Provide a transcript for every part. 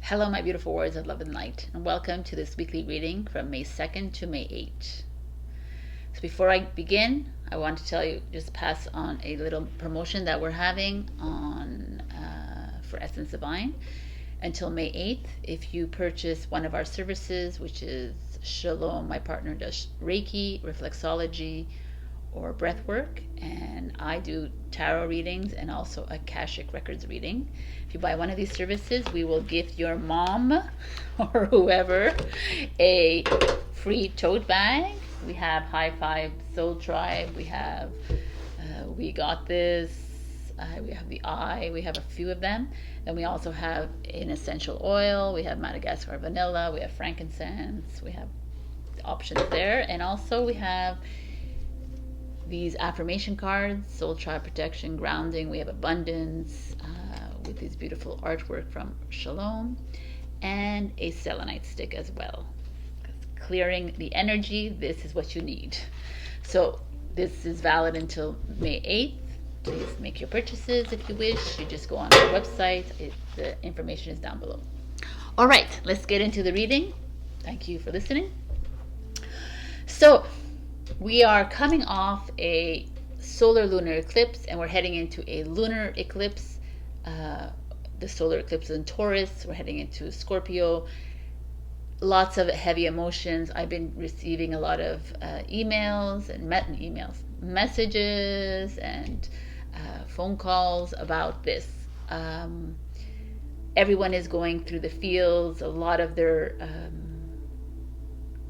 Hello, my beautiful warriors of love and light, and welcome to this weekly reading from May 2nd to May 8th. So before I begin, I want to tell you, just pass on a little promotion that we're having on for Essence Divine until May 8th. If you purchase one of our services, which is Shalom, my partner does Reiki, Reflexology, or breath work, and I do tarot readings and also Akashic Records reading. If you buy one of these services, we will gift your mom or whoever a free tote bag. We have High Five Soul Tribe, we have We Got This, we have the Eye, we have a few of them. Then we also have an essential oil, we have Madagascar vanilla, we have frankincense, we have options there, and also we have these affirmation cards, Soul Tribe Protection, Grounding, we have Abundance, with these beautiful artwork from Shalom, and a selenite stick as well. Clearing the energy, this is what you need. So this is valid until May 8th. Please make your purchases if you wish. You just go on our website. The information is down below. All right, let's get into the reading. Thank you for listening. So we are coming off a solar lunar eclipse and we're heading into a lunar eclipse. The solar eclipse is in Taurus. We're heading into Scorpio. Lots of heavy emotions. I've been receiving a lot of messages and phone calls about this. Everyone is going through the feels. A lot of their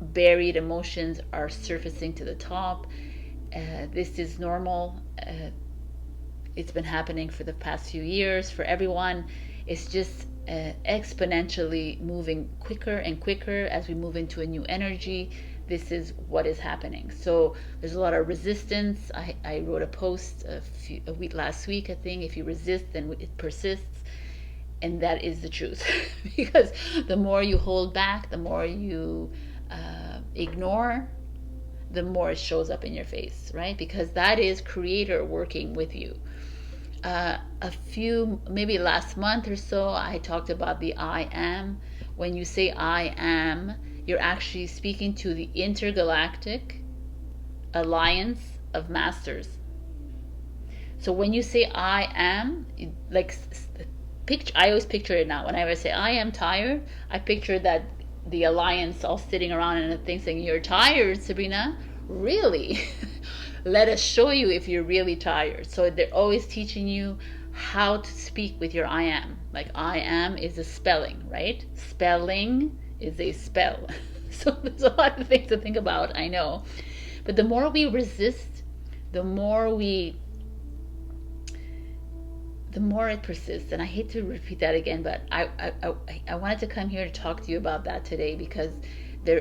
buried emotions are surfacing to the top. This is normal. It's been happening for the past few years for everyone. It's just exponentially moving quicker and quicker as we move into a new energy. This is what is happening. So there's a lot of resistance. I wrote a post a week last week, I think. If you resist, then it persists. And that is the truth. Because the more you hold back, the more you ignore, the more it shows up in your face, right? Because that is Creator working with you. Maybe last month or so, I talked about the I am. When you say I am, you're actually speaking to the intergalactic alliance of masters. So when you say I am, I always picture it now. Whenever I say I am tired, I picture that the alliance all sitting around and a thing saying, "You're tired, Sabrina? Really? Let us show you if you're really tired." So they're always teaching you how to speak with your I am. Like I am is a spelling, right? Spelling is a spell. So there's a lot of things to think about, I know. But the more we resist, the more it persists. And I hate to repeat that again, but I wanted to come here to talk to you about that today, because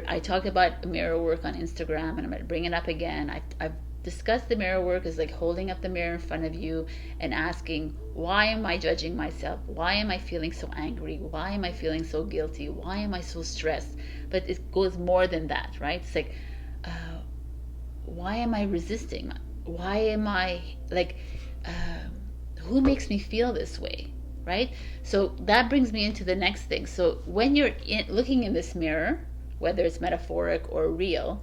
I talked about mirror work on Instagram, and I'm going to bring it up again. I've discussed the mirror work as like holding up the mirror in front of you and asking, why am I judging myself? Why am I feeling so angry? Why am I feeling so guilty? Why am I so stressed? But it goes more than that, right? It's like, why am I resisting? Why am I who makes me feel this way, right? So that brings me into the next thing. So when you're looking in this mirror, whether it's metaphoric or real,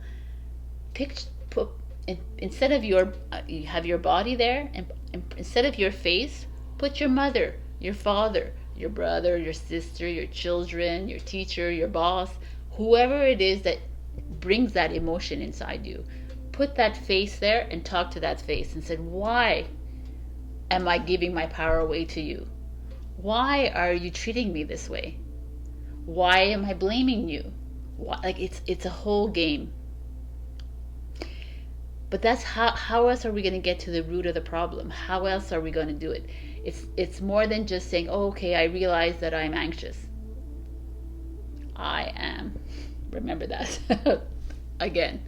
instead of you have your body there, and instead of your face, put your mother, your father, your brother, your sister, your children, your teacher, your boss, whoever it is that brings that emotion inside you. Put that face there and talk to that face and said, why am I giving my power away to you? Why are you treating me this way? Why am I blaming you? Why? It's a whole game. But that's how else are we going to get to the root of the problem? How else are we going to do it? It's more than just saying, oh, okay, I realize that I'm anxious. I am. Remember that. Again.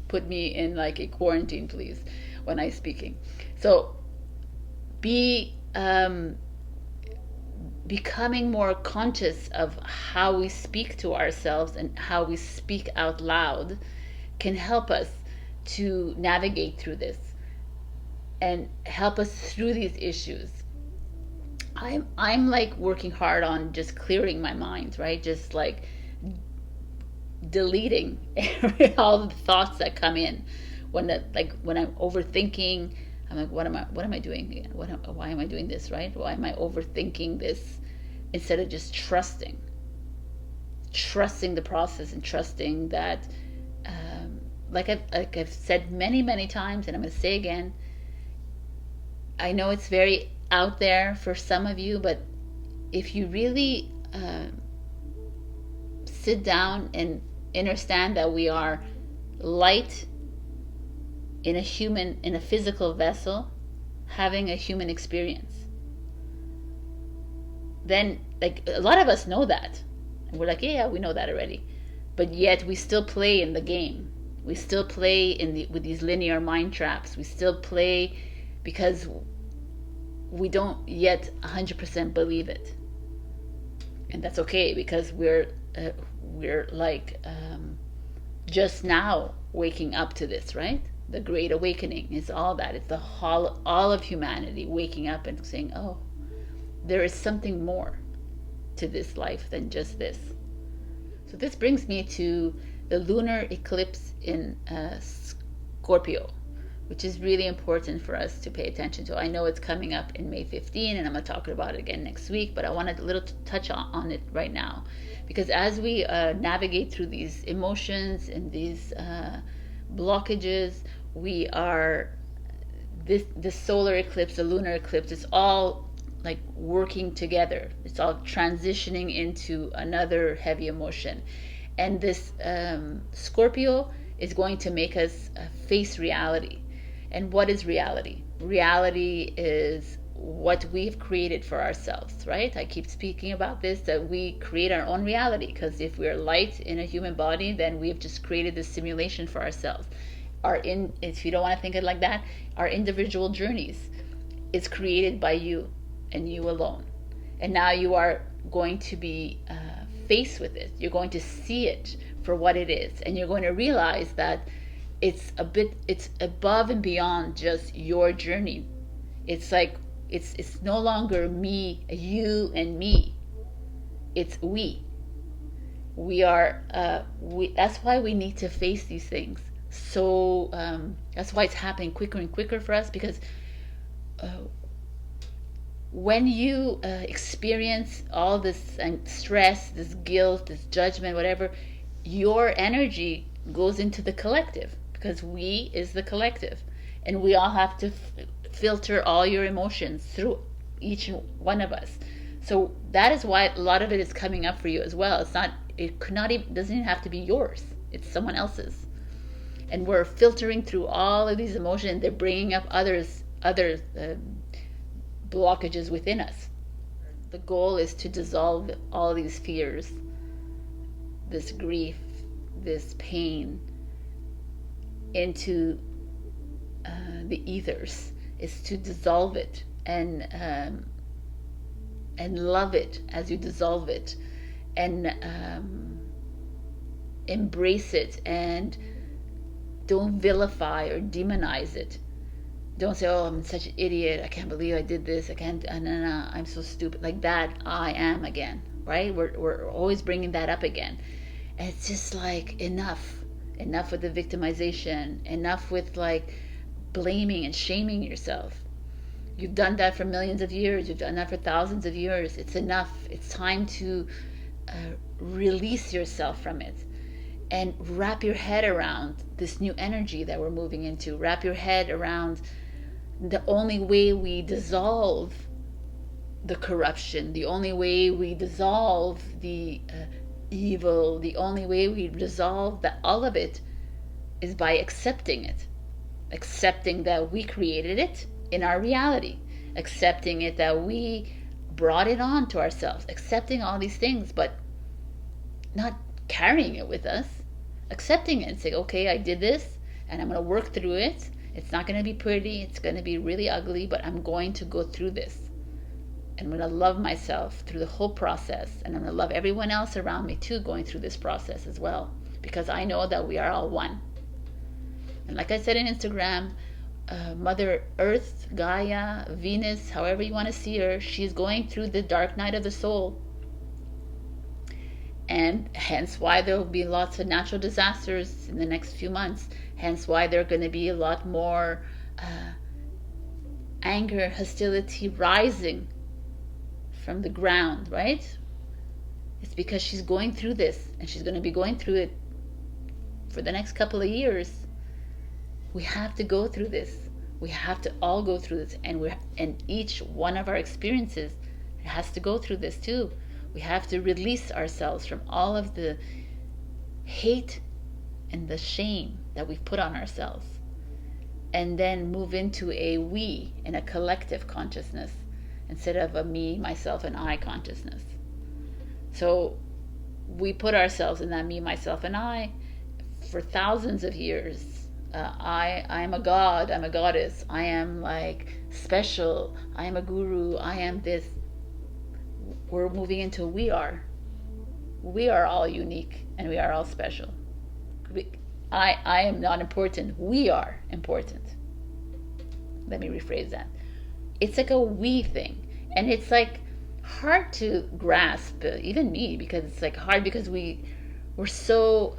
Put me in like a quarantine, please, when I'm speaking. So becoming more conscious of how we speak to ourselves and how we speak out loud can help us to navigate through this and help us through these issues. I'm like working hard on just clearing my mind, right? Just like deleting all the thoughts that come in when I'm overthinking. I'm like, what am I doing? Why am I doing this, right? Why am I overthinking this instead of just trusting the process and trusting that, like I've said many times, and I'm going to say again, I know it's very out there for some of you, but if you really sit down and understand that we are light in a physical vessel, having a human experience, then like a lot of us know that, and we're like, yeah, we know that already, but yet we still play in the game. We still play with these linear mind traps. We still play because we don't yet 100% believe it, and that's okay, because we're like just now waking up to this, right? The Great Awakening is all that. It's all of humanity waking up and saying, oh, there is something more to this life than just this. So this brings me to the lunar eclipse in Scorpio, which is really important for us to pay attention to. I know it's coming up in May 15, and I'm going to talk about it again next week, but I wanted a little touch on it right now, because as we navigate through these emotions and these blockages, we are this solar eclipse, the lunar eclipse, it's all like working together. It's all transitioning into another heavy emotion, and this Scorpio is going to make us face reality. And what is reality? Reality is what we've created for ourselves, right? I keep speaking about this, that we create our own reality, because if we're light in a human body, then we've just created this simulation for ourselves. If you don't want to think it like that, our individual journeys is created by you and you alone. And now you are going to be faced with it. You're going to see it for what it is, and you're going to realize that it's above and beyond just your journey. It's like it's no longer me, you, and me. It's we are that's why we need to face these things. So that's why it's happening quicker and quicker for us, because when you experience all this stress, this guilt, this judgment, whatever, your energy goes into the collective, because we is the collective, and we all have to filter all your emotions through each one of us. So that is why a lot of it is coming up for you as well. Doesn't even have to be yours. It's someone else's, and we're filtering through all of these emotions, and they're bringing up other blockages within us. The goal is to dissolve all these fears, this grief, this pain into the ethers, is to dissolve it and love it as you dissolve it, and embrace it, and don't vilify or demonize it. Don't say, oh, I'm such an idiot, I can't believe I did this, I can't, no, I'm so stupid, like that. I am again, right? We're always bringing that up again. And it's just like, enough with the victimization, enough with like blaming and shaming yourself. You've done that for millions of years, you've done that for thousands of years. It's enough. It's time to release yourself from it and wrap your head around this new energy that we're moving into. Wrap your head around the only way we dissolve the corruption, the only way we dissolve the evil, the only way we dissolve all of it is by accepting it. Accepting that we created it in our reality. Accepting it that we brought it on to ourselves. Accepting all these things, but not carrying it with us. Accepting it and saying, okay, I did this, and I'm going to work through it. It's not going to be pretty. It's going to be really ugly, but I'm going to go through this. I'm going to love myself through the whole process, and I'm going to love everyone else around me too going through this process as well, because I know that we are all one. And like I said in Instagram, Mother Earth, Gaia, Venus, however you want to see her, she's going through the dark night of the soul. And hence why there will be lots of natural disasters in the next few months. Hence why there are going to be a lot more anger, hostility rising from the ground, right? It's because she's going through this, and she's going to be going through it for the next couple of years. We have to go through this. We have to all go through this, and each one of our experiences has to go through this too. We have to release ourselves from all of the hate and the shame that we've put on ourselves, and then move into a we and a collective consciousness instead of a me, myself, and I consciousness. So we put ourselves in that me, myself, and I for thousands of years. I am a god, I'm a goddess, I am like special, I am a guru, I am this. We're moving into we are. We are all unique and we are all special. I am not important. We are important. Let me rephrase that. It's like a we thing. And it's like hard to grasp, even me, because it's like hard because we're so,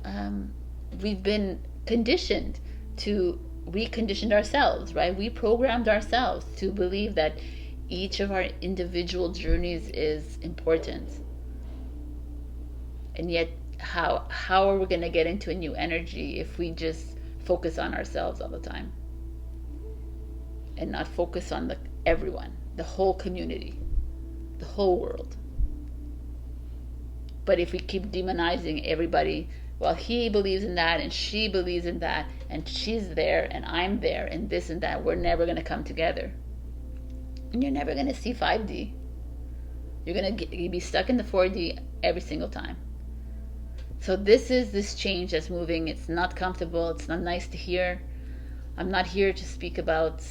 we've been conditioned to, we conditioned ourselves, right? We programmed ourselves to believe that each of our individual journeys is important. And yet, how are we going to get into a new energy if we just focus on ourselves all the time and not focus on everyone, the whole community, the whole world? But if we keep demonizing everybody, well, he believes in that and she believes in that and she's there and I'm there and this and that, we're never going to come together. And you're never going to see 5D. You're going to be stuck in the 4D every single time. So this change that's moving. It's not comfortable. It's not nice to hear. I'm not here to speak about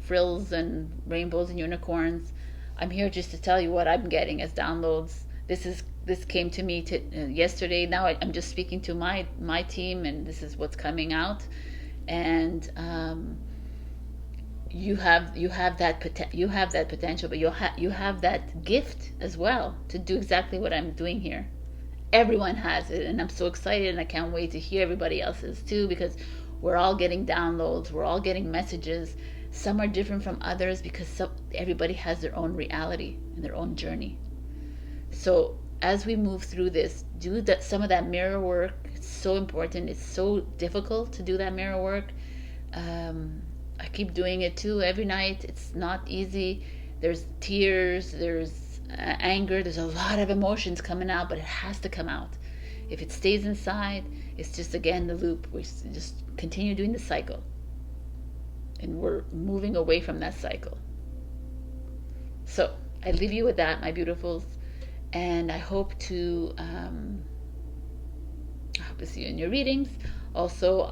frills and rainbows and unicorns. I'm here just to tell you what I'm getting as downloads. This came to me yesterday. Now I'm just speaking to my team, and this is what's coming out. And you have that potential, but you have that gift as well to do exactly what I'm doing here. Everyone has it, and I'm so excited, and I can't wait to hear everybody else's too, because we're all getting downloads, we're all getting messages. Some are different from others because everybody has their own reality and their own journey. So as we move through this, do some of that mirror work. It's so important. It's so difficult to do that mirror work. I keep doing it too every night. It's not easy. There's tears, there's anger, there's a lot of emotions coming out, but it has to come out. If it stays inside, it's just again the loop. We just continue doing the cycle, and we're moving away from that cycle. So I leave you with that, my beautifuls, and I hope to see you in your readings. Also,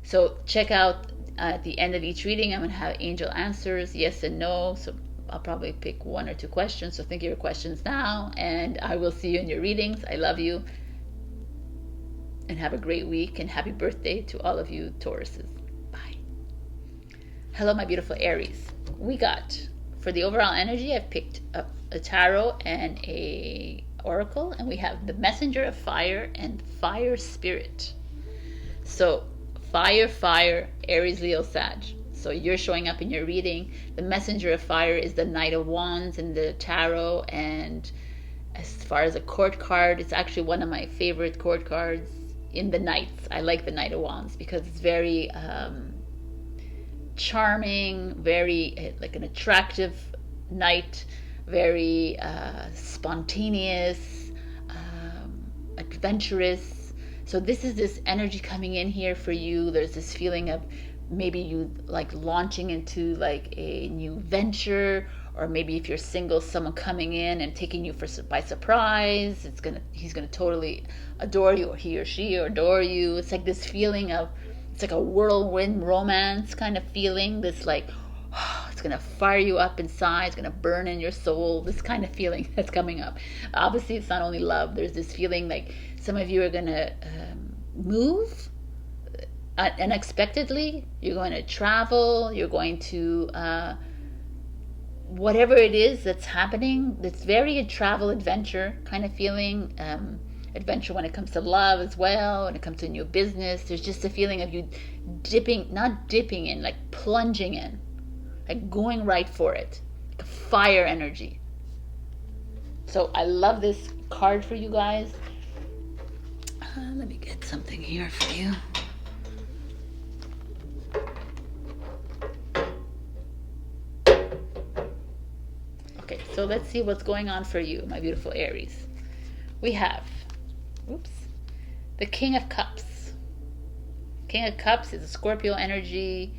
so check out at the end of each reading, I'm going to have angel answers, yes and no. So I'll probably pick one or two questions. So think of your questions now, and I will see you in your readings. I love you, and have a great week, and happy birthday to all of you Tauruses. Bye. Hello, my beautiful Aries. We got, for the overall energy, I've picked up a tarot and a oracle, and we have the messenger of fire and fire spirit. So fire, Aries, Leo, Sag. So you're showing up in your reading. The messenger of fire is the Knight of Wands in the tarot, and as far as a court card, it's actually one of my favorite court cards in the Knights. I like the Knight of Wands because it's very charming, very like an attractive knight, very spontaneous, adventurous. So this is this energy coming in here for you. There's this feeling of maybe you like launching into like a new venture, or maybe if you're single, someone coming in and taking you by surprise. He's gonna totally adore you, or he or she adore you. It's like this feeling of, it's like a whirlwind romance kind of feeling. This like, it's gonna fire you up inside. It's gonna burn in your soul. This kind of feeling that's coming up. Obviously, it's not only love. There's this feeling like some of you are gonna move unexpectedly. You're going to travel. You're going to whatever it is that's happening. It's very a travel adventure kind of feeling. Adventure when it comes to love as well. When it comes to new business, there's just a feeling of you not dipping in, like plunging in, like going right for it, like a fire energy. So I love this card for you guys. Let me get something here for you. Okay, so let's see what's going on for you, my beautiful Aries. We have, the King of Cups. King of Cups is a Scorpio energy.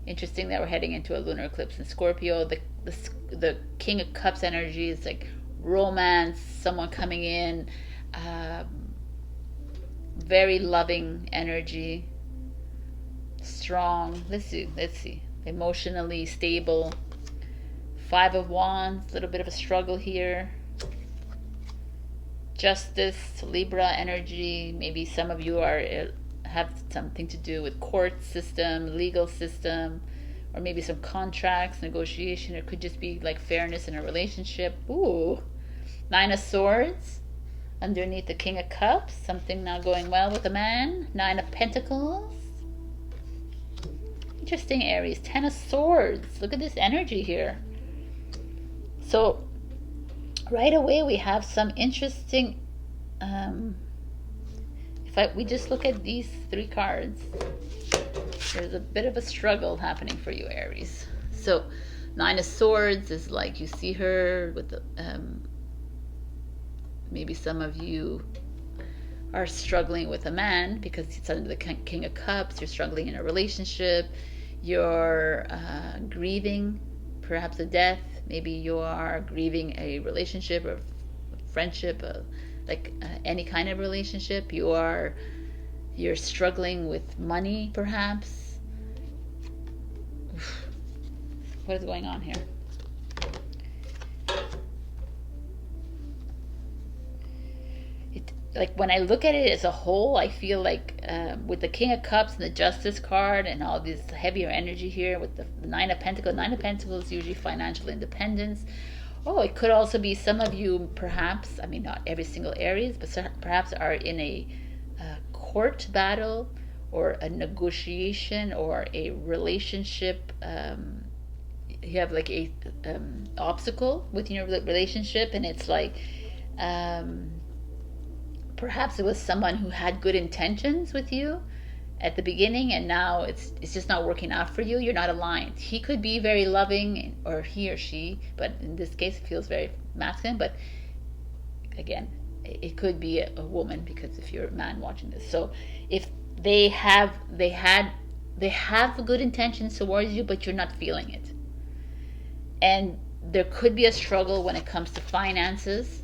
Interesting that we're heading into a lunar eclipse in Scorpio. The King of Cups energy is like romance, someone coming in, very loving energy, strong. Let's see. Emotionally stable. 5 of Wands, a little bit of a struggle here. Justice, Libra energy. Maybe some of you have something to do with court system, legal system, or maybe some contracts, negotiation. It could just be like fairness in a relationship. Ooh, 9 of Swords underneath the King of Cups. Something not going well with a man. 9 of Pentacles. Interesting, Aries. 10 of Swords. Look at this energy here. So right away we have some interesting, we just look at these 3 cards, there's a bit of a struggle happening for you, Aries. So 9 of Swords is like you see her with the, maybe some of you are struggling with a man because it's under the King of Cups. You're struggling in a relationship. You're grieving perhaps a death. Maybe you are grieving a relationship or friendship, any kind of relationship. You're struggling with money, perhaps. What is going on here? Like when I look at it as a whole, I feel like with the King of Cups and the Justice card and all this heavier energy here with the 9 of Pentacles. 9 of Pentacles is usually financial independence. Oh, it could also be some of you, perhaps, I mean, not every single Aries, but perhaps are in a court battle or a negotiation or a relationship. You have like a obstacle within your relationship, and it's like perhaps it was someone who had good intentions with you at the beginning, and now it's just not working out for you. You're not aligned. He could be very loving, or he or she, but in this case it feels very masculine. But again, it could be a woman, because if you're a man watching this, so if they have good intentions towards you, but you're not feeling it, and there could be a struggle when it comes to finances.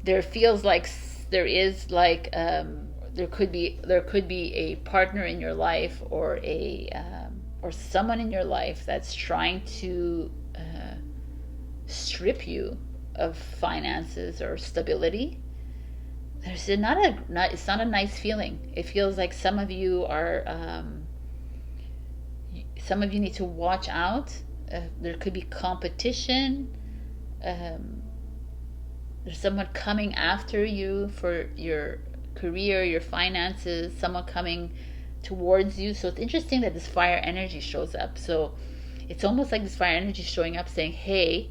There feels like there is like there could be a partner in your life, or or someone in your life that's trying to strip you of finances or stability. It's not a nice feeling. It feels like some of you need to watch out. There could be competition. There's someone coming after you for your career, your finances, someone coming towards you. So it's interesting that this fire energy shows up. So it's almost like this fire energy showing up saying, hey,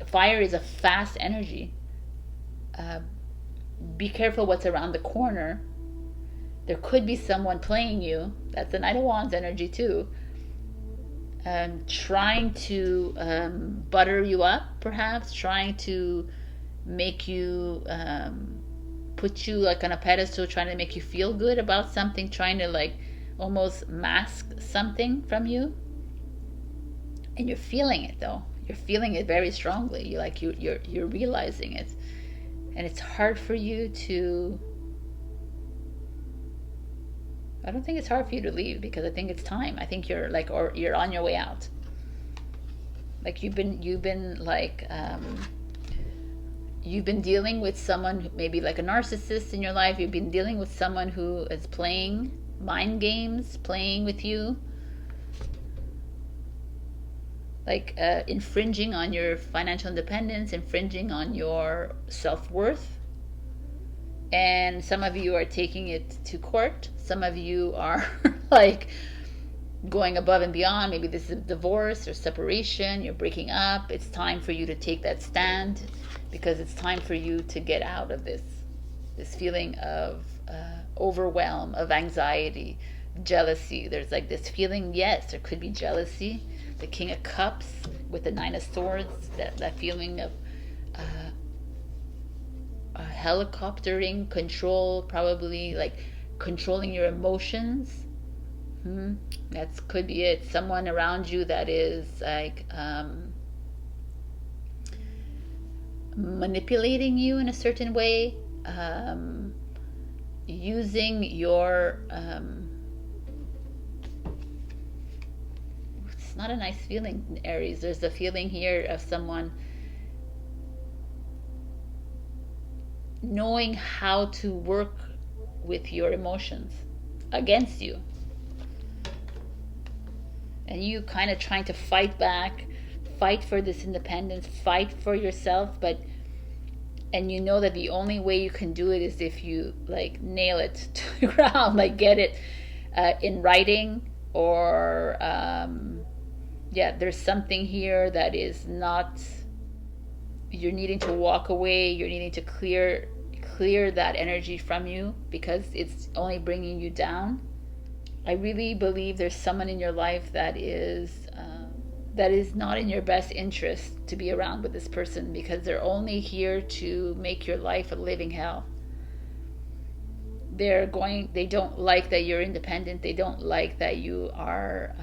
fire is a fast energy. Be careful what's around the corner. There could be someone playing you. That's the Knight of Wands energy too. Trying to butter you up, perhaps trying to make you put you like on a pedestal, trying to make you feel good about something, trying to like almost mask something from you. And you're feeling it though. You're feeling it very strongly. You're realizing it, and it's hard for you to. I don't think it's hard for you to leave, because I think it's time. I think you're like, or you're on your way out. Like you've been like you've been dealing with someone, maybe like a narcissist in your life. You've been dealing with someone who is playing mind games, playing with you, like infringing on your financial independence, infringing on your self-worth. And some of you are taking it to court. Some of you are like going above and beyond. Maybe this is a divorce or separation. You're breaking up. It's time for you to take that stand, because it's time for you to get out of this feeling of overwhelm, of anxiety, jealousy. There's like this feeling, yes, there could be jealousy. The King of Cups with the Nine of Swords, that feeling of helicoptering, control, probably like controlling your emotions. That could be it. Someone around you that is like manipulating you in a certain way, using your it's not a nice feeling, Aries. There's a feeling here of someone knowing how to work with your emotions against you, and you kind of trying to fight back, fight for this independence, fight for yourself, and you know that the only way you can do it is if you like nail it to the ground, like get it in writing, or there's something here that is not, you're needing to walk away, you're needing to clear that energy from you, because it's only bringing you down. I really believe there's someone in your life that is not in your best interest to be around with this person, because they're only here to make your life a living hell. They don't like that you're independent. They don't like that you are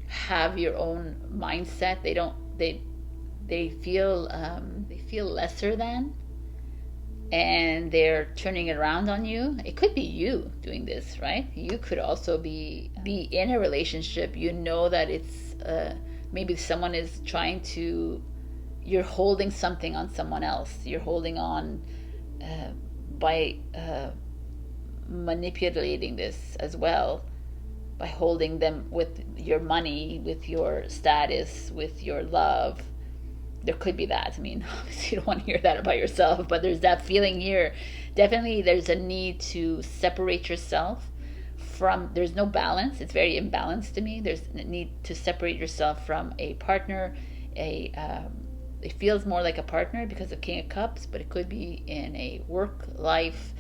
have your own mindset. They feel lesser than, and they're turning it around on you. It could be you doing this, right? You could also be in a relationship. You know that it's maybe someone is trying to, you're holding something on someone else. You're holding on by manipulating this as well, by holding them with your money, with your status, with your love. There could be that. I mean, obviously you don't want to hear that about yourself, but there's that feeling here. Definitely there's a need to separate yourself from, there's no balance. It's very imbalanced to me. There's a need to separate yourself from a partner. It feels more like a partner because of King of Cups, but it could be in a work life.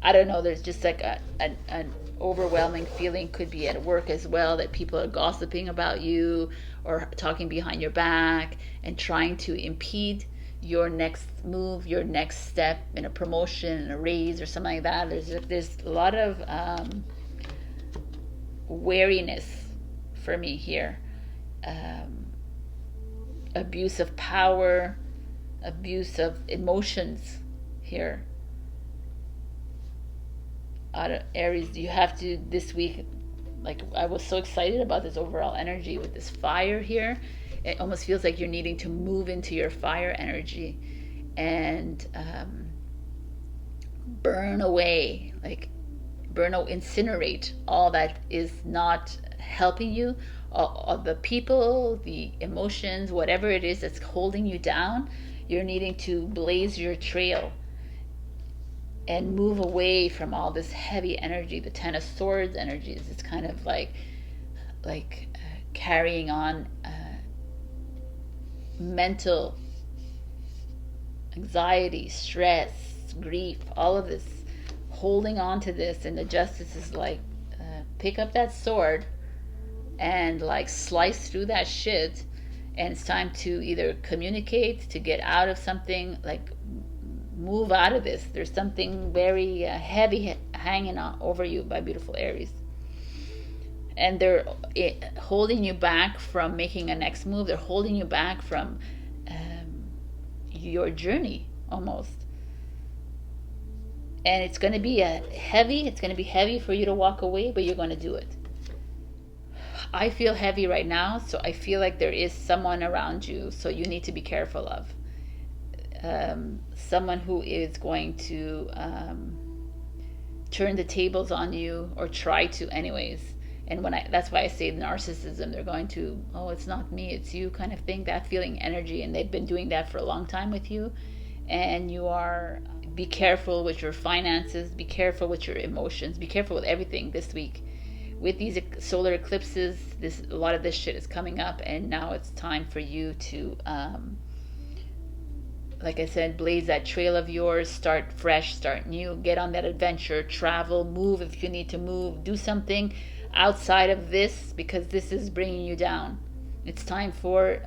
I don't know. There's just like an overwhelming feeling. Could be at work as well, that people are gossiping about you or talking behind your back and trying to impede your next move, your next step in a promotion, a raise, or something like that. There's a lot of wariness for me here. Abuse of power, abuse of emotions here. Aries, you have to this week, like, I was so excited about this overall energy with this fire here. It almost feels like you're needing to move into your fire energy and incinerate all that is not helping you, all the people, the emotions, whatever it is that's holding you down. You're needing to blaze your trail and move away from all this heavy energy. The Ten of Swords energies, it's kind of like carrying on mental anxiety, stress, grief, all of this, holding on to this. And the Justice is like, pick up that sword and like slice through that shit, and it's time to either communicate, to get out of something, like move out of this. There's something very heavy hanging on over you by beautiful Aries, and they're holding you back from making a next move. They're holding you back from your journey almost, and it's going to be heavy. It's going to be heavy for you to walk away, but you're going to do it. I feel heavy right now, so I feel like there is someone around you, so you need to be careful of. Someone who is going to turn the tables on you, or try to anyways. And that's why I say narcissism, they're going to, oh, it's not me, it's you kind of thing, that feeling energy, and they've been doing that for a long time with you. And you are, be careful with your finances, be careful with your emotions, be careful with everything this week. With these solar eclipses, a lot of this shit is coming up, and now it's time for you to, like I said, blaze that trail of yours, start fresh, start new, get on that adventure, travel, move if you need to move, do something outside of this, because this is bringing you down. It's time for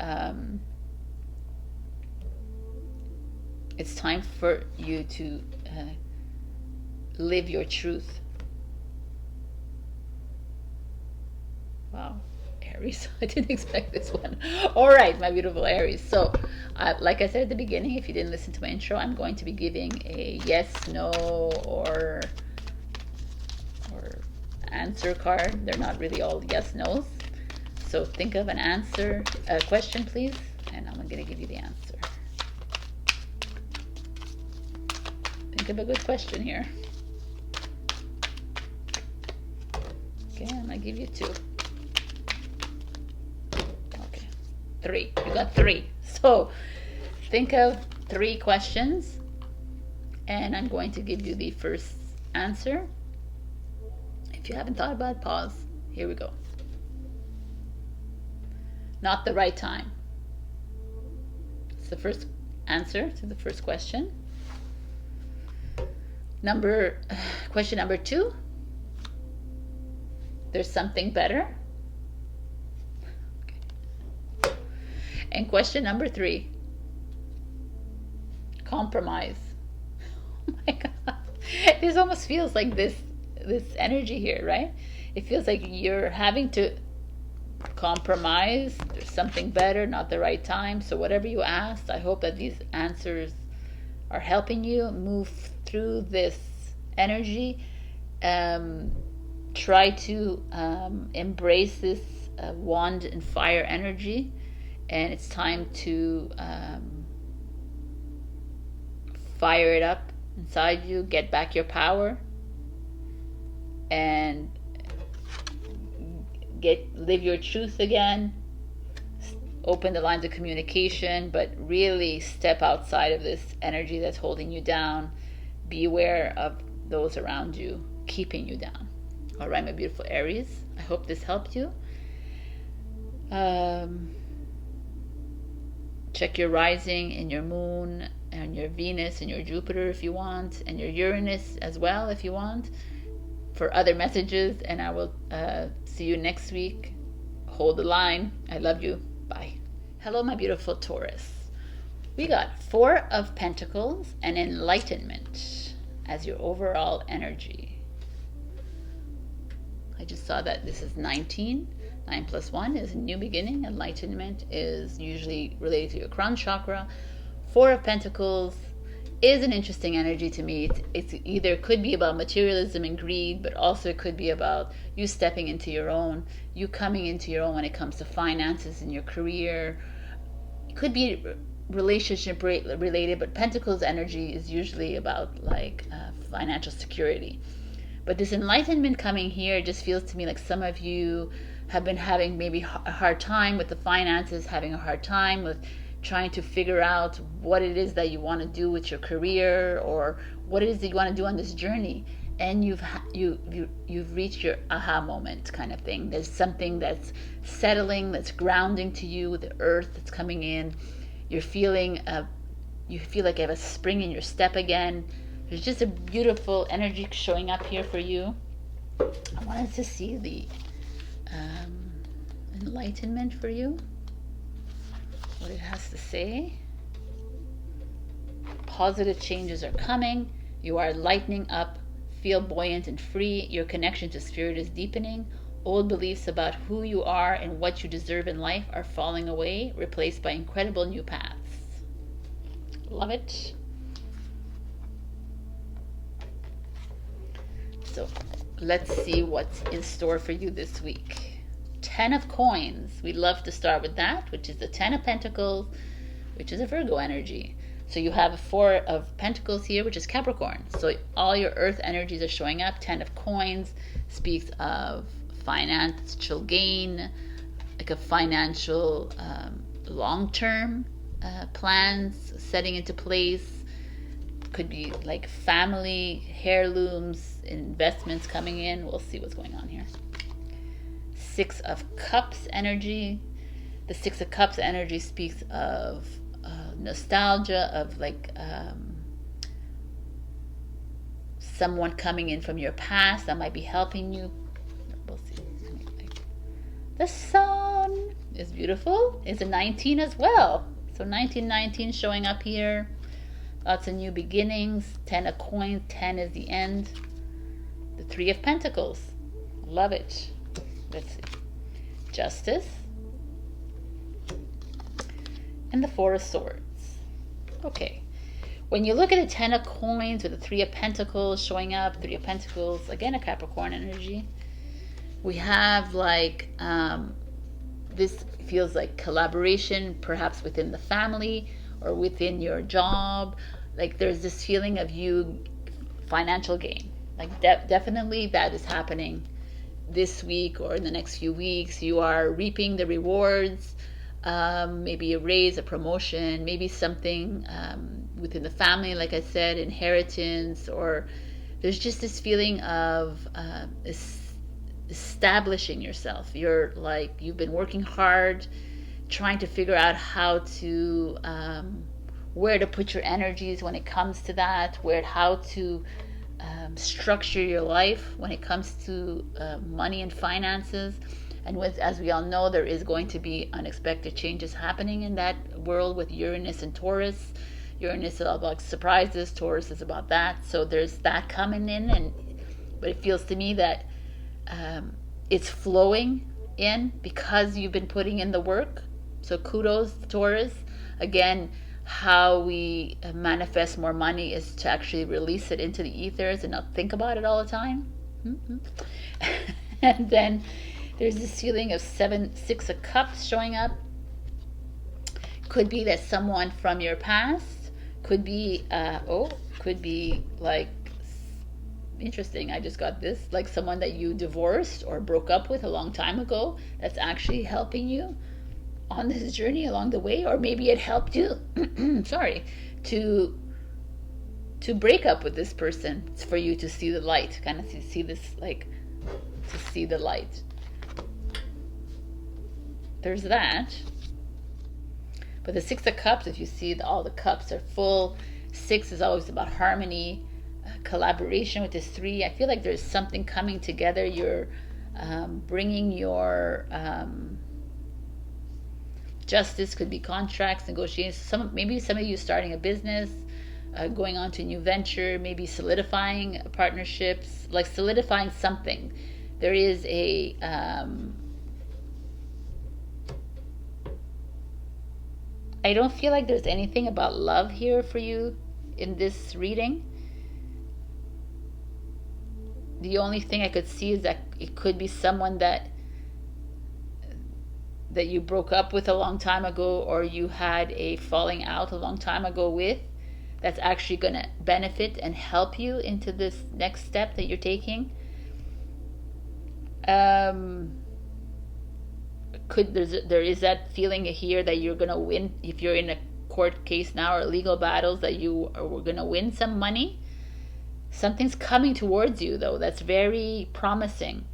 you to live your truth. Wow, Aries, I didn't expect this one. All right, my beautiful Aries. So, like I said at the beginning, if you didn't listen to my intro, I'm going to be giving a yes, no, or answer card. They're not really all yes, no's. So think of an answer, a question, please, and I'm going to give you the answer. Think of a good question here. Okay, I'm going to give you 2. Okay, 3. You got 3. So think of 3 questions, and I'm going to give you the first answer. If you haven't thought about it, pause. Here we go. Not the right time. It's the first answer to the first question. Question number 2. There's something better. Okay. And question number 3. Compromise. Oh my God. This almost feels like this energy here, right? It feels like you're having to compromise. There's something better, not the right time. So whatever you asked, I hope that these answers are helping you move through this energy. Try to embrace this wand and fire energy, and it's time to fire it up inside you, get back your power, and live your truth again. Open the lines of communication, but really step outside of this energy that's holding you down. Be aware of those around you keeping you down. All right, my beautiful Aries, I hope this helped you. Check your rising and your moon and your Venus and your Jupiter if you want, and your Uranus as well if you want, for other messages. And I will see you next week. Hold the line. I love you. Bye. Hello, my beautiful Taurus. We got 4 of Pentacles and Enlightenment as your overall energy. I just saw that this is 19. 9 plus 1 is a new beginning. Enlightenment is usually related to your crown chakra. 4 of Pentacles is an interesting energy to me. It's either could be about materialism and greed, but also it could be about you stepping into your own, you coming into your own when it comes to finances and your career. It could be relationship related, but Pentacles energy is usually about like financial security. But this Enlightenment coming here just feels to me like some of you have been having maybe a hard time with the finances, having a hard time with trying to figure out what it is that you want to do with your career, or what it is that you want to do on this journey. And you've reached your aha moment kind of thing. There's something that's settling, that's grounding to you, the earth that's coming in. You're feeling you feel like you have a spring in your step again. There's just a beautiful energy showing up here for you. I wanted to see the Enlightenment for you, what it has to say. Positive changes are coming. You are lightening up. Feel buoyant and free. Your connection to spirit is deepening. Old beliefs about who you are and what you deserve in life are falling away, replaced by incredible new paths. Love it. So let's see what's in store for you this week. Ten of Coins. We love to start with that, which is the Ten of Pentacles, which is a Virgo energy. So you have a Four of Pentacles here, which is Capricorn. So all your earth energies are showing up. Ten of Coins speaks of financial gain, like a financial long-term plans setting into place. Could be like family, heirlooms, investments coming in. We'll see what's going on here. Six of Cups energy. The Six of Cups energy speaks of nostalgia, of like someone coming in from your past that might be helping you. We'll see. The Sun is beautiful. It's a 19 as well. So 1919 showing up here. Lots of new beginnings. 10 of Coins. 10 is the end. The Three of Pentacles. Love it. Let's see. Justice. And the Four of Swords. Okay. When you look at the 10 of Coins with the Three of Pentacles showing up, Three of Pentacles, again a Capricorn energy, we have like, this feels like collaboration, perhaps within the family or within your job. Like there's this feeling of you, financial gain. Like definitely that is happening this week or in the next few weeks. You are reaping the rewards, maybe a raise, a promotion, maybe something within the family, like I said, inheritance, or there's just this feeling of establishing yourself. You're like, you've been working hard, trying to figure out how to, where to put your energies when it comes to that, how to structure your life when it comes to money and finances. And as we all know, there is going to be unexpected changes happening in that world with Uranus and Taurus. Uranus is all about surprises, Taurus is about that. So there's that coming in, but it feels to me that it's flowing in because you've been putting in the work. So kudos, Taurus. Again, how we manifest more money is to actually release it into the ethers and not think about it all the time. And then there's this feeling of Six of Cups showing up. Could be that someone from your past, could be like, interesting, I just got this, like someone that you divorced or broke up with a long time ago that's actually helping you on this journey along the way. Or maybe it helped you to break up with this person for you to see the light, kind of see this, like to see the light. There's that. But the Six of Cups, if you see all the cups are full, six is always about harmony, collaboration with this three. I feel like there's something coming together. You're bringing your justice, could be contracts, negotiations. Maybe some of you starting a business, going on to a new venture, maybe solidifying partnerships, like solidifying something. There is a I don't feel like there's anything about love here for you in this reading. The only thing I could see is that it could be someone that you broke up with a long time ago, or you had a falling out a long time ago with, that's actually going to benefit and help you into this next step that you're taking. There is that feeling here that you're going to win. If you're in a court case now or legal battles, that you are going to win some money. Something's coming towards you though that's very promising,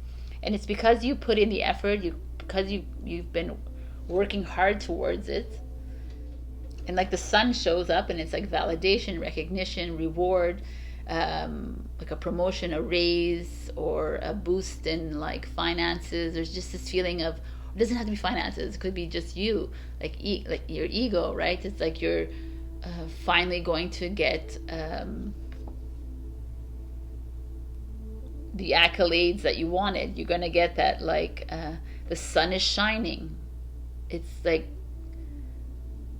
and it's because you put in the effort, because you've been working hard towards it. And like the Sun shows up, and it's like validation, recognition, reward, like a promotion, a raise, or a boost in like finances. There's just this feeling of, it doesn't have to be finances, it could be just you, like your ego, right? It's like you're finally going to get the accolades that you wanted. You're going to get that, like the sun is shining. It's like,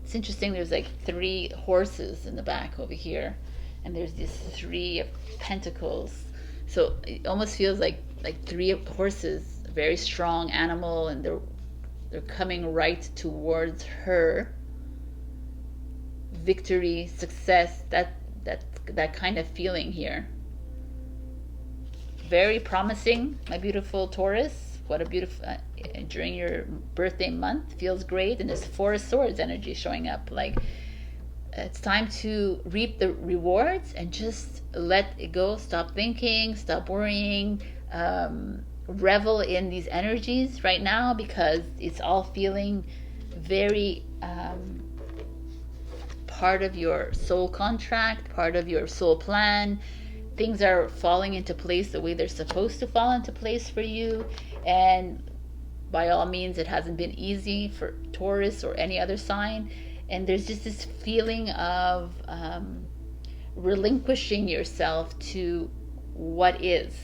it's interesting, there's like three horses in the back over here, and there's this Three of Pentacles. So it almost feels like three horses very strong animal, and they're coming right towards her. Victory, success, that kind of feeling here. Very promising, my beautiful Taurus. What a beautiful, during your birthday month, feels great. And there's Four of Swords energy showing up. Like, it's time to reap the rewards and just let it go. Stop thinking, stop worrying, revel in these energies right now, because it's all feeling very part of your soul contract, part of your soul plan. Things are falling into place the way they're supposed to fall into place for you. And by all means, it hasn't been easy for Taurus or any other sign. And there's just this feeling of relinquishing yourself to what is.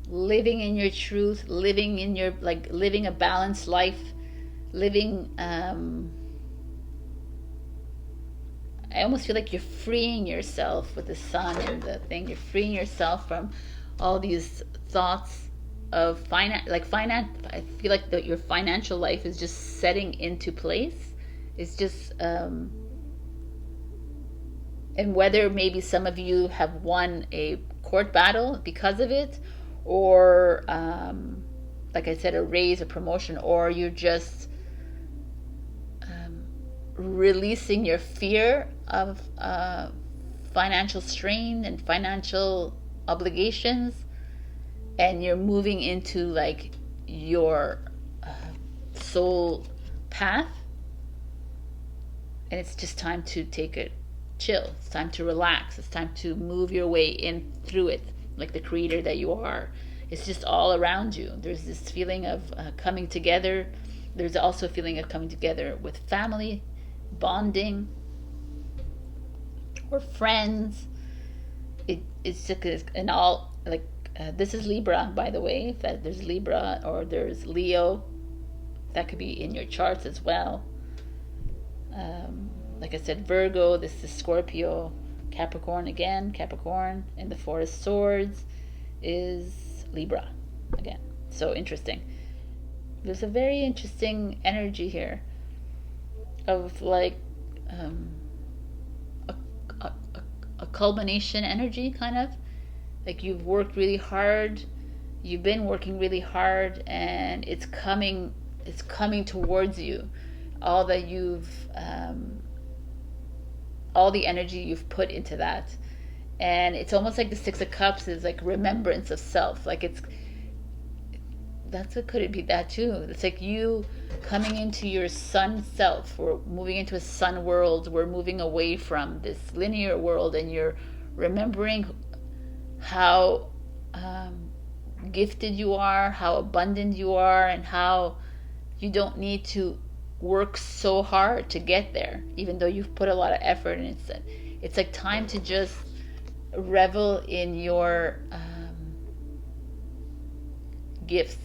Living in your truth, living in your, like, living a balanced life, living, I almost feel like you're freeing yourself with the sun and the thing. You're freeing yourself from all these thoughts of finance. I feel like your financial life is just setting into place. It's just, and whether maybe some of you have won a court battle because of it, or like I said, a raise, a promotion, or you're just releasing your fear of financial strain and financial obligations, and you're moving into like your soul path. And it's just time to take a chill. It's time to relax. It's time to move your way in through it, like the creator that you are. It's just all around you. There's this feeling of coming together. There's also a feeling of coming together with family, bonding, or friends. It's just an all, like, this is Libra, by the way. If there's Libra or there's Leo, that could be in your charts as well. Like I said, Virgo, this is Scorpio, Capricorn again, Capricorn, and the Four of Swords is Libra again. So interesting. There's a very interesting energy here of like a culmination energy, kind of. Like you've worked really hard, you've been working really hard, and it's coming towards you. All that you've all the energy you've put into that. And it's almost like the Six of Cups is like remembrance of self. Like that's what could it be, that too. It's like you coming into your sun self. We're moving into a sun world. We're moving away from this linear world, and you're remembering how gifted you are, how abundant you are, and how you don't need to work so hard to get there, even though you've put a lot of effort. And it's like time to just revel in your gifts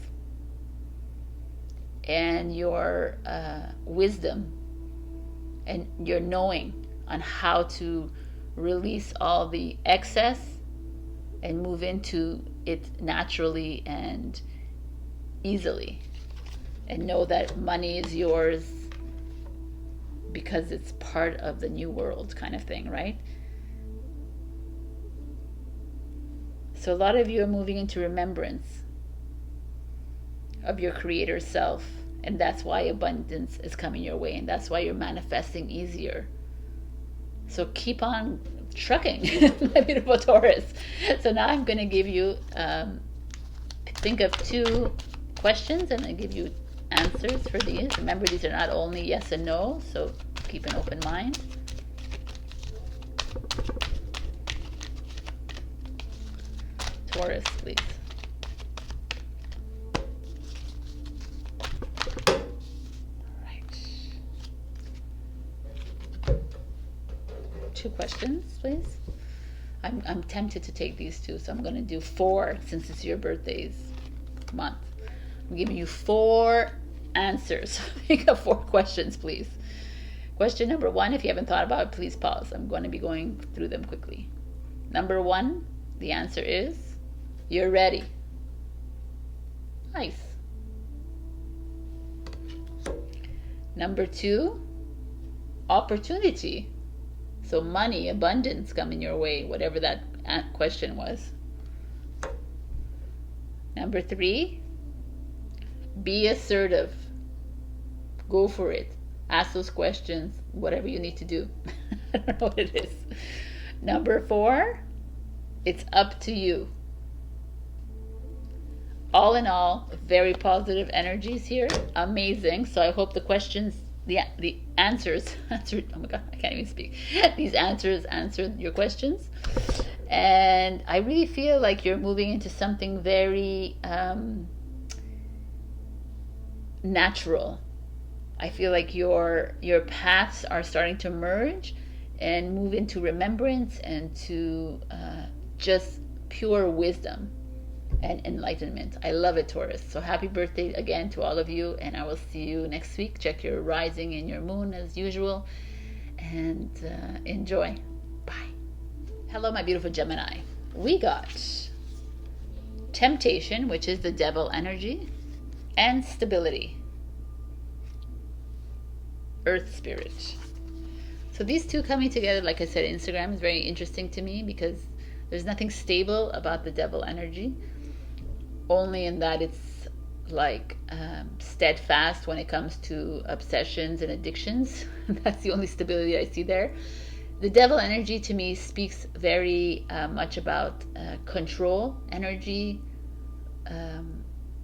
and your wisdom and your knowing on how to release all the excess and move into it naturally and easily, and know that money is yours because it's part of the new world, kind of thing, right? So a lot of you are moving into remembrance of your creator self, and that's why abundance is coming your way, and that's why you're manifesting easier. So keep on trucking, my beautiful Taurus. So now I'm going to give you, think of 2 questions, and I give you answers for these. Remember, these are not only yes and no, so keep an open mind. Taurus, please. All right. 2 questions, please. I'm tempted to take these 2, so I'm going to do 4 since it's your birthday's month. I'm giving you 4 answers. Think of 4 questions, please. Question number 1, if you haven't thought about it, please pause. I'm going to be going through them quickly. Number 1, the answer is, you're ready. Nice. Number 2, opportunity. So money, abundance coming your way, whatever that question was. Number 3, be assertive. Go for it. Ask those questions, whatever you need to do. I don't know what it is. Number 4, it's up to you. All in all, very positive energies here. Amazing. So I hope the questions, the answers answered. Oh my God, I can't even speak. These answers answered your questions. And I really feel like you're moving into something very natural. I feel like your paths are starting to merge and move into remembrance and to just pure wisdom and enlightenment. I love it, Taurus. So happy birthday again to all of you, and I will see you next week. Check your rising and your moon as usual, and enjoy. Bye. Hello, my beautiful Gemini. We got temptation, which is the devil energy, and stability, earth spirit. So these two coming together, like I said, Instagram is very interesting to me because there's nothing stable about the devil energy, only in that it's like steadfast when it comes to obsessions and addictions. That's the only stability I see there. The devil energy to me speaks very much about control energy,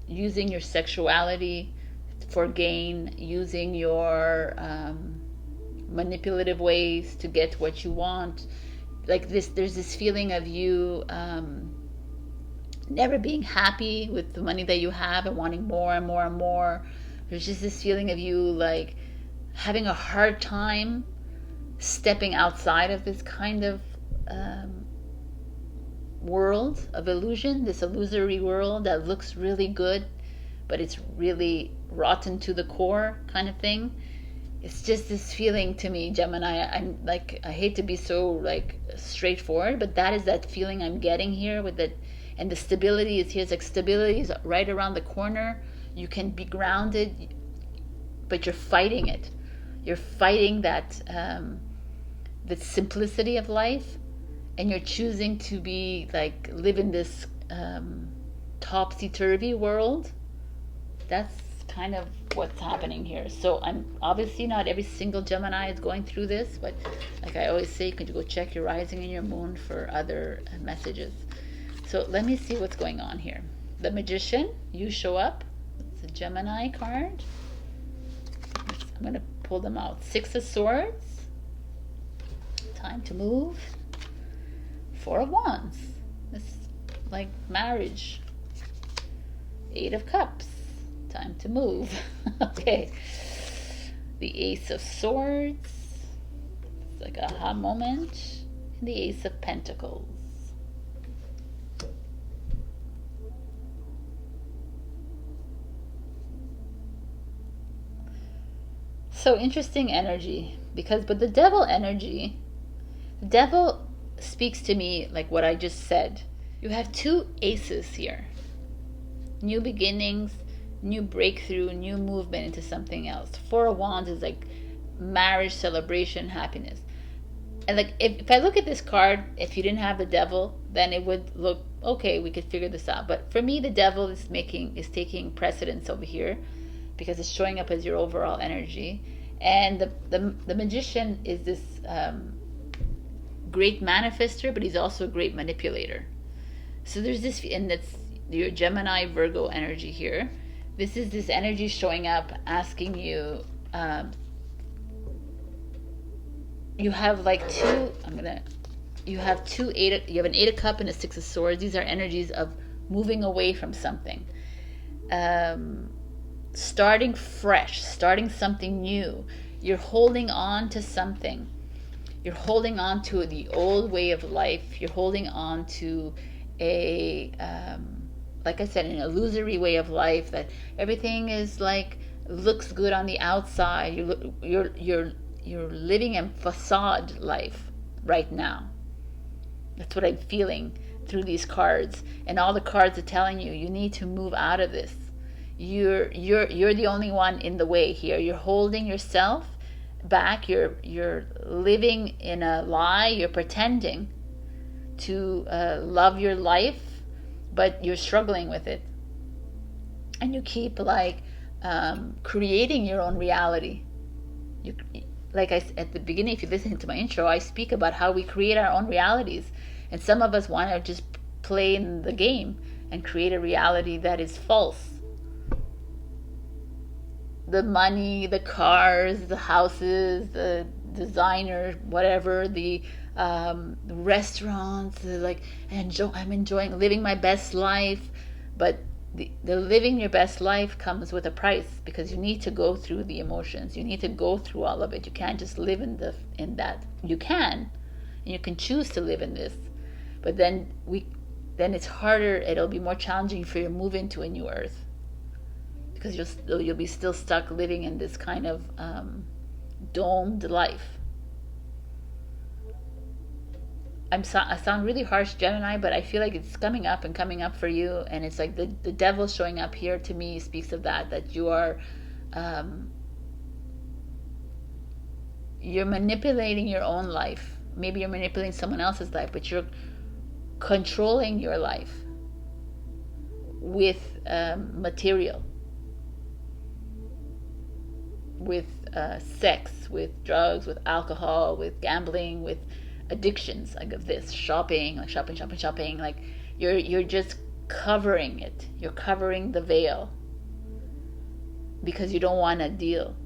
using your sexuality for gain, using your manipulative ways to get what you want. Like this, there's this feeling of you never being happy with the money that you have and wanting more and more and more. There's just this feeling of you like having a hard time stepping outside of this kind of world of illusion, this illusory world that looks really good, but it's really rotten to the core kind of thing. It's just this feeling to me, Gemini. I'm like, I hate to be so like straightforward, but that is that feeling I'm getting here with it. And the stability is here. It's like stability is right around the corner. You can be grounded, but you're fighting it. You're fighting that the simplicity of life, and you're choosing to be like live in this topsy-turvy world. That's kind of what's happening here. So I'm obviously not every single Gemini is going through this, but like I always say, could you go check your rising and your moon for other messages. So let me see what's going on here. The Magician, you show up. It's a Gemini card. I'm going to pull them out. 6 of Swords. Time to move. 4 of Wands. This is like marriage. 8 of Cups. Time to move. Okay. The Ace of Swords. It's like a aha moment. And the Ace of Pentacles. So interesting energy, but the devil energy, the devil speaks to me like what I just said. You have 2 aces here. New beginnings, new breakthrough, new movement into something else. 4 of Wands is like marriage, celebration, happiness. And like if I look at this card, if you didn't have the devil, then it would look okay, we could figure this out. But for me, the devil is taking precedence over here, because it's showing up as your overall energy. And the Magician is this great manifester, but he's also a great manipulator. So there's this, and that's your Gemini Virgo energy here. This is this energy showing up asking you, you have like you have an 8 of Cups and a 6 of Swords. These are energies of moving away from something. Starting fresh, starting something new. You're holding on to something. You're holding on to the old way of life. You're holding on to a, like I said, an illusory way of life that everything is like looks good on the outside. You're living a facade life right now. That's what I'm feeling through these cards, and all the cards are telling you you need to move out of this. you're the only one in the way here. You're holding yourself back. You're living in a lie. You're pretending to love your life, but you're struggling with it, and you keep like creating your own reality. You, like at the beginning, if you listen to my intro, I speak about how we create our own realities, and some of us want to just play in the game and create a reality that is false. The money, the cars, the houses, the designer, whatever, the restaurants, I'm enjoying living my best life, but the living your best life comes with a price, because you need to go through the emotions. You need to go through all of it. You can't just live in that. You can, and you can choose to live in this, but then it's harder. It'll be more challenging for you to move into a new earth, because you'll be still stuck living in this kind of domed life. I sound really harsh, Gemini, but I feel like it's coming up for you, and it's like the devil showing up here to me speaks of that you are you're manipulating your own life. Maybe you're manipulating someone else's life, but you're controlling your life with material, with sex, with drugs, with alcohol, with gambling, with addictions, like of this shopping, like you're just covering it. You're covering the veil because you don't want to deal.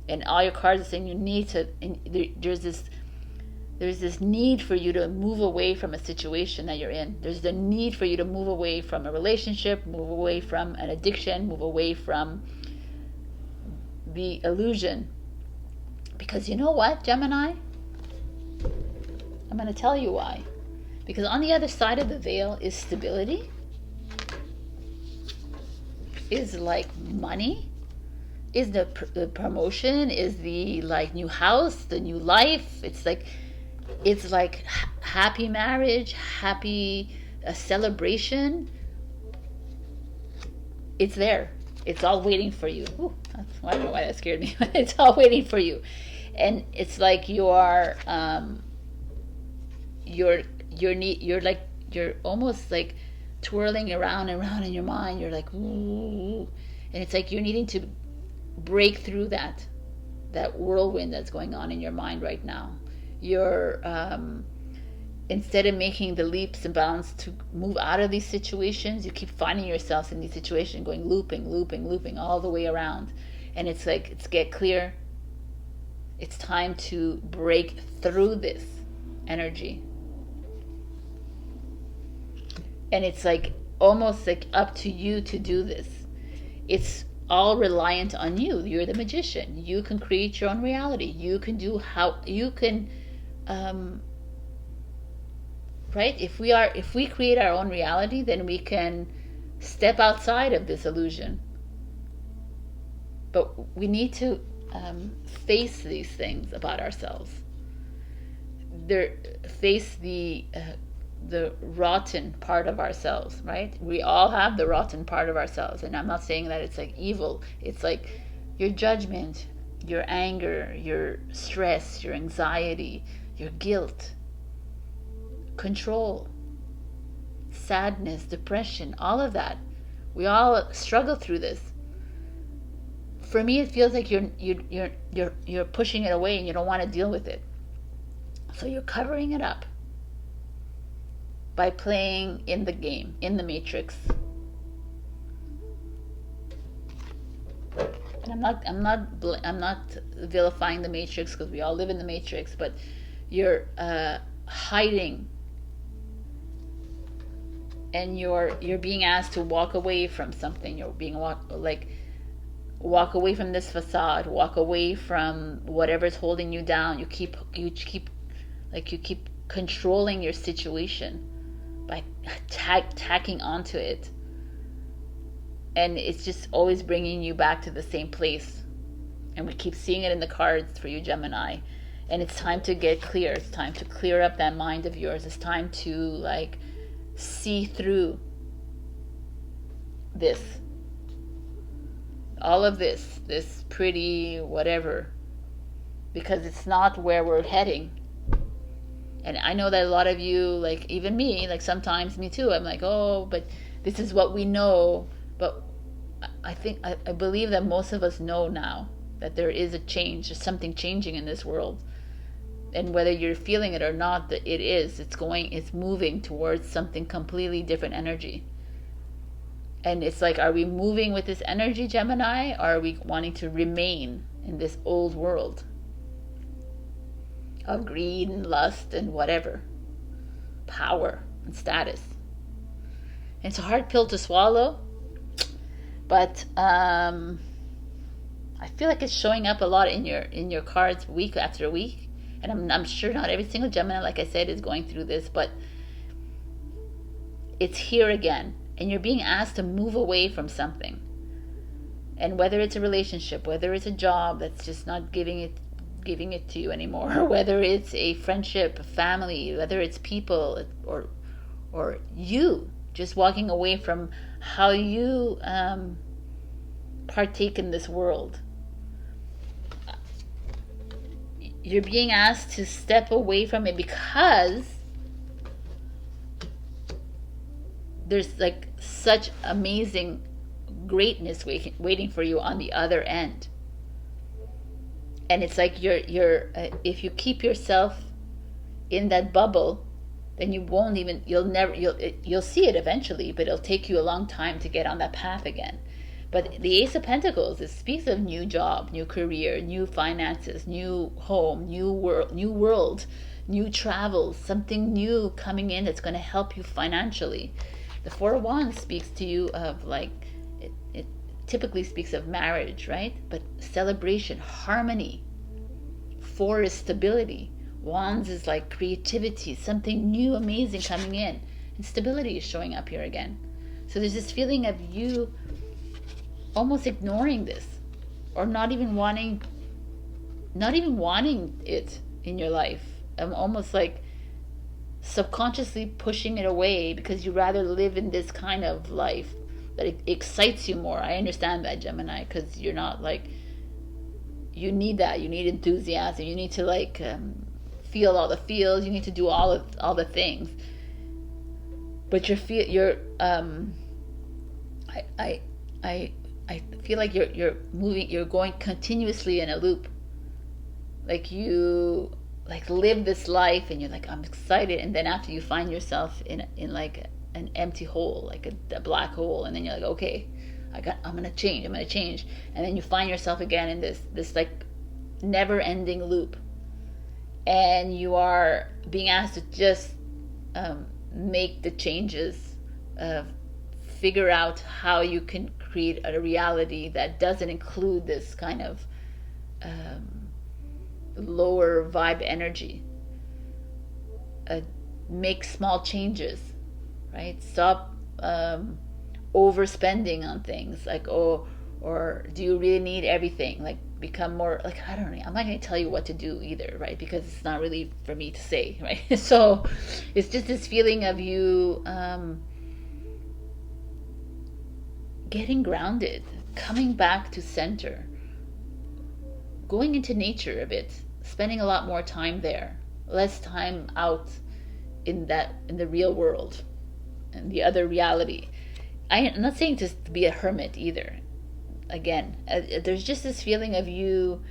And all your cards are saying you need to. There's this need for you to move away from a situation that you're in. There's the need for you to move away from a relationship, move away from an addiction, move away from the illusion. Because you know what, Gemini? I'm going to tell you why. Because on the other side of the veil is stability, is like money, is the promotion, is the like new house, the new life. It's like happy marriage, happy celebration. It's there. It's all waiting for you. Ooh, I don't know why that scared me. It's all waiting for you. And it's like you're almost like twirling around and around in your mind. You're like, ooh, and it's like you're needing to break through that whirlwind that's going on in your mind right now. You're instead of making the leaps and bounds to move out of these situations, you keep finding yourself in these situations going looping all the way around. And it's like, it's get clear. It's time to break through this energy. And it's like almost like up to you to do this. It's all reliant on you. You're the magician. You can create your own reality. You can do how you can right? If we create our own reality, then we can step outside of this illusion. But we need to face these things about ourselves. Face the rotten part of ourselves, right? We all have the rotten part of ourselves, and I'm not saying that it's like evil. It's like your judgment, your anger, your stress, your anxiety, your guilt, control, sadness, depression, all of that. We all struggle through this. For me, it feels like you're pushing it away and you don't want to deal with it. So you're covering it up by playing in the game, in the matrix. And I'm not vilifying the matrix, because we all live in the matrix, but you're hiding, and you're being asked to walk away from something. You're being walk away from this facade, walk away from whatever's holding you down. You keep controlling your situation by tacking onto it, and it's just always bringing you back to the same place. And we keep seeing it in the cards for you, Gemini. And it's time to get clear. It's time to clear up that mind of yours. It's time to see through this. all of this pretty whatever, because it's not where we're heading. And I know that a lot of you, like even me, like sometimes me too, I'm like, oh, but this is what we know. But I believe that most of us know now that there is a change, there's something changing in this world. And whether you're feeling it or not, that it's moving towards something completely different energy. And it's like, are we moving with this energy, Gemini, or are we wanting to remain in this old world of greed and lust and whatever, power and status? And it's a hard pill to swallow, but I feel like it's showing up a lot in your cards week after week. And I'm sure not every single Gemini, like I said, is going through this, but it's here again. And you're being asked to move away from something. And whether it's a relationship, whether it's a job that's just not giving it to you anymore, or whether it's a friendship, a family, whether it's people, or you just walking away from how you partake in this world. You're being asked to step away from it because there's like such amazing greatness waiting for you on the other end. And it's like you're if you keep yourself in that bubble, then you'll see it eventually, but it'll take you a long time to get on that path again. But the Ace of Pentacles, it speaks of new job, new career, new finances, new home, new world, new travels, something new coming in that's going to help you financially. The Four of Wands speaks to you of like, it typically speaks of marriage, right? But celebration, harmony. Four is stability. Wands is like creativity, something new, amazing coming in. And stability is showing up here again. So there's this feeling of you almost ignoring this, or not even wanting it in your life. I'm almost like subconsciously pushing it away because you rather live in this kind of life that it excites you more. I understand that, Gemini, because you're not like, you need that, you need enthusiasm, you need to like feel all the feels, you need to do all the things. But I feel like you're moving, you're going continuously in a loop. Like you like live this life and you're like, I'm excited, and then after you find yourself in like an empty hole, like a black hole, and then you're like, okay, I'm gonna change, and then you find yourself again in this like never ending loop, and you are being asked to just make the changes, figure out how you can create a reality that doesn't include this kind of lower vibe energy. Make small changes, right? Stop overspending on things, like, or do you really need everything? Like, become more like, I don't know, I'm not going to tell you what to do either, right? Because it's not really for me to say, right? So it's just this feeling of you getting grounded, coming back to center, going into nature a bit, spending a lot more time there, less time out in the real world and the other reality. I'm not saying to be a hermit either. Again, there's just this feeling of you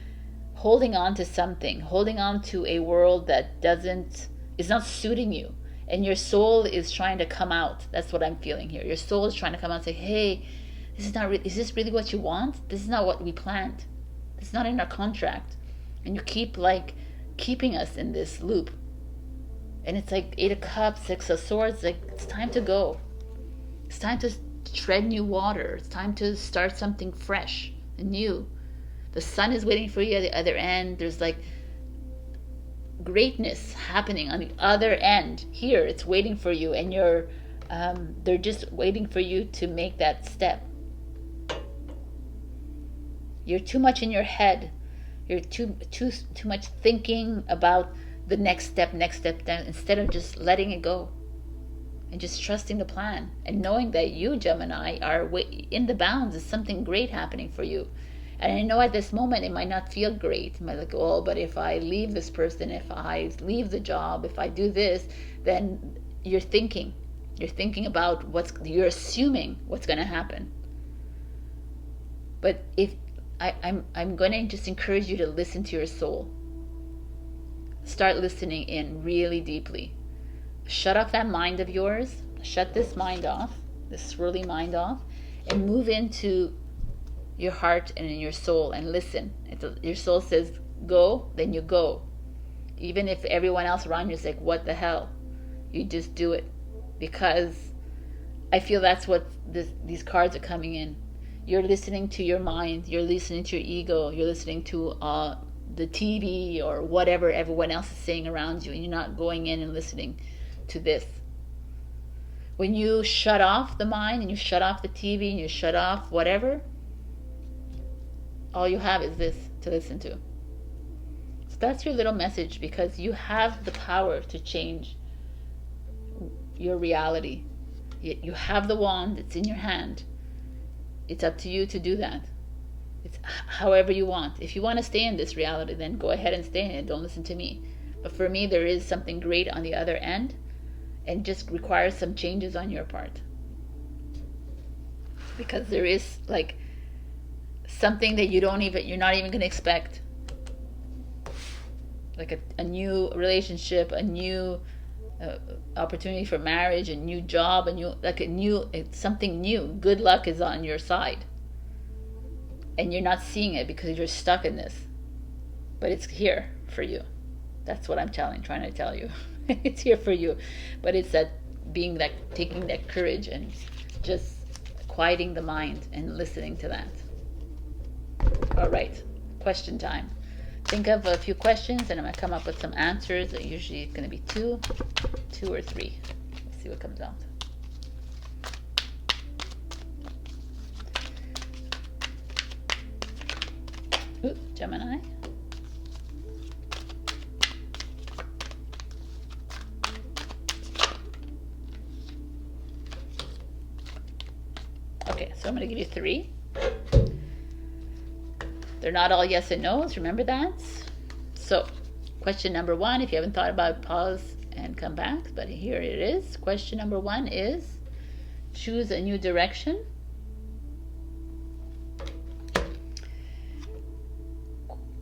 holding on to something, holding on to a world that is not suiting you, and your soul is trying to come out. That's what I'm feeling here. Your soul is trying to come out and say, hey, is this really what you want? This is not what we planned. This is not in our contract. And you keep like keeping us in this loop. And it's like 8 of Cups, 6 of Swords, like it's time to go. It's time to tread new water. It's time to start something fresh and new. The sun is waiting for you at the other end. There's like greatness happening on the other end. Here, it's waiting for you, and they're just waiting for you to make that step. You're too much in your head. You're too much thinking about the next step, instead of just letting it go. and just trusting the plan and knowing that you, Gemini, are in the bounds. Is something great happening for you. And I know at this moment it might not feel great. It might like, oh, but if I leave this person, if I leave the job, if I do this, then you're thinking about you're assuming what's going to happen. But if I'm going to just encourage you to listen to your soul. Start listening in really deeply. Shut off that mind of yours. Shut this mind off, this swirly mind off, and move into your heart and in your soul and listen. If your soul says go, then you go. Even if everyone else around you is like, what the hell? You just do it. Because I feel that's what these cards are coming in. You're listening to your mind, you're listening to your ego, you're listening to the TV or whatever everyone else is saying around you, and you're not going in and listening to this. When you shut off the mind and you shut off the TV and you shut off whatever, all you have is this to listen to. So that's your little message, because you have the power to change your reality. You have the wand, it's in your hand. It's up to you to do that. It's however you want. If you want to stay in this reality, then go ahead and stay in it. Don't listen to me. But for me, there is something great on the other end, and just requires some changes on your part. Because there is like something that you're not even going to expect. Like a new relationship, a new opportunity for marriage, a new job, something new. Good luck is on your side, and you're not seeing it because you're stuck in this, but it's here for you. That's what I'm trying to tell you. It's here for you, but it's taking that courage and just quieting the mind and listening to that. All right, question time. Think of a few questions and I'm going to come up with some answers. Usually it's going to be two or three. Let's see what comes out. Ooh, Gemini. Okay, so I'm going to give you three. They're not all yes and no's, remember that? So, question number one, if you haven't thought about it, pause and come back, but here it is. Question number one is, choose a new direction.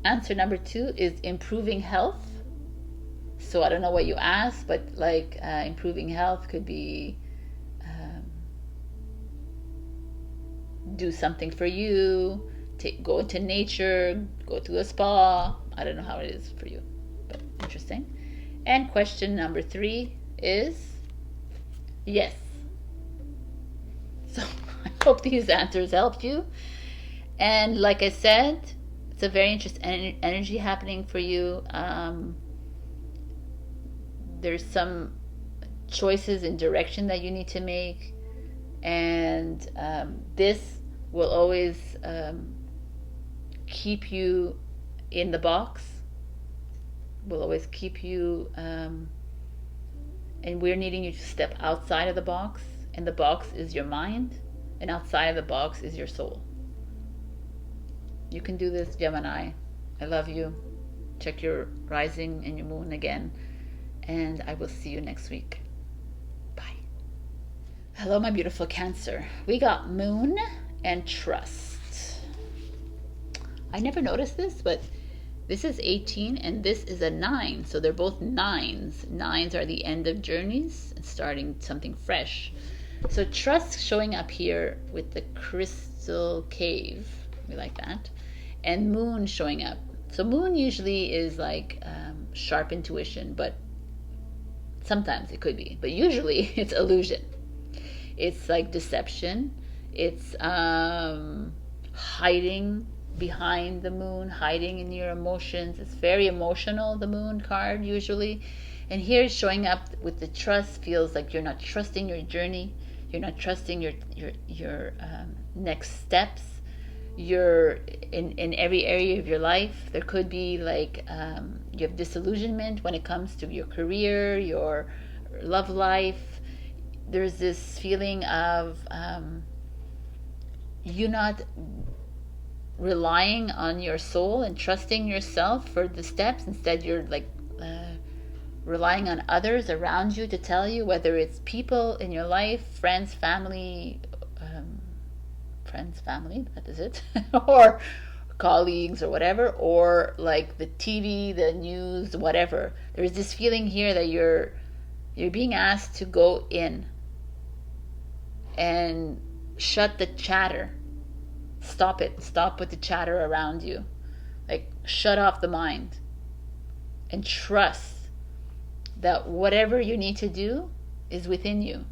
Answer number two is improving health. So I don't know what you asked, but like improving health could be do something for you, go into nature, go to a spa. I don't know how it is for you, but interesting. And question number three is yes. So I hope these answers helped you. And like I said, it's a very interesting energy happening for you. There's some choices in direction that you need to make. And this will always keep you in the box, will always keep you, and we're needing you to step outside of the box, and the box is your mind, and outside of the box is your soul. You can do this, Gemini. I love you. Check your rising and your moon again, and I will see you next week. Bye. Hello, my beautiful Cancer. We got moon and trust. I never noticed this, but this is 18 and this is a 9, so they're both 9s. 9s are the end of journeys and starting something fresh. So trust showing up here with the crystal cave, we like that, and moon showing up. So moon usually is like sharp intuition, but sometimes it could be, but usually it's illusion. It's like deception. It's hiding behind the moon, hiding in your emotions. It's very emotional, the moon card usually. And here it's showing up with the trust. Feels like you're not trusting your journey. You're not trusting your next steps. You're in every area of your life. There could be like you have disillusionment when it comes to your career, your love life. there's this feeling of you not relying on your soul and trusting yourself for the steps. Instead, you're like relying on others around you to tell you, whether it's people in your life, friends, family, that is it, or colleagues or whatever, or like the TV, the news, whatever. There's this feeling here that you're being asked to go in and shut the chatter. Stop it. Stop with the chatter around you. Like, shut off the mind and trust that whatever you need to do is within you.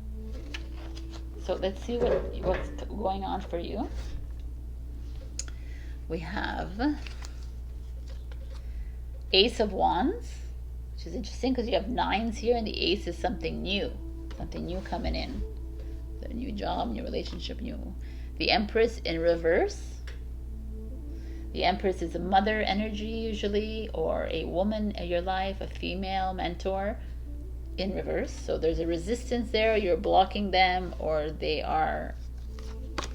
So let's see what's going on for you. We have Ace of Wands, which is interesting because you have 9s here, and the Ace is something new coming in. A new job, new relationship, new. The Empress in reverse. The Empress is a mother energy usually, or a woman in your life, a female mentor in reverse. So there's a resistance there. You're blocking them, or they are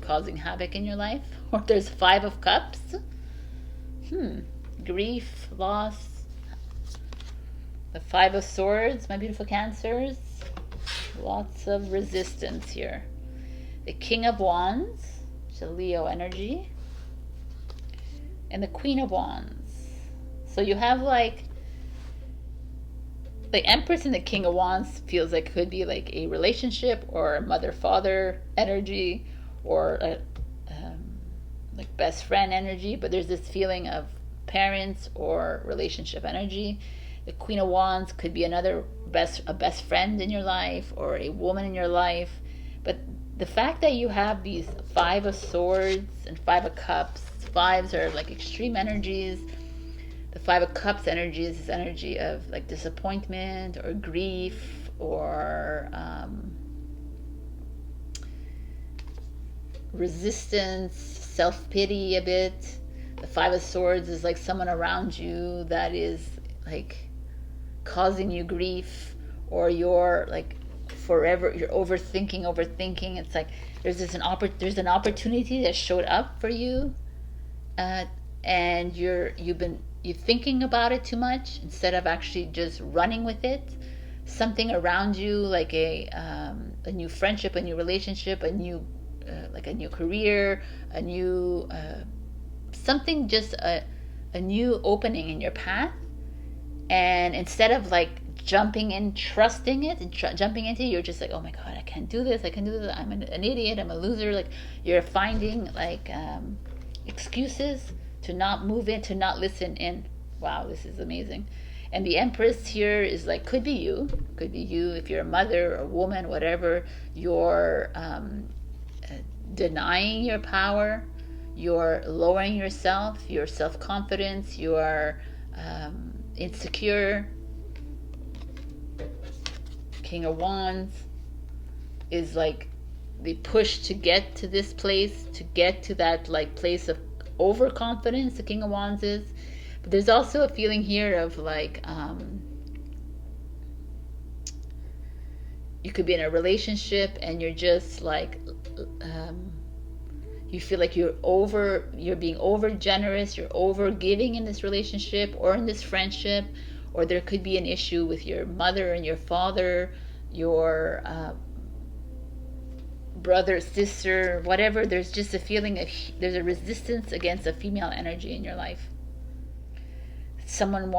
causing havoc in your life. Or there's 5 of Cups. Grief, loss. The 5 of Swords, my beautiful Cancers. Lots of resistance here. The King of Wands, which is a Leo energy. And the Queen of Wands. So you have like the Empress and the King of Wands feels like could be like a relationship or a mother-father energy, or a like best friend energy, but there's this feeling of parents or relationship energy. The Queen of Wands could be a best friend in your life, or a woman in your life. But the fact that you have these 5 of Swords and 5 of Cups, 5s are like extreme energies. The 5 of Cups energy is this energy of like disappointment or grief, or resistance, self-pity a bit. The 5 of Swords is like someone around you that is like causing you grief, or you're like forever you're overthinking. It's like there's an opportunity that showed up for you, and you're thinking about it too much instead of actually just running with it. Something around you, like a new friendship, a new relationship, a new career, a new something, just a new opening in your path. And instead of like jumping in, trusting it, and jumping into it, you're just like, oh my god, I can't do this, I'm an idiot, I'm a loser. Like, you're finding like excuses to not move in, to not listen in. Wow, this is amazing. And the Empress here is like, could be you if you're a mother or woman, whatever. You're denying your power, you're lowering yourself, your self-confidence, you're insecure. King of Wands is like the push to get to this place, to get to that like place of overconfidence. The King of Wands is, but there's also a feeling here of like you could be in a relationship and you're just like you feel like you're being over generous, you're over giving in this relationship or in this friendship, or there could be an issue with your mother and your father, your brother, sister, whatever. There's just a feeling of there's a resistance against a female energy in your life. Someone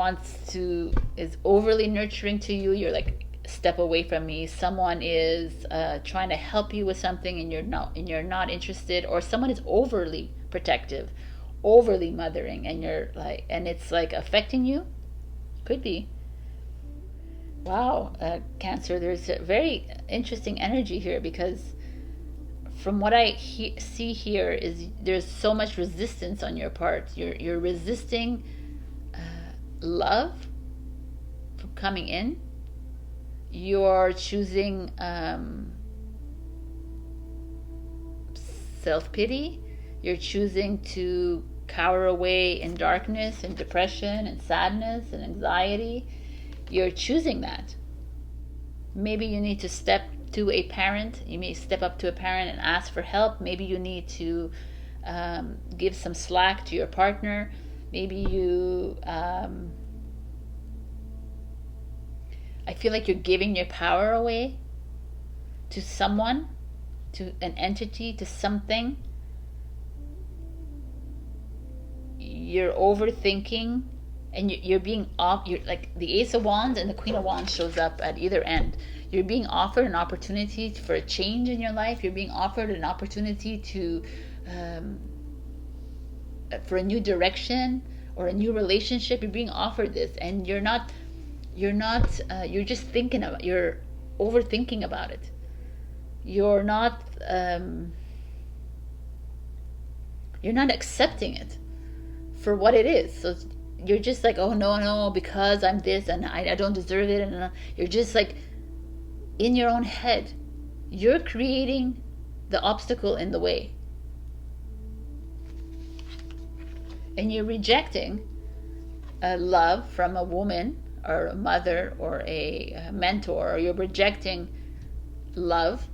is overly nurturing to you. You're like, step away from me. Someone is trying to help you with something and you're not interested, or someone is overly protective, overly mothering, and you're like, and it's like affecting you. Could be. Wow, Cancer, there's a very interesting energy here, because from what I see here is there's so much resistance on your part. You're resisting love from coming in. You're choosing self-pity. You're choosing to cower away in darkness and depression and sadness and anxiety. You're choosing that. Maybe you need to step to a parent. You may step up to a parent and ask for help. Maybe you need to give some slack to your partner. Maybe you I feel like you're giving your power away to someone, to an entity, to something. You're overthinking, and you're being off. You're like the Ace of Wands and the Queen of Wands shows up at either end. You're being offered an opportunity for a change in your life. You're being offered an opportunity to for a new direction or a new relationship. You're being offered this, and you're just thinking about, you're overthinking about it. You're not accepting it for what it is. So you're just like, oh no, because I'm this and I don't deserve it, and you're just like in your own head. You're creating the obstacle in the way, and you're rejecting a love from a woman or a mother or a mentor, or you're rejecting love,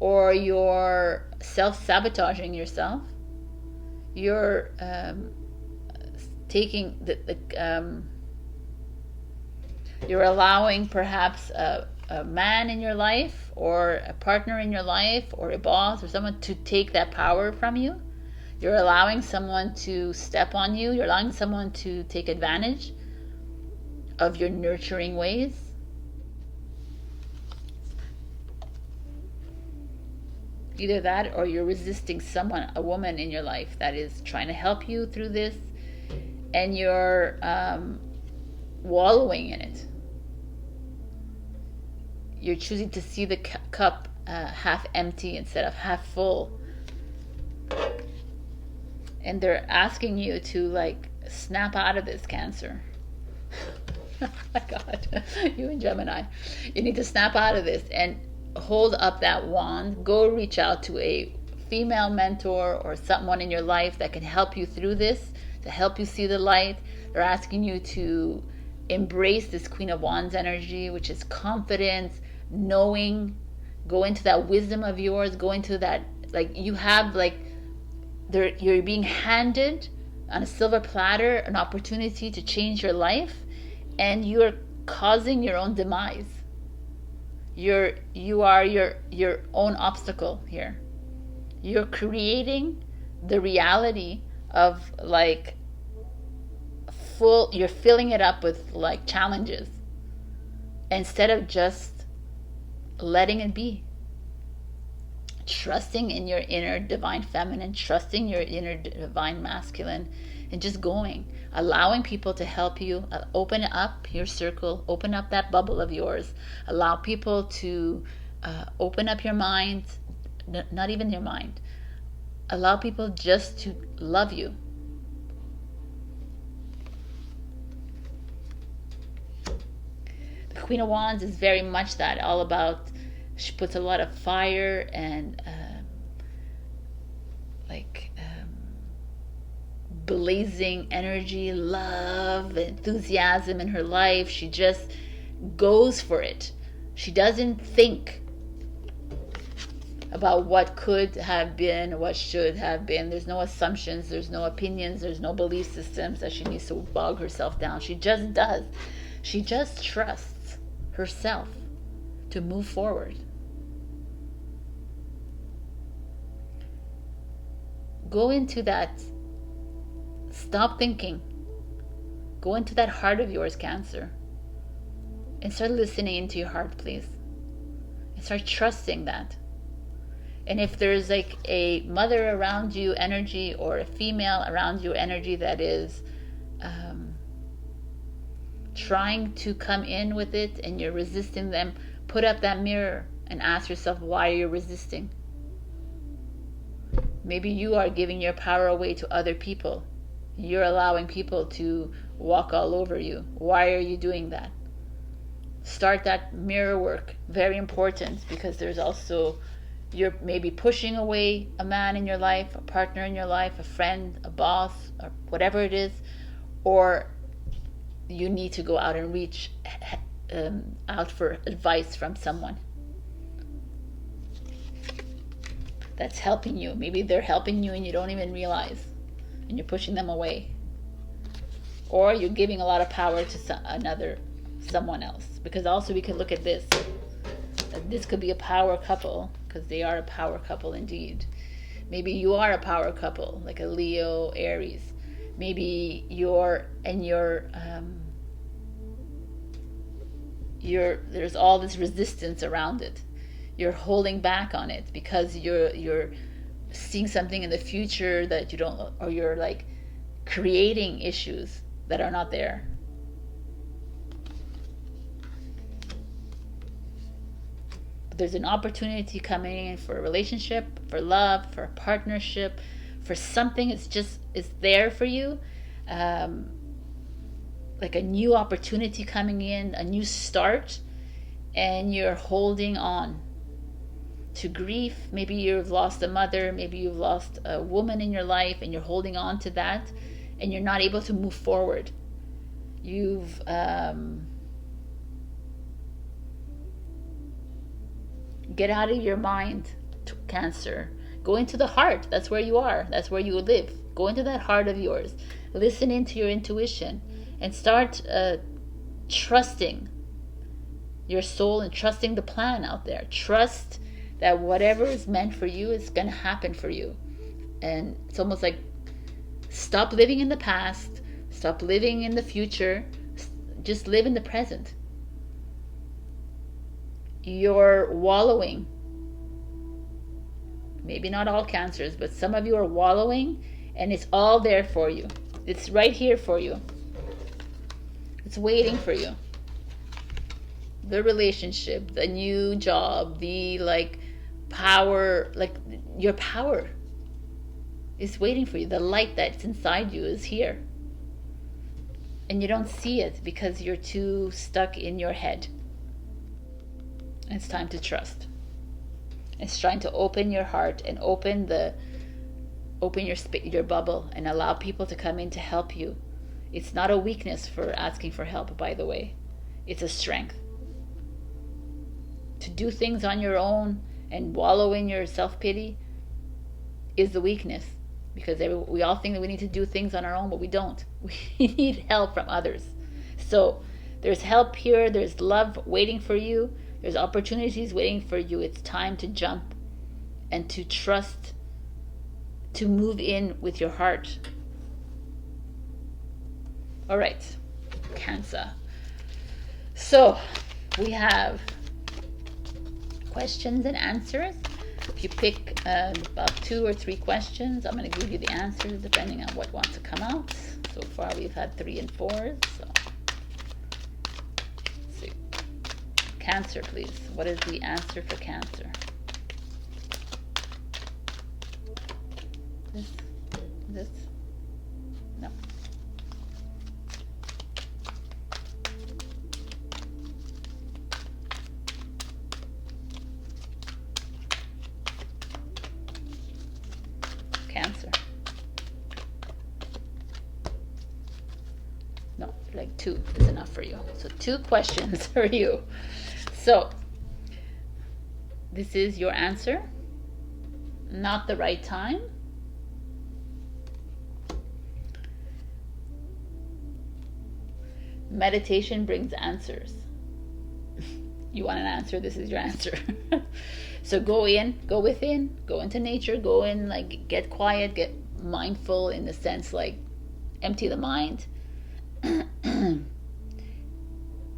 or you're self-sabotaging yourself. You're taking you're allowing perhaps a man in your life, or a partner in your life, or a boss, or someone to take that power from you. You're allowing someone to step on you. You're allowing someone to take advantage of your nurturing ways. Either that, or you're resisting someone, a woman in your life that is trying to help you through this, and you're wallowing in it. You're choosing to see the cup half empty instead of half full. And they're asking you to like snap out of this, Cancer. Oh my God, you and Gemini. You need to snap out of this and hold up that wand. Go reach out to a female mentor or someone in your life that can help you through this, to help you see the light. They're asking you to embrace this Queen of Wands energy, which is confidence, knowing. Go into that wisdom of yours. Go into that, like you have, like you're being handed on a silver platter an opportunity to change your life, and you're causing your own demise. You are your own obstacle here. You're creating the reality of like you're filling it up with like challenges instead of just letting it be. Trusting in your inner divine feminine, trusting your inner divine masculine, and just going, allowing people to help you. Open up your circle, open up that bubble of yours. Allow people to open up your mind, not even your mind. Allow people just to love you. The Queen of Wands is very much that, all about, she puts a lot of fire and blazing energy, love, enthusiasm in her life. She just goes for it. She doesn't think about what could have been, what should have been. There's no assumptions, there's no opinions, there's no belief systems that she needs to bog herself down. She just does. She just trusts herself to move forward. Go into that. Stop thinking. Go into that heart of yours, Cancer, and start listening into your heart, please. And start trusting that. And if there's like a mother around you energy, or a female around you energy that is trying to come in with it and you're resisting them, put up that mirror and ask yourself, why are you resisting? Maybe you are giving your power away to other people. You're allowing people to walk all over you. Why are you doing that? Start that mirror work. Very important, because there's also, you're maybe pushing away a man in your life, a partner in your life, a friend, a boss, or whatever it is, or you need to go out and reach out for advice from someone. that's helping you. Maybe they're helping you and you don't even realize, and you're pushing them away. Or you're giving a lot of power to someone else. Because also we could look at this. This could be a power couple, because they are a power couple indeed. Maybe you are a power couple, like a Leo, Aries. Maybe there's all this resistance around it. You're holding back on it because you're seeing something in the future that you don't, or you're like creating issues that are not there. But there's an opportunity coming in for a relationship, for love, for a partnership, for something. It's there for you. Like a new opportunity coming in, a new start, and you're holding on to grief. Maybe you've lost a mother, maybe you've lost a woman in your life, and you're holding on to that, and you're not able to move forward. You've get out of your mind, Cancer. Go into the heart. That's where you are. That's where you live. Go into that heart of yours. Listen into your intuition and start trusting your soul and trusting the plan out there. Trust that whatever is meant for you is going to happen for you. And it's almost like stop living in the past, stop living in the future, just live in the present. You're wallowing. Maybe not all Cancers, but some of you are wallowing, and it's all there for you. It's right here for you. It's waiting for you. The relationship, the new job, the power, your power is waiting for you. The light that's inside you is here. And you don't see it because you're too stuck in your head. It's time to trust. It's trying to open your heart and open your bubble and allow people to come in to help you. It's not a weakness for asking for help, by the way. It's a strength. To do things on your own and wallow in your self-pity is the weakness, because we all think that we need to do things on our own, but we don't. We need help from others. So there's help here. There's love waiting for you. There's opportunities waiting for you. It's time to jump and to trust, to move in with your heart. All right, Cancer. So we have questions and answers. If you pick about 2 or 3 questions, I'm going to give you the answers depending on what wants to come out. So far we've had 3 and 4s. So let's see. Cancer, please. What is the answer for Cancer? This? No. Cancer. No, 2 is enough for you. So 2 questions for you. So this is your answer. Not the right time. Meditation brings answers. You want an answer? This is your answer. So go within, go into nature, go in, get quiet, get mindful in the sense, empty the mind and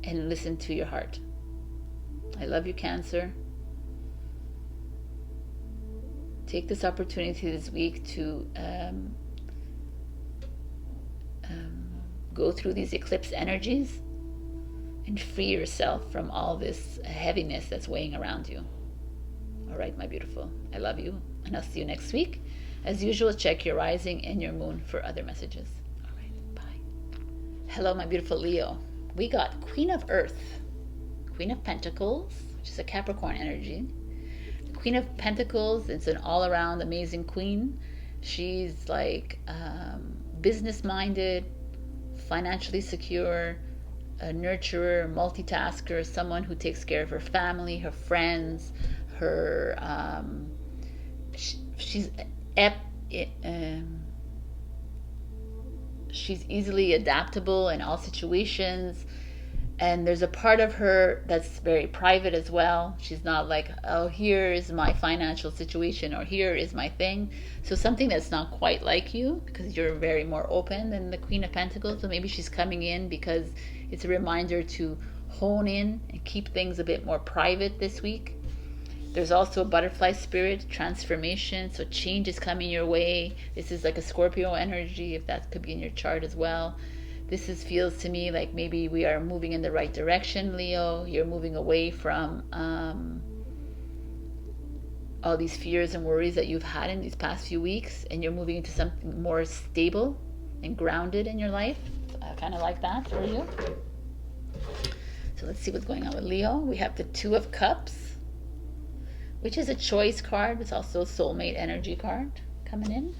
listen to your heart. I love you, Cancer. Take this opportunity this week to go through these eclipse energies and free yourself from all this heaviness that's weighing around you. All right, my beautiful. I love you, and I'll see you next week. As usual, check your rising and your moon for other messages. All right, bye. Hello, my beautiful Leo. We got Queen of Earth, Queen of Pentacles, which is a Capricorn energy. The Queen of Pentacles is an all-around amazing queen. She's business-minded, financially secure, a nurturer, multitasker, someone who takes care of her family, her friends, her she's she's easily adaptable in all situations, and there's a part of her that's very private as well. She's not like, oh, here is my financial situation, or here is my thing. So something that's not quite like you, because you're very more open than the Queen of Pentacles. So maybe she's coming in because it's a reminder to hone in and keep things a bit more private this week. There's also a butterfly spirit, transformation, so change is coming your way. This is like a Scorpio energy, if that could be in your chart as well. This feels to me like maybe we are moving in the right direction, Leo. You're moving away from all these fears and worries that you've had in these past few weeks, and you're moving into something more stable and grounded in your life. So I kind of like that for you. So let's see what's going on with Leo. We have the Two of Cups, which is a choice card. It's also a soulmate energy card coming in.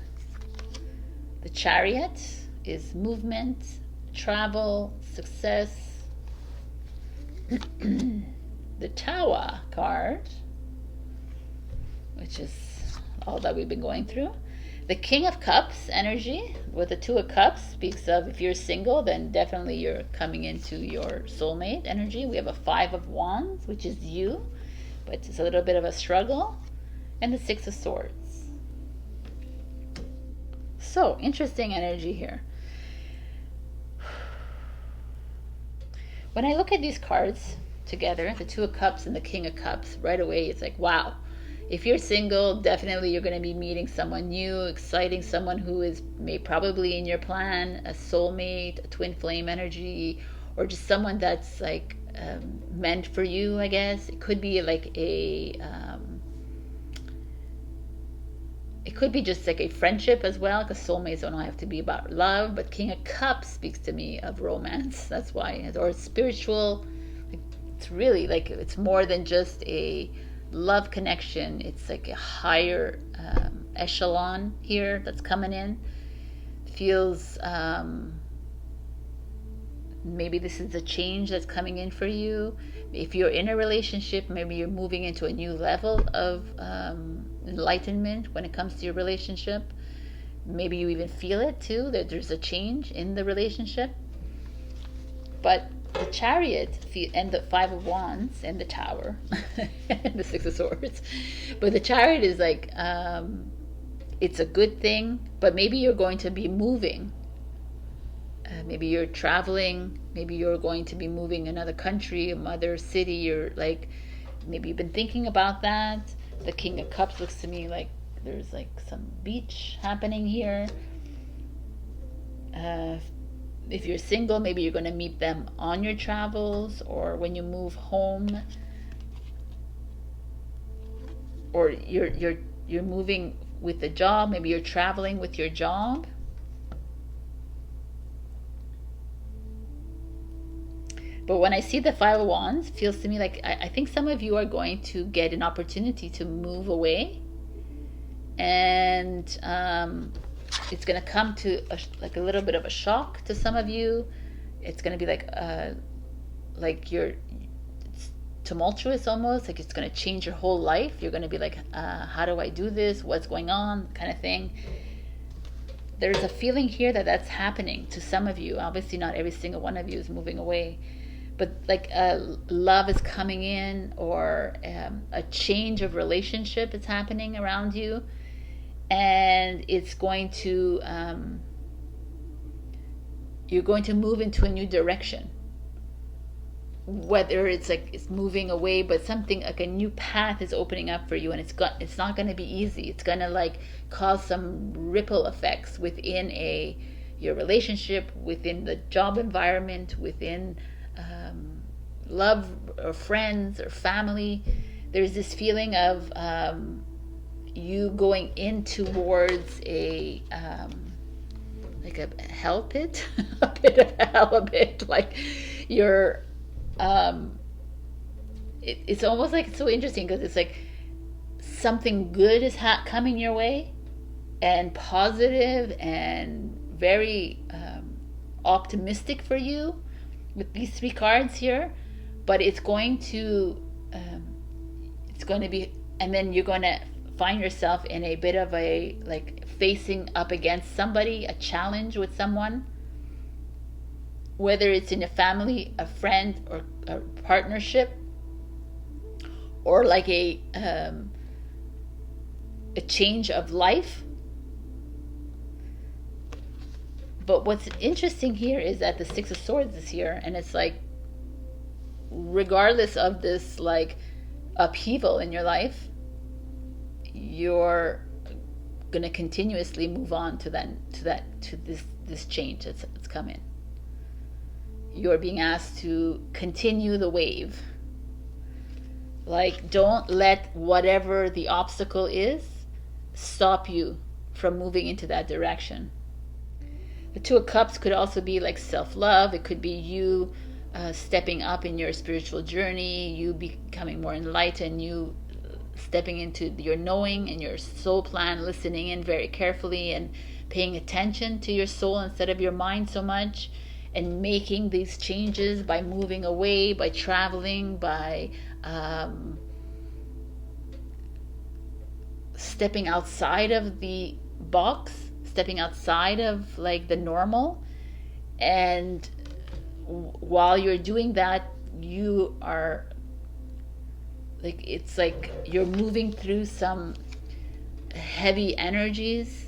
The Chariot is movement, travel, success. The Tower card, which is all that we've been going through. The King of Cups energy with the Two of Cups speaks of, if you're single, then definitely you're coming into your soulmate energy. We have a Five of Wands, which is you, but it's a little bit of a struggle. And the Six of Swords. So, interesting energy here. When I look at these cards together, the Two of Cups and the King of Cups, right away it's like, wow. If you're single, definitely you're going to be meeting someone new, exciting, someone who is probably in your plan, a soulmate, a twin flame energy, or just someone that's like meant for you, I guess. It could be like it could be just like a friendship as well, because soulmates don't have to be about love, but King of Cups speaks to me of romance. That's why, or spiritual. Like, it's really like, it's more than just a love connection. It's like a higher echelon here that's coming in. Feels maybe this is a change that's coming in for you. If you're in a relationship, maybe you're moving into a new level of enlightenment when it comes to your relationship. Maybe you even feel it too, that there's a change in the relationship. But the Chariot and the Five of Wands and the Tower and the Six of Swords, but the Chariot is like it's a good thing, but maybe you're going to be moving, maybe you're traveling, maybe you're going to be moving another country, another city. You're like, maybe you've been thinking about that. The King of Cups looks to me like there's like some beach happening here. If you're single, maybe you're going to meet them on your travels or when you move home, or you're moving with the job. Maybe you're traveling with your job. But when I see the Five of Wands, it feels to me like I think some of you are going to get an opportunity to move away, and it's going to come to like a little bit of a shock to some of you. It's going to be like it's tumultuous almost, like it's going to change your whole life. You're going to be like, how do I do this? What's going on? Kind of thing. There's a feeling here that that's happening to some of you. Obviously not every single one of you is moving away, but like love is coming in, or a change of relationship is happening around you. And it's going to, you're going to move into a new direction. Whether it's like it's moving away, but something like a new path is opening up for you, and it's not going to be easy. It's going to like cause some ripple effects within your relationship, within the job environment, within love or friends or family. There's this feeling of you going in towards a like a hell pit, a bit of hell, a bit like you're it's almost like, it's so interesting because it's like something good is coming your way, and positive and very optimistic for you with these three cards here. But it's going to be, and then you're going to find yourself in a bit of a, like, facing up against somebody, a challenge with someone, whether it's in a family, a friend, or a partnership, or like a change of life. But what's interesting here is that the Six of Swords is here, and it's like, regardless of this like upheaval in your life, you're gonna continuously move on to this change that's come in. You're being asked to continue the wave. Like, don't let whatever the obstacle is stop you from moving into that direction. The Two of Cups could also be like self-love. It could be you stepping up in your spiritual journey, you becoming more enlightened, you stepping into your knowing and your soul plan, listening in very carefully and paying attention to your soul instead of your mind so much, and making these changes by moving away, by traveling, by stepping outside of the box, stepping outside of like the normal. And while you're doing that, you are like, it's like you're moving through some heavy energies,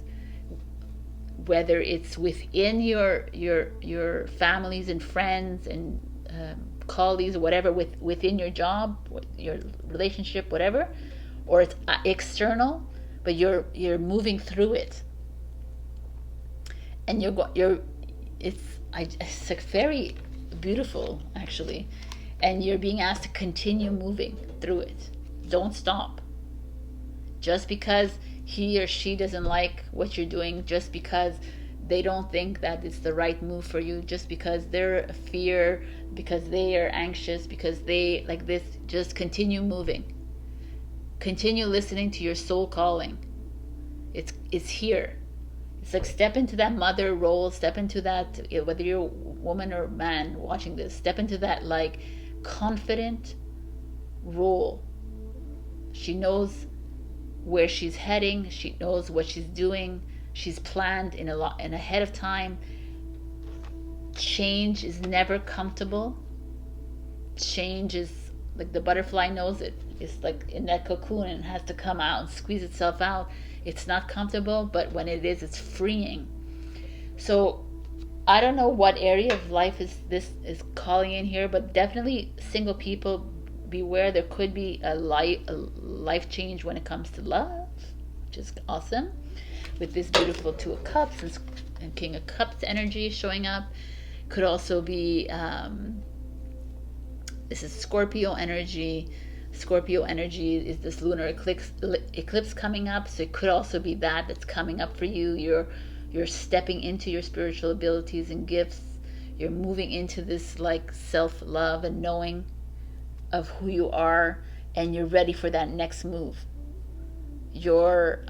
whether it's within your families and friends and colleagues, whatever, within your job, your relationship, whatever, or it's external, but you're moving through it, and it's like very beautiful actually, and you're being asked to continue moving through it. Don't stop. Just because he or she doesn't like what you're doing, just because they don't think that it's the right move for you, just because they're a fear, because they are anxious, because they like this, just continue moving. Continue listening to your soul calling. It's here. It's like, step into that mother role, step into that, whether you're a woman or man watching this, step into that like confident role. She knows where she's heading, she knows what she's doing, she's planned in ahead of time. Change is never comfortable. Change is like, the butterfly knows it. It's like in that cocoon and it has to come out and squeeze itself out. It's not comfortable, but when it is, it's freeing. So I don't know what area of life this is calling in here, but definitely single people, beware. There could be a life change when it comes to love, which is awesome, with this beautiful Two of Cups and King of Cups energy showing up. Could also be this is Scorpio energy. Scorpio energy is this lunar eclipse coming up, so it could also be that's coming up for you. You're stepping into your spiritual abilities and gifts. You're moving into this like self-love and knowing of who you are, and you're ready for that next move. You're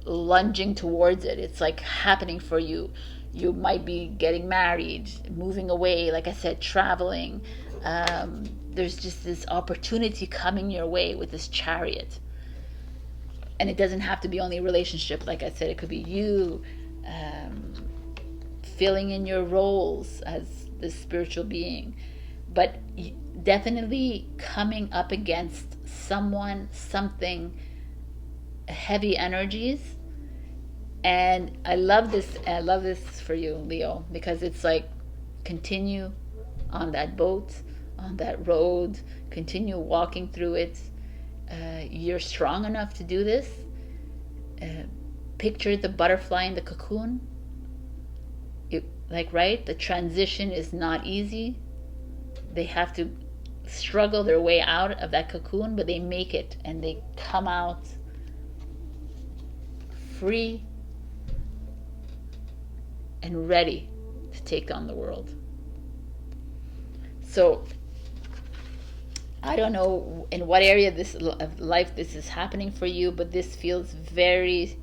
lunging towards it. It's like happening for you. You might be getting married, moving away, like I said, traveling. There's just this opportunity coming your way with this Chariot. And it doesn't have to be only a relationship. Like I said, it could be you filling in your roles as this spiritual being. But definitely coming up against someone, something, heavy energies. And I love this for you, Leo, because it's like, continue on that boat, on that road, continue walking through it. You're strong enough to do this. Picture the butterfly in the cocoon. Right? The transition is not easy. They have to struggle their way out of that cocoon, but they make it and they come out free and ready to take on the world. So I don't know in what area of life this is happening for you, but this feels very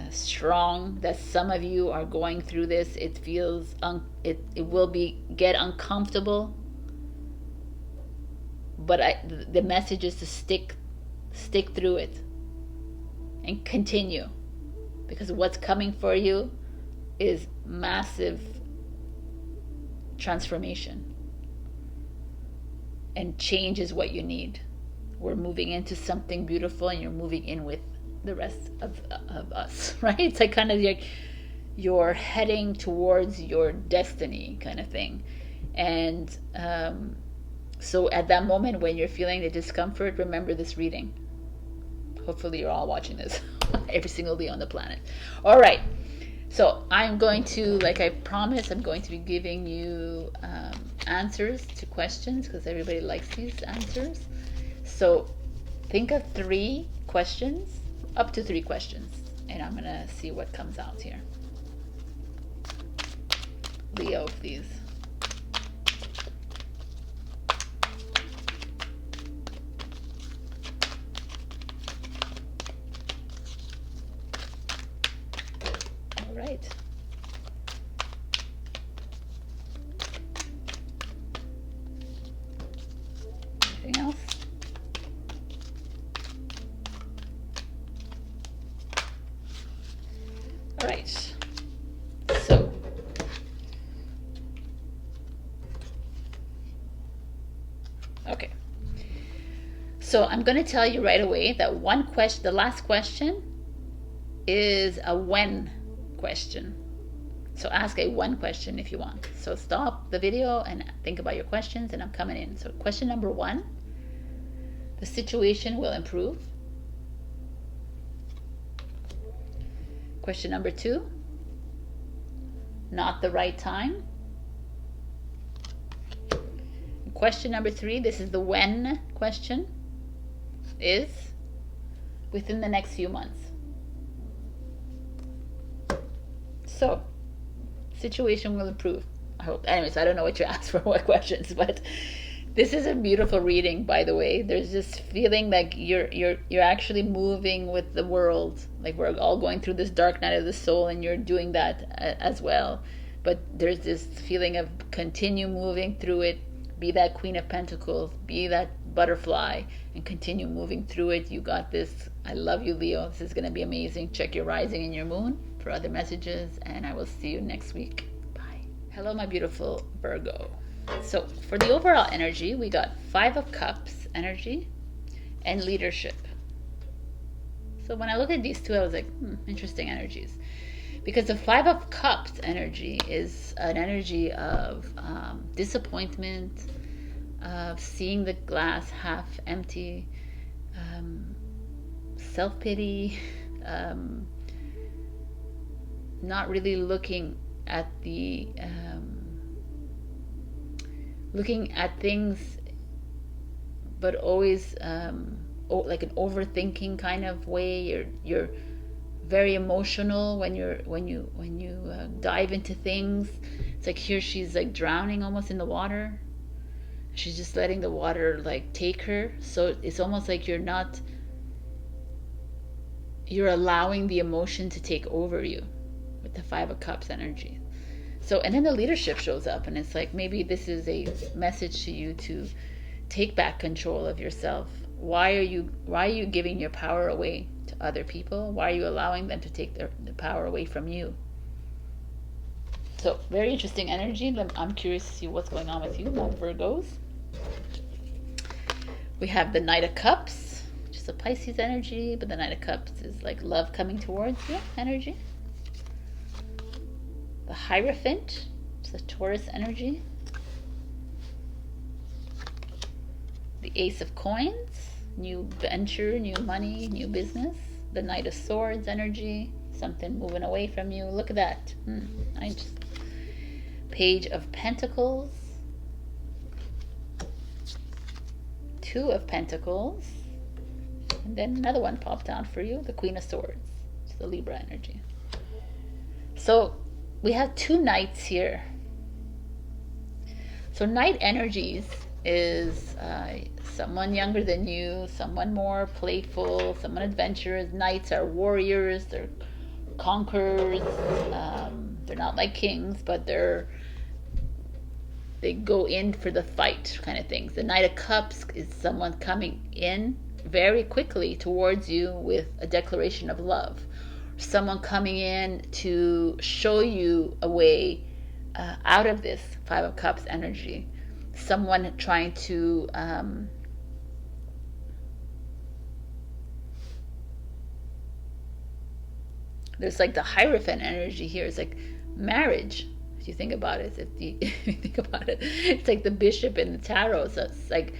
strong that some of you are going through this. It feels it will get uncomfortable, but the message is to stick stick through it and continue, because what's coming for you is massive transformation, and change is what you need. We're moving into something beautiful, and you're moving in with the rest of us, right? It's like kind of like you're heading towards your destiny kind of thing. And so at that moment when you're feeling the discomfort, remember this reading. Hopefully you're all watching this every single day on the planet. All right, so I'm going to, like I promised, I'm going to be giving you answers to questions, because everybody likes these answers. So think of 3 questions, up to 3 questions, and I'm gonna see what comes out here. Leo, please. All right. Anything else? All right. So okay. So I'm going to tell you right away that the last question is a when question. So ask a when question if you want. So stop the video and think about your questions, and I'm coming in. So question number 1, the situation will improve. Question number 2, not the right time. Question number 3, this is the when question, is within the next few months. So, situation will improve, I hope. Anyways, I don't know what you asked for, what questions, but this is a beautiful reading, by the way. There's this feeling like you're actually moving with the world. Like we're all going through this dark night of the soul, and you're doing that as well. But there's this feeling of continue moving through it. Be that Queen of Pentacles, be that butterfly, and continue moving through it. You got this. I love you, Leo. This is going to be amazing. Check your rising and your moon for other messages, and I will see you next week. Bye. Hello, my beautiful Virgo. So for the overall energy, we got 5 of Cups energy and leadership. So when I look at these two, I was like, interesting energies. Because the 5 of Cups energy is an energy of disappointment, of seeing the glass half empty, self-pity, not really looking at the looking at things, but always like an overthinking kind of way. You're very emotional when you dive into things. It's like here she's like drowning almost in the water. She's just letting the water like take her. So it's almost like you're allowing the emotion to take over you with the 5 of Cups energy. So, and then the leadership shows up, and it's like maybe this is a message to you to take back control of yourself. Why are you giving your power away to other people? Why are you allowing them to take the power away from you? So very interesting energy. I'm curious to see what's going on with you, my Virgos. We have the Knight of Cups, which is a Pisces energy, but the Knight of Cups is like love coming towards you energy. The Hierophant, which is a Taurus energy. The Ace of Coins, new venture, new money, new business. The Knight of Swords energy, something moving away from you. Look at that. Page of Pentacles. 2 of Pentacles. And then another one popped out for you, the Queen of Swords. It's the Libra energy. So we have 2 knights here. So knight energies is someone younger than you, someone more playful, someone adventurous. Knights are warriors, they're conquerors. They're not like kings, but they go in for the fight kind of things. The Knight of Cups is someone coming in very quickly towards you with a declaration of love. Someone coming in to show you a way out of this Five of Cups energy. Someone trying to there's like the Hierophant energy here. It's like marriage. If you think about it, if you think about it, it's like the bishop in the tarot. So it's like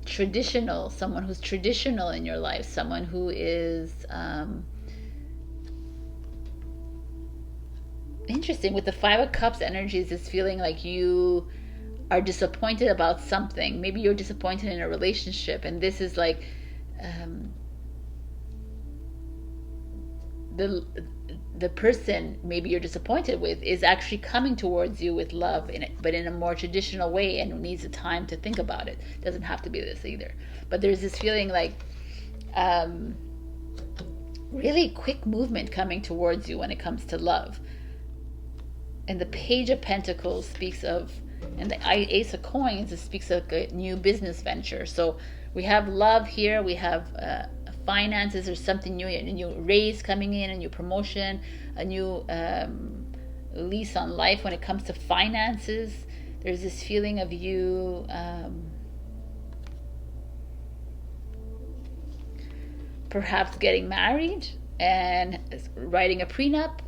traditional, someone who's traditional in your life, someone who is interesting. With the Five of Cups energies, it's feeling like you are disappointed about something. Maybe you're disappointed in a relationship, and this is like the person maybe you're disappointed with is actually coming towards you with love in it, but in a more traditional way, and needs a time to think about it. Doesn't have to be this either, but there's this feeling like really quick movement coming towards you when it comes to love. And the Page of Pentacles speaks of, and the Ace of Coins, it speaks of a new business venture. So we have love here, we have finances or something new, a new raise coming in, a new promotion, a new lease on life when it comes to finances. There's this feeling of you perhaps getting married and writing a prenup,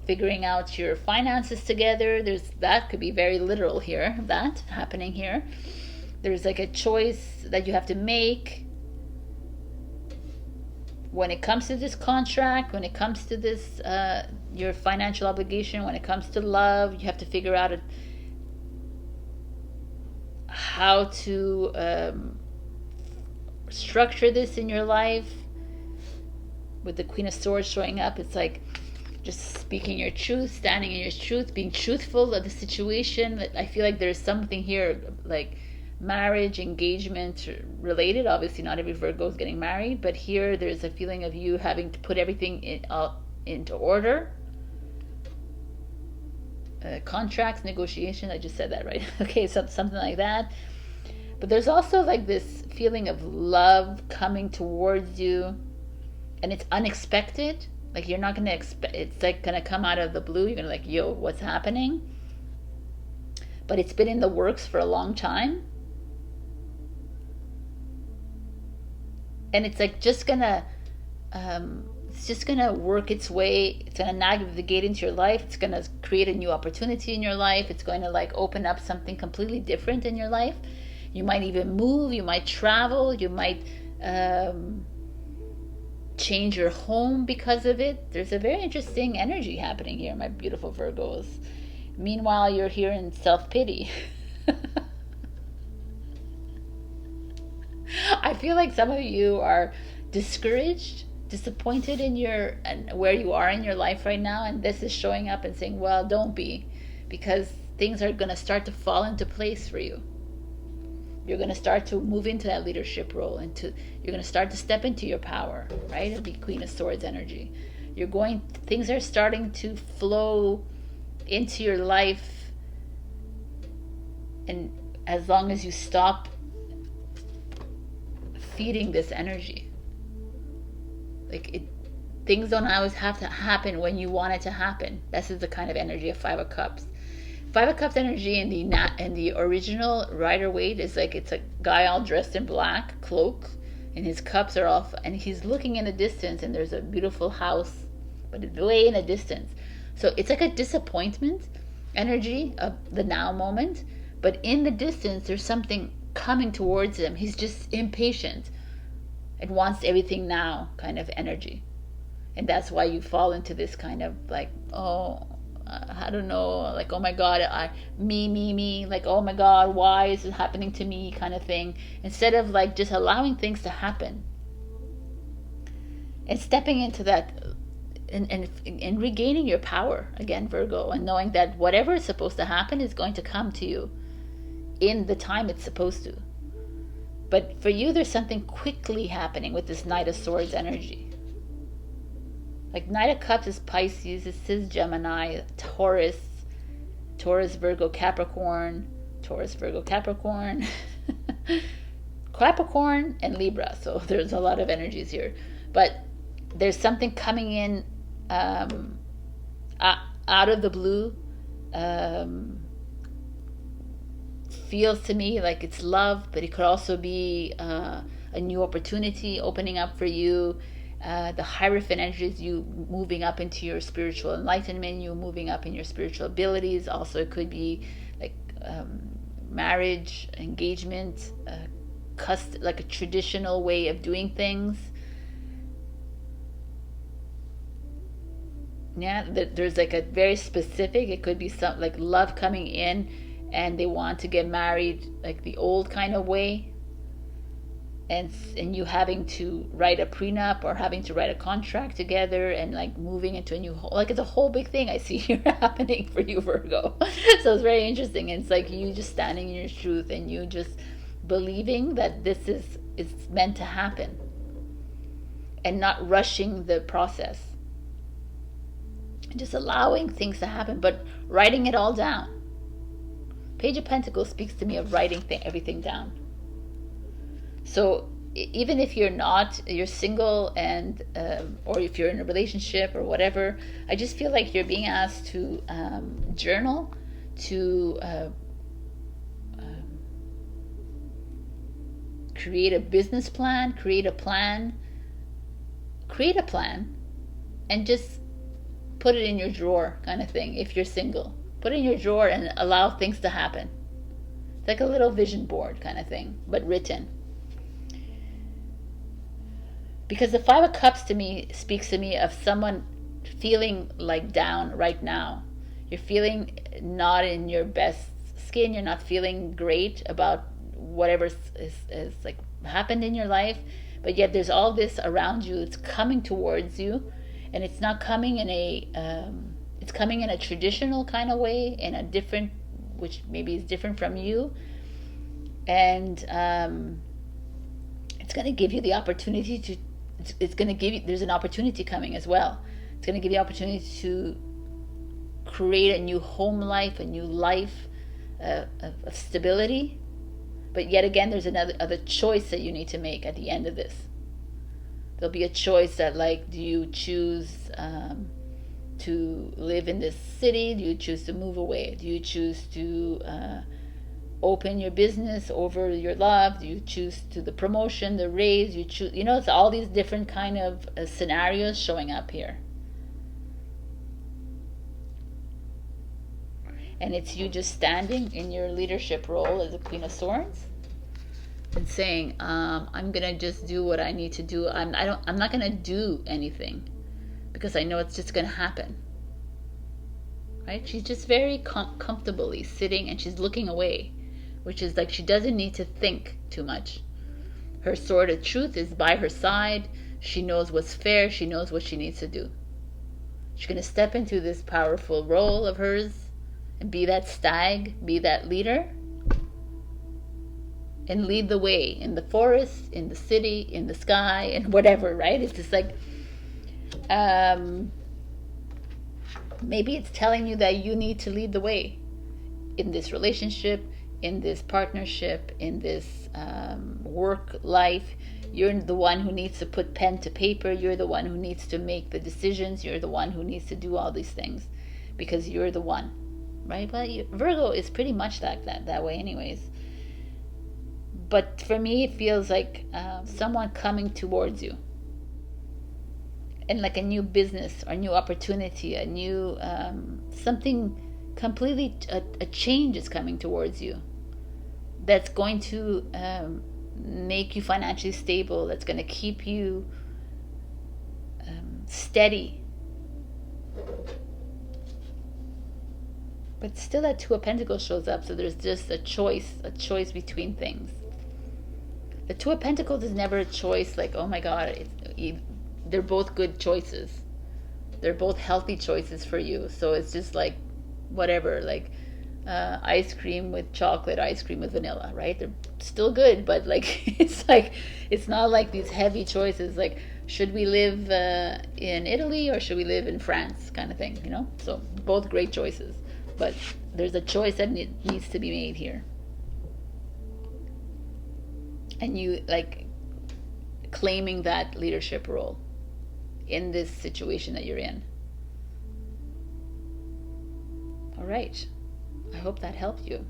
figuring out your finances together. That could be very literal here, that happening here. There's like a choice that you have to make when it comes to this contract, when it comes to this your financial obligation, when it comes to love. You have to figure out how to structure this in your life. With the Queen of Swords showing up, it's like just speaking your truth, standing in your truth, being truthful of the situation. I feel like there's something here like marriage, engagement related. Obviously not every Virgo is getting married, but here there's a feeling of you having to put everything into order. Contracts, negotiation, I just said that right. Okay, so something like that. But there's also like this feeling of love coming towards you, and it's unexpected. Like you're not going to expect, it's like going to come out of the blue. You're going to like, yo, what's happening? But it's been in the works for a long time. And it's like just going to, it's just going to work its way. It's going to navigate into your life. It's going to create a new opportunity in your life. It's going to like open up something completely different in your life. You might even move. You might travel. You might change your home because of it. There's a very interesting energy happening here, my beautiful Virgos. Meanwhile, you're here in self-pity. I feel like some of you are discouraged, disappointed in where you are in your life right now, and this is showing up and saying, well, don't be, because things are going to start to fall into place for you. You're going to start to move into that leadership role, you're going to start to step into your power, right? It'll be Queen of Swords energy. Things are starting to flow into your life, and as long as you stop feeding this energy, things don't always have to happen when you want it to happen. This is the kind of energy of Five of Cups. Five of Cups energy in the original Rider-Waite is like, it's a guy all dressed in black, cloak, and his cups are off, and he's looking in the distance, and there's a beautiful house, but it's way in the distance. So it's like a disappointment energy of the now moment, but in the distance there's something coming towards him. He's just impatient and wants everything now kind of energy. And that's why you fall into this kind of like, I don't know, like, oh my God, me, like, oh my God, why is it happening to me kind of thing, instead of like just allowing things to happen and stepping into that and regaining your power again, Virgo, and knowing that whatever is supposed to happen is going to come to you in the time it's supposed to. But for you, there's something quickly happening with this Knight of Swords energy. Like Knight of Cups is Pisces, this is Gemini, Taurus, Virgo, Capricorn, Taurus, Virgo, Capricorn, Capricorn and Libra, so there's a lot of energies here. But there's something coming in out of the blue. Feels to me like it's love, but it could also be a new opportunity opening up for you. The Hierophant energies, you moving up into your spiritual enlightenment, you moving up in your spiritual abilities. Also, it could be like marriage, engagement, like a traditional way of doing things. Yeah, there's like a very specific, it could be some like love coming in and they want to get married like the old kind of way, and you having to write a prenup or having to write a contract together and like moving into a new whole, like it's a whole big thing I see here happening for you, Virgo. So it's very interesting. It's like you just standing in your truth and you just believing that this is meant to happen and not rushing the process, just allowing things to happen, but writing it all down. Page of Pentacles speaks to me of writing everything down. So even if you're single and or if you're in a relationship or whatever, I just feel like you're being asked to journal, to create a business plan, create a plan, and just put it in your drawer kind of thing. If you're single, put it in your drawer and allow things to happen. It's like a little vision board kind of thing, but written. Because the Five of Cups to me speaks to me of someone feeling like down right now. You're feeling not in your best skin. You're not feeling great about whatever is like happened in your life, but yet there's all this around you. It's coming towards you, and it's not coming in it's coming in a traditional kind of way, in a different, which maybe is different from you, and it's going to give you the opportunity to. It's going to give you. There's an opportunity coming as well. It's going to give you the opportunity to create a new home life, a new life of stability. But yet again, there's other choice that you need to make at the end of this. There'll be a choice that, like, do you choose to live in this city? Do you choose to move away? Do you choose to open your business over your love? Do you choose to the promotion, the raise? You choose, it's all these different kind of scenarios showing up here. And it's you just standing in your leadership role as a Queen of Swords and saying, I'm gonna just do what I need to do. I'm not gonna do anything because I know it's just gonna happen. Right? She's just very comfortably sitting and she's looking away, which is like she doesn't need to think too much. Her sword of truth is by her side. She knows what's fair. She knows what she needs to do. She's gonna step into this powerful role of hers and be that stag, be that leader, and lead the way in the forest, in the city, in the sky, and whatever, right? It's just like, maybe it's telling you that you need to lead the way in this relationship, in this partnership, in this work life. You're the one who needs to put pen to paper. You're the one who needs to make the decisions. You're the one who needs to do all these things because you're the one. Right? But Virgo is pretty much that way anyways. But for me, it feels like someone coming towards you. And like a new business or new opportunity, a new something completely, a change is coming towards you. That's going to make you financially stable. That's going to keep you steady. But still that Two of Pentacles shows up, so there's just a choice between things. The Two of Pentacles is never a choice like, oh my God, they're both good choices. They're both healthy choices for you. So it's just like, whatever, like ice cream with chocolate, ice cream with vanilla, right? They're still good, but like, it's not like these heavy choices, like, should we live in Italy or should we live in France kind of thing, So both great choices. But there's a choice that needs to be made here. and you like claiming that leadership role in this situation that you're in. All right, I hope that helped you.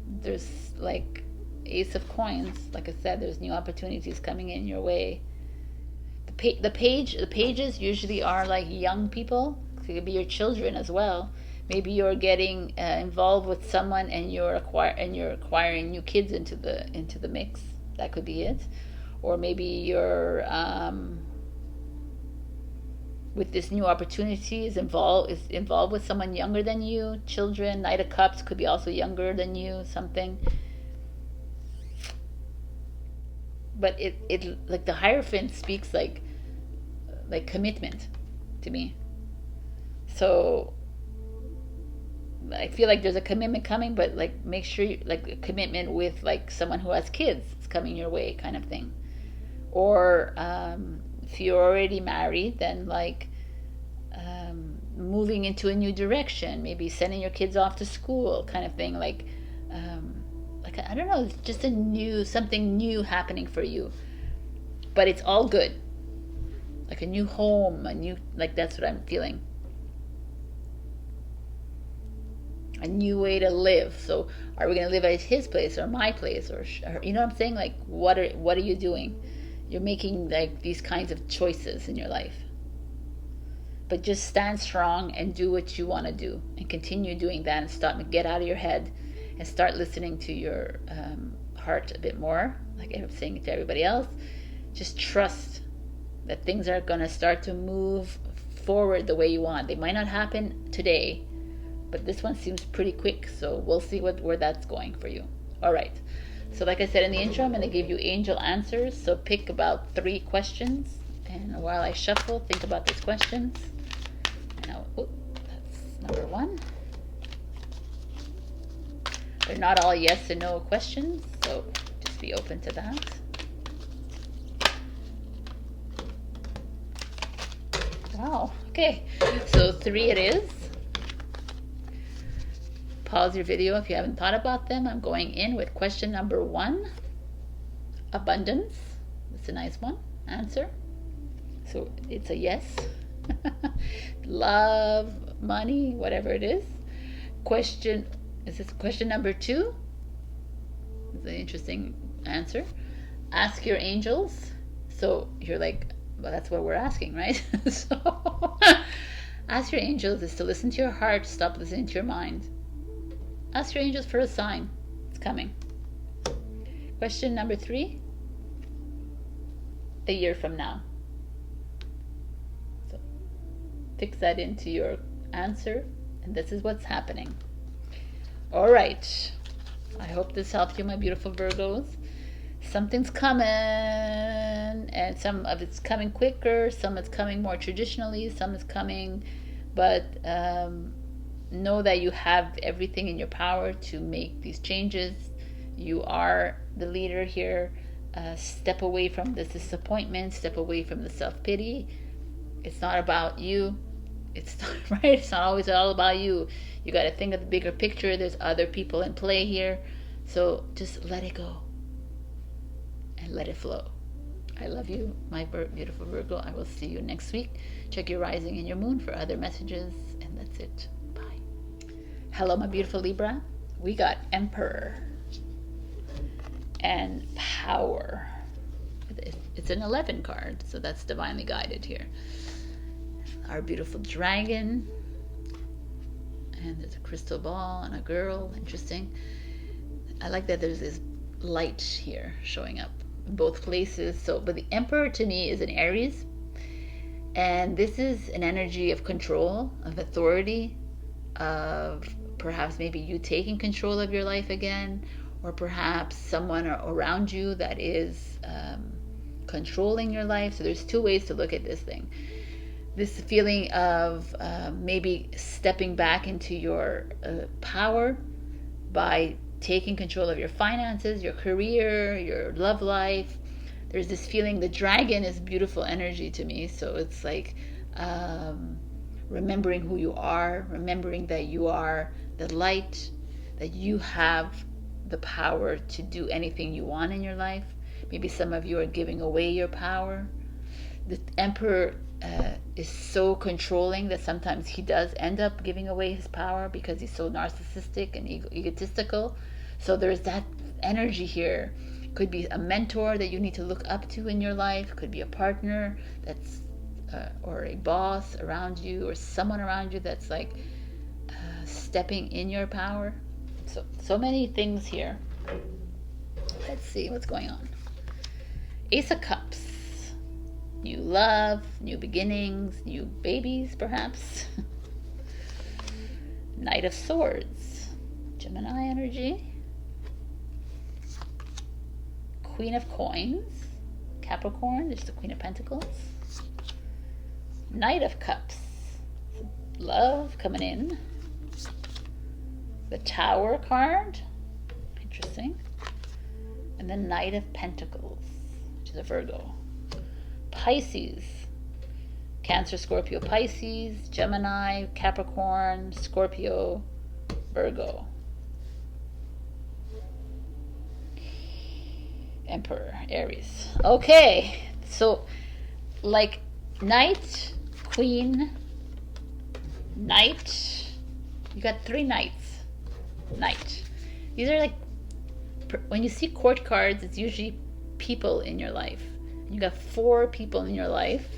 There's like Ace of Coins. Like I said, there's new opportunities coming in your way. The pages usually are like young people. It could be your children as well. Maybe you're getting involved with someone, and you're acquiring new kids into the mix. That could be it. Or maybe you're with this new opportunity is involved with someone younger than you. Children. Knight of Cups could be also younger than you. Something. But it like the Hierophant speaks like commitment to me. So I feel like there's a commitment coming, but like make sure you, like a commitment with like someone who has kids is coming your way, kind of thing. Or if you're already married, then like moving into a new direction, maybe sending your kids off to school, kind of thing. Like I don't know, just something new happening for you, but it's all good. Like a new home, like that's what I'm feeling. A new way to live. So are we going to live at his place or my place, or you know what I'm saying? Like what are you doing? You're making like these kinds of choices in your life. But just stand strong and do what you want to do, and continue doing that, and get out of your head and start listening to your heart a bit more. Like I'm saying to everybody else, just trust that things are going to start to move forward the way you want. They might not happen today, but this one seems pretty quick, so we'll see where that's going for you. All right. So like I said in the intro, I'm going to give you angel answers. So pick about 3 questions, and while I shuffle, think about these questions. And that's number 1. They're not all yes and no questions, so just be open to that. Wow, okay, so 3 it is. Pause your video if you haven't thought about them. I'm going in with question number 1, abundance. That's a nice one, answer. So it's a yes. Love, money, whatever it is. Is this question number 2? It's an interesting answer. Ask your angels. So you're like, well, that's what we're asking, right? So ask your angels is to listen to your heart, stop listening to your mind. Ask your angels for a sign. It's coming. Question number 3. A year from now. So fix that into your answer, and this is what's happening. All right. I hope this helped you, my beautiful Virgos. Something's coming, and some of it's coming quicker, some it's coming more traditionally, some is coming, but know that you have everything in your power to make these changes. You are the leader here. Step away from this disappointment, step away from the self-pity. It's not about you. It's not right. It's not always all about you. You got to think of the bigger picture. There's other people in play here. So just let it go and let it flow. I love you, my beautiful Virgo. I will see you next week. Check your rising and your moon for other messages, and that's it. Bye. Hello, my beautiful Libra. We got Emperor and Power. It's an 11 card, so that's divinely guided here. Our beautiful dragon, and there's a crystal ball and a girl. Interesting. I like that there's this light here showing up in both places. So, but the Emperor to me is an Aries, and this is an energy of control, of authority, of perhaps maybe you taking control of your life again, or perhaps someone around you that is controlling your life. So there's 2 ways to look at this thing. This feeling of maybe stepping back into your power by taking control of your finances, your career, your love life. There's this feeling, the dragon is beautiful energy to me. So it's like remembering who you are, remembering that you are the light, that you have the power to do anything you want in your life. Maybe some of you are giving away your power. The Emperor is so controlling that sometimes he does end up giving away his power because he's so narcissistic and egotistical. So there's that energy here. Could be a mentor that you need to look up to in your life. Could be a partner that's or a boss around you, or someone around you that's like stepping in your power. So many things here. Let's see what's going on. Ace of Cups. New love, new beginnings, new babies, perhaps. Knight of Swords. Gemini energy. Queen of Coins. Capricorn. There's the Queen of Pentacles. Knight of Cups. Love coming in. The Tower card. Interesting. And the Knight of Pentacles, which is a Virgo. Pisces. Cancer, Scorpio, Pisces, Gemini, Capricorn, Scorpio, Virgo. Emperor, Aries. Okay, so like Knight, Queen, Knight. You got 3 knights. Knight. These are like, when you see court cards, it's usually people in your life. You got 4 people in your life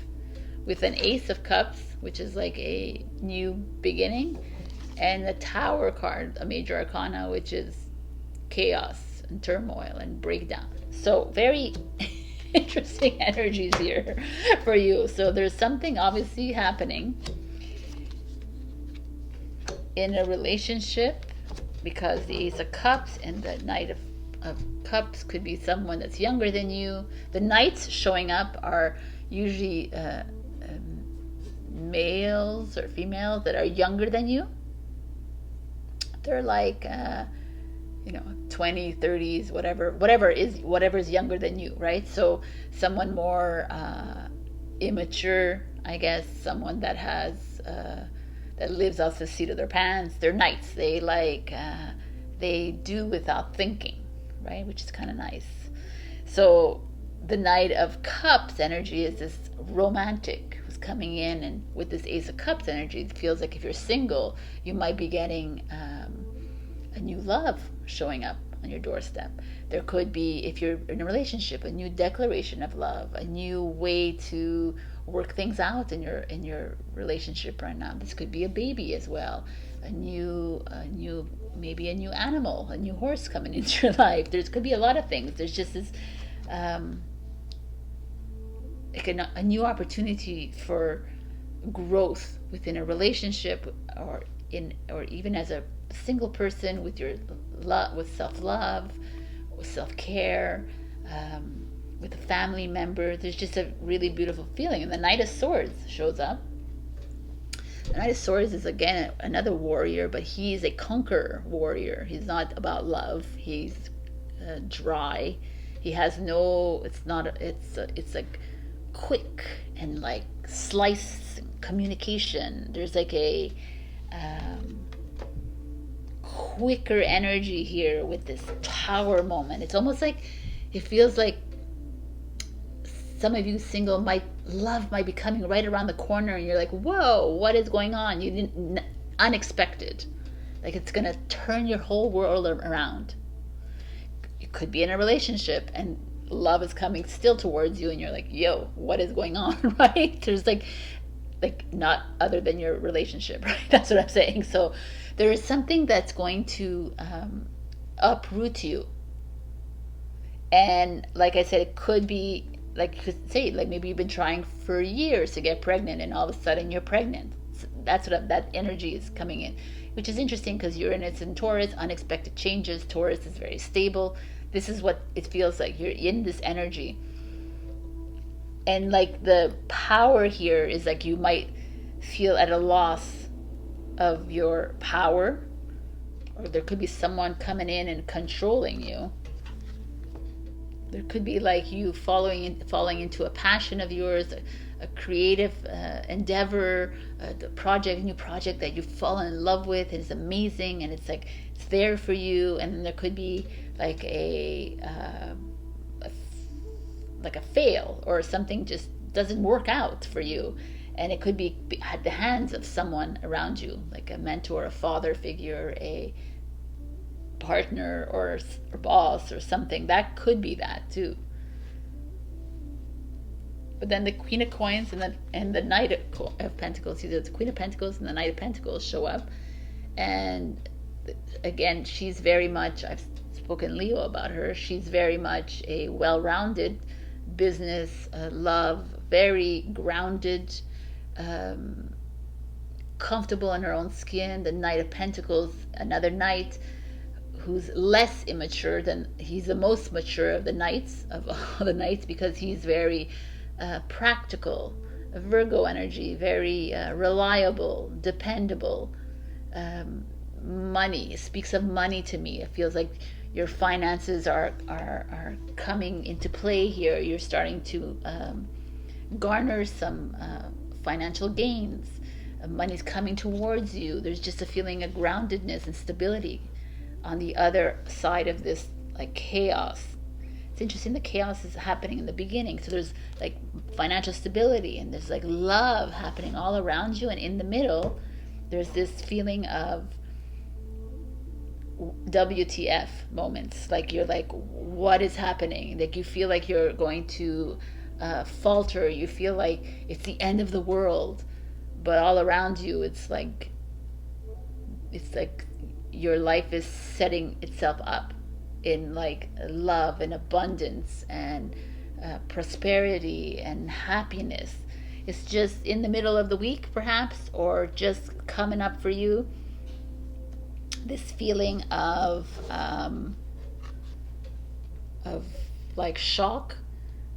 with an Ace of Cups, which is like a new beginning, and the Tower card, a major arcana, which is chaos and turmoil and breakdown. So very interesting energies here for you. So there's something obviously happening in a relationship, because the Ace of Cups and the Knight of Cups could be someone that's younger than you. The knights showing up are usually males or females that are younger than you. They're like 20s, 30s, whatever is younger than you, right? So someone more immature, I guess, someone that has that lives off the seat of their pants. They're knights. They they do without thinking, right? Which is kind of nice. So the Knight of Cups energy is this romantic who's coming in, and with this Ace of Cups energy, it feels like if you're single, you might be getting a new love showing up on your doorstep. There could be, if you're in a relationship, a new declaration of love, a new way to work things out in your relationship right now. This could be a baby as well, maybe a new animal, a new horse coming into your life. There could be a lot of things. There's just this like a new opportunity for growth within a relationship, or even as a single person, with your with self-love, with self-care, with a family member. There's just a really beautiful feeling. And the Knight of Swords shows up. The Knight of Swords is again another warrior, but he's a conqueror warrior. He's not about love. He's dry. He has no. It's like quick and like slice communication. There's like a quicker energy here with this Tower moment. It's almost like it feels like some of you single might be coming right around the corner, and you're like, whoa, what is going on? You didn't, unexpected, like it's gonna turn your whole world around. You could be in a relationship and love is coming still towards you, and you're like, yo, what is going on? Right? There's like not other than your relationship, right? That's what I'm saying. So there is something that's going to uproot you, and like I said, it could be like you could say, like maybe you've been trying for years to get pregnant, and all of a sudden you're pregnant. So that's what that energy is coming in, which is interesting because Uranus in Taurus, unexpected changes. Taurus is very stable. This is what it feels like. You're in this energy, and like the power here is like you might feel at a loss of your power, or there could be someone coming in and controlling you. There could be like you falling into a passion of yours, a creative endeavor, a new project that you've fallen in love with, and it's amazing, and it's like it's there for you. And then there could be like a fail, or something just doesn't work out for you, and it could be at the hands of someone around you, like a mentor, a father figure, a partner, or boss, or something. That could be that too. But then the Queen of Coins and the Knight of Pentacles, either the Queen of Pentacles and the Knight of Pentacles show up. And again, she's very much, I've spoken Leo about her, she's very much a well-rounded business, love, very grounded, comfortable in her own skin. The Knight of Pentacles, another knight who's less immature than, he's the most mature of the knights, of all the knights, because he's very practical, Virgo energy, very reliable, dependable. Money, it speaks of money to me. It feels like your finances are coming into play here. You're starting to garner some financial gains. Money's coming towards you. There's just a feeling of groundedness and stability on the other side of this like chaos. It's interesting, the chaos is happening in the beginning, so there's like financial stability, and there's like love happening all around you, and in the middle there's this feeling of WTF moments, like you're like, what is happening? Like you feel like you're going to falter, you feel like it's the end of the world, but all around you it's like your life is setting itself up in like love and abundance and prosperity and happiness. It's just in the middle of the week perhaps, or just coming up for you, this feeling of like shock,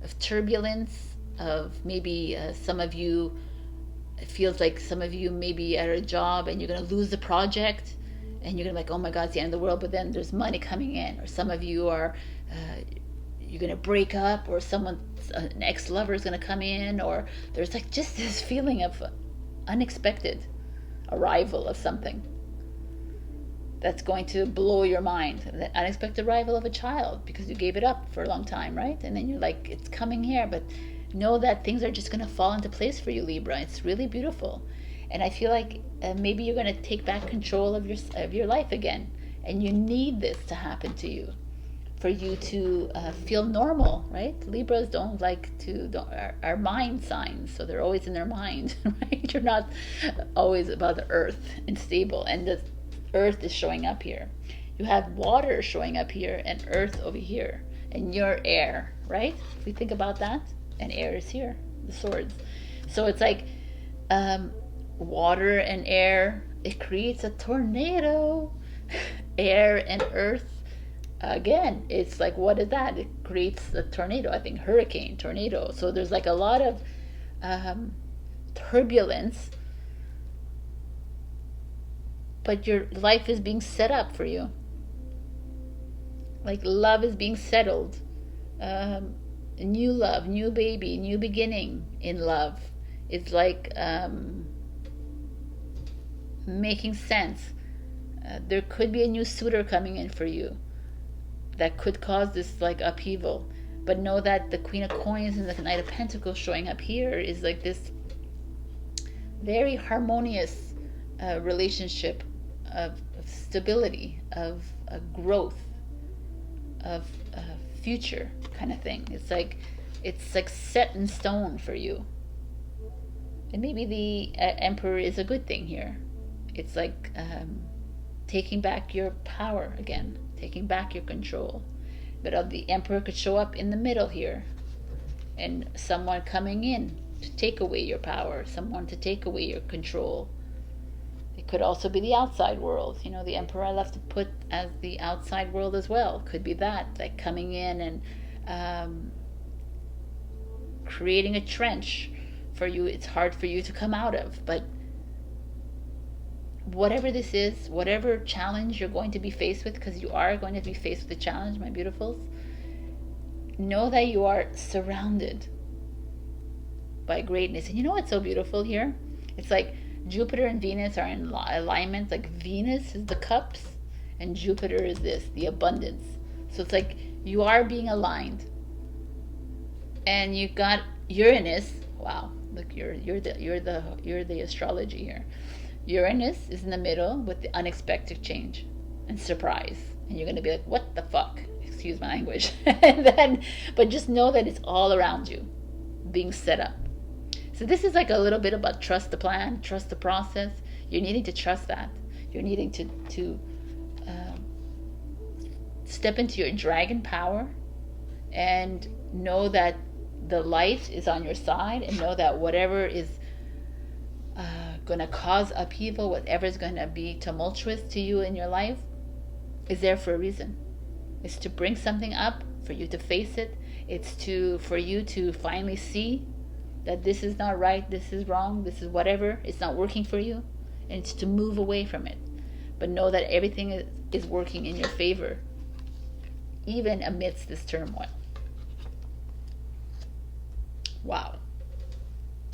of turbulence, of maybe some of you, it feels like some of you maybe at a job and you're going to lose the project, and you're gonna be like, oh my God, it's the end of the world, but then there's money coming in. Or some of you are, you're gonna break up, or an ex-lover is gonna come in, or there's like just this feeling of unexpected arrival of something that's going to blow your mind. The unexpected arrival of a child, because you gave it up for a long time, right? And then you're like, it's coming here, but know that things are just gonna fall into place for you, Libra. It's really beautiful. And I feel like maybe you're going to take back control of your life again, and you need this to happen to you for you to feel normal, right? Libras don't like to, are mind signs, so they're always in their mind, right? You're not always about the earth and stable, and the earth is showing up here. You have water showing up here and earth over here, and you're air, right? If we think about that, and air is here, the swords. So it's like water and air, it creates a tornado. Air and earth, again, it's like, what is that? It creates a tornado, I think, hurricane, tornado. So there's like a lot of turbulence, but your life is being set up for you. Like love is being settled. New love, new baby, new beginning in love. It's like making sense. There could be a new suitor coming in for you that could cause this like upheaval, but know that the Queen of Coins and the Knight of Pentacles showing up here is like this very harmonious relationship of stability, of growth, of future kind of thing. It's like set in stone for you. And maybe the Emperor is a good thing here. It's like taking back your power again, taking back your control. But the Emperor could show up in the middle here, and someone coming in to take away your power, someone to take away your control. It could also be the outside world. You know, the Emperor I love to put as the outside world as well. Could be that, like coming in and creating a trench for you. It's hard for you to come out of, but whatever this is, whatever challenge you're going to be faced with, because you are going to be faced with a challenge, my beautifuls, know that you are surrounded by greatness. And you know what's so beautiful here? It's like Jupiter and Venus are in alignment. Like Venus is the cups and Jupiter is this, the abundance. So it's like you are being aligned. And you got Uranus. Wow, look, you're the astrology here. Uranus is in the middle with the unexpected change and surprise. And you're gonna be like, what the fuck? Excuse my language. And then, but just know that it's all around you, being set up. So this is like a little bit about trust the plan, trust the process. You're needing to trust that. You're needing to step into your dragon power and know that the light is on your side, and know that whatever is going to cause upheaval, whatever is going to be tumultuous to you in your life, is there for a reason. It's to bring something up, for you to face it. It's for you to finally see that this is not right, this is wrong, this is whatever, it's not working for you, and it's to move away from it. But know that everything is working in your favor, even amidst this turmoil. Wow.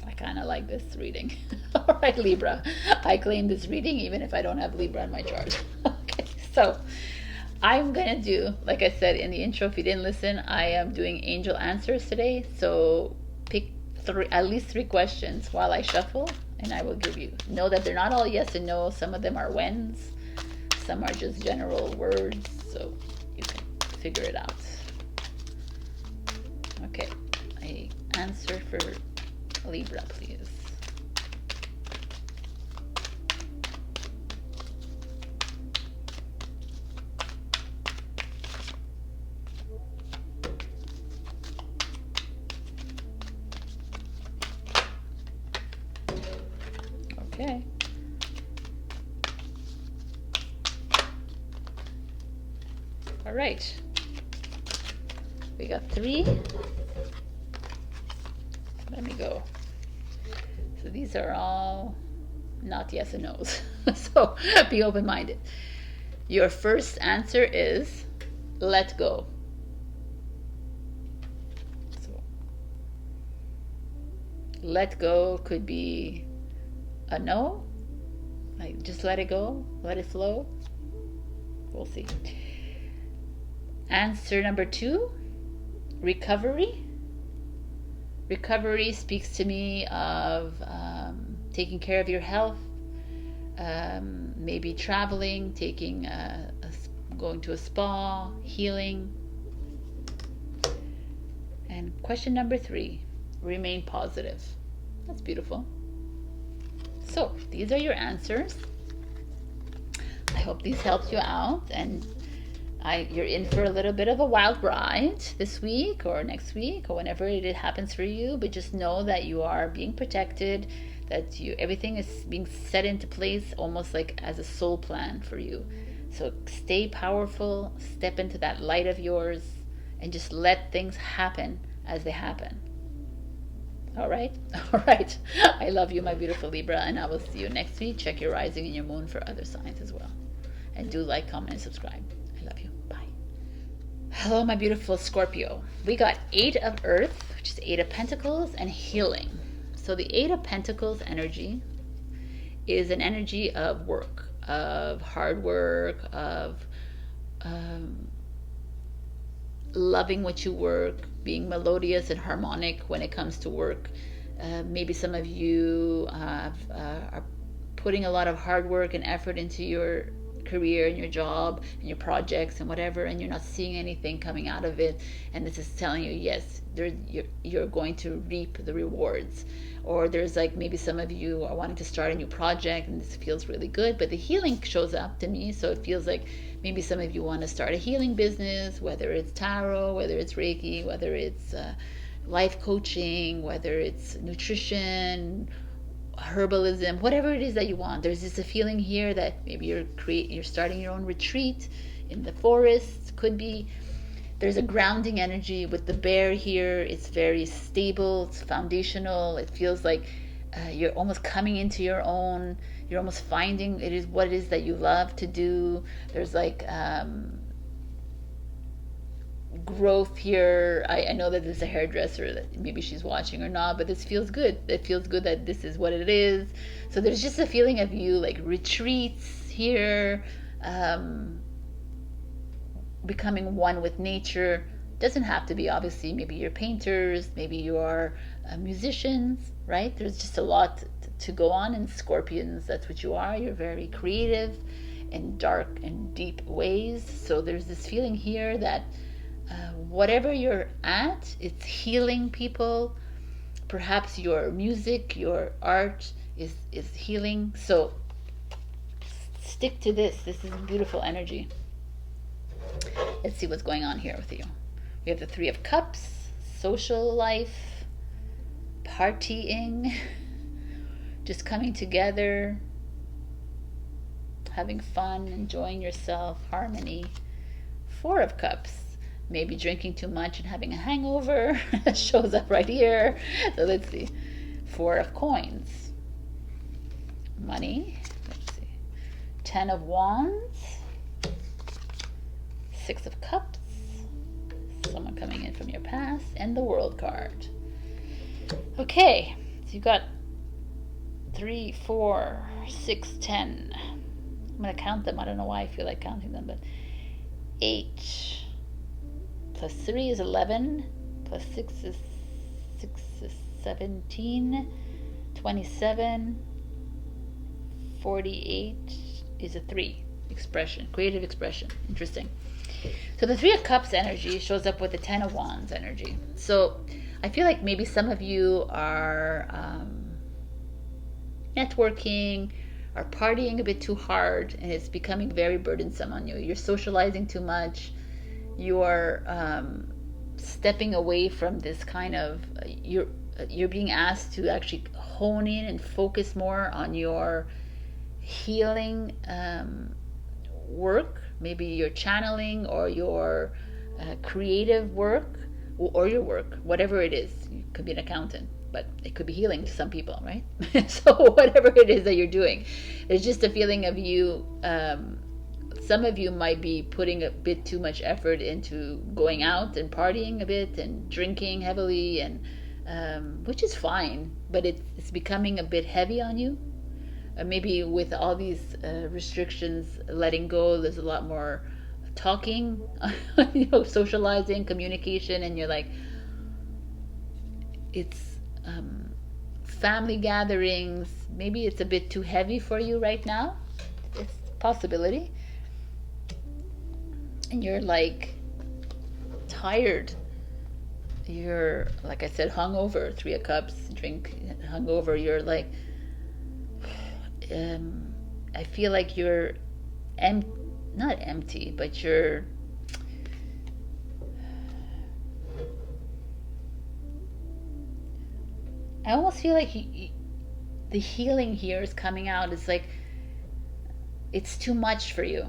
I kind of like this reading. All right, Libra. I claim this reading even if I don't have Libra in my chart. Okay, so I'm going to do, like I said in the intro, if you didn't listen, I am doing angel answers today. So pick at least 3 questions while I shuffle, and I will give you. Know that they're not all yes and no. Some of them are whens. Some are just general words. So you can figure it out. Okay. Answer for Libra, please. Okay. All right. We got 3. Let me go. So these are all not yes and no's. So be open-minded. Your first answer is let go. So let go could be a no, like just let it go, let it flow. We'll see. Answer number 2, recovery. Recovery speaks to me of taking care of your health, maybe traveling, going to a spa, healing. And question number 3, remain positive. That's beautiful. So these are your answers. I hope these helped you out, and you're in for a little bit of a wild ride this week or next week or whenever it happens for you, but just know that you are being protected, that everything is being set into place almost like as a soul plan for you. So stay powerful, step into that light of yours, and just let things happen as they happen. All right? All right. I love you, my beautiful Libra, and I will see you next week. Check your rising and your moon for other signs as well. And do like, comment, and subscribe. I love you. Bye. Hello, my beautiful Scorpio. We got 8 of Earth, which is 8 of Pentacles, and healing. So the 8 of Pentacles energy is an energy of work, of hard work, of loving what you work, being melodious and harmonic when it comes to work. Maybe some of you are putting a lot of hard work and effort into your career and your job and your projects and whatever, and you're not seeing anything coming out of it, and this is telling you, yes, you're going to reap the rewards. Or there's like maybe some of you are wanting to start a new project and this feels really good, but the healing shows up to me, so it feels like maybe some of you want to start a healing business, whether it's tarot, whether it's Reiki, whether it's life coaching, whether it's nutrition, herbalism, whatever it is that you want. There's just a feeling here that maybe you're starting your own retreat in the forest. Could be. There's a grounding energy with the bear here. It's very stable, it's foundational. It feels like you're almost coming into your own. You're almost finding it is what it is that you love to do. There's like growth here. I know that there's a hairdresser that maybe she's watching or not, but this feels good. It feels good that this is what it is. So there's just a feeling of you like retreats here, becoming one with nature. Doesn't have to be, obviously. Maybe you're painters, maybe you are musicians, right? There's just a lot to go on in Scorpions. That's what you are. You're very creative in dark and deep ways. So there's this feeling here that whatever you're at, it's healing people. Perhaps your music, your art is healing. So stick to this. This is beautiful energy. Let's see what's going on here with you. We have the Three of Cups, social life, partying, just coming together, having fun, enjoying yourself, harmony. Four of Cups, maybe drinking too much and having a hangover. Shows up right here. So let's see. Four of Coins, money. Let's see. 10 of Wands, Six of Cups, someone coming in from your past, and the World card. Okay, so you got 3, 4, 6, 10. I'm going to count them. I don't know why I feel like counting them, but 8 plus 3 is 11, plus 6 is 17, 27, 48 is a 3. Expression, creative expression. Interesting. So the Three of Cups energy shows up with the 10 of Wands energy. So I feel like maybe some of you are networking, are partying a bit too hard, and it's becoming very burdensome on you. You're socializing too much. You are stepping away from this kind of, you're being asked to actually hone in and focus more on your healing work. Maybe your channeling or your creative work, or your work, whatever it is. You could be an accountant, but it could be healing to some people, right? So whatever it is that you're doing, there's just a feeling of you, some of you might be putting a bit too much effort into going out and partying a bit and drinking heavily, and which is fine, but it's becoming a bit heavy on you. Maybe with all these restrictions letting go, there's a lot more talking, socializing, communication, and you're like, it's family gatherings. Maybe it's a bit too heavy for you right now. It's a possibility. And you're like tired. You're, like I said, hungover. Three of Cups, drink, hungover. You're like, I feel like you're not empty, but you're I almost feel like the healing here is coming out. It's like it's too much for you,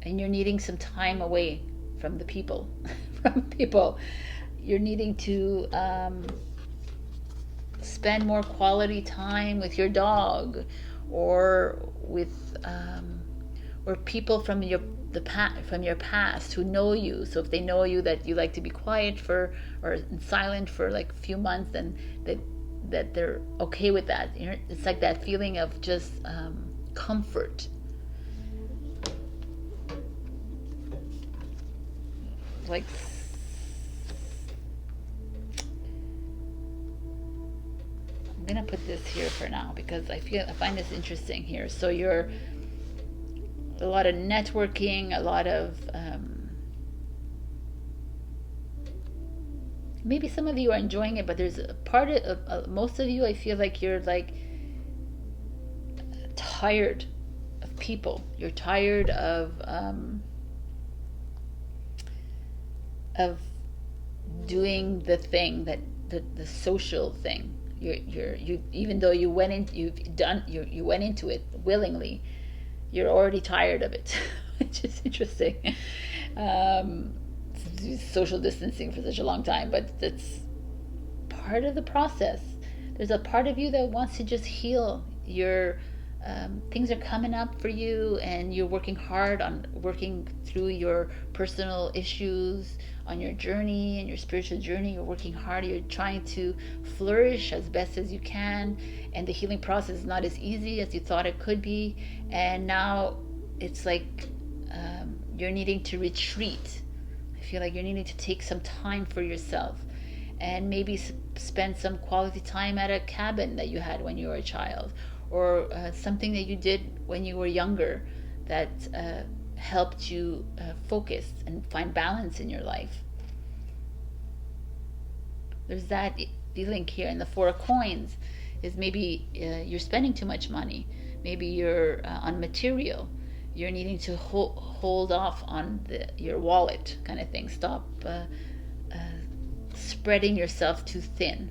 and you're needing some time away from the people. From people, you're needing to spend more quality time with your dog, or with or people from your past who know you. So if they know you that you like to be quiet or silent for like a few months, then that they're okay with that. It's like that feeling of just comfort. Like I'm gonna put this here for now because I find this interesting here. So you're a lot of networking, a lot of maybe some of you are enjoying it, but there's a part of most of you, I feel like you're like tired of people. You're tired of doing the thing that the social thing. You even though you went into it willingly, you're already tired of it, which is interesting. Social distancing for such a long time, but that's part of the process. There's a part of you that wants to just heal your things are coming up for you, and you're working hard on working through your personal issues on your journey and your spiritual journey. You're working hard. You're trying to flourish as best as you can, and the healing process is not as easy as you thought it could be. And now it's like you're needing to retreat. I feel like you're needing to take some time for yourself, and maybe spend some quality time at a cabin that you had when you were a child, or something that you did when you were younger that helped you focus and find balance in your life. There's that feeling here. And the Four of Coins is maybe you're spending too much money. Maybe you're on material. You're needing to hold off on your wallet kind of thing. Stop spreading yourself too thin.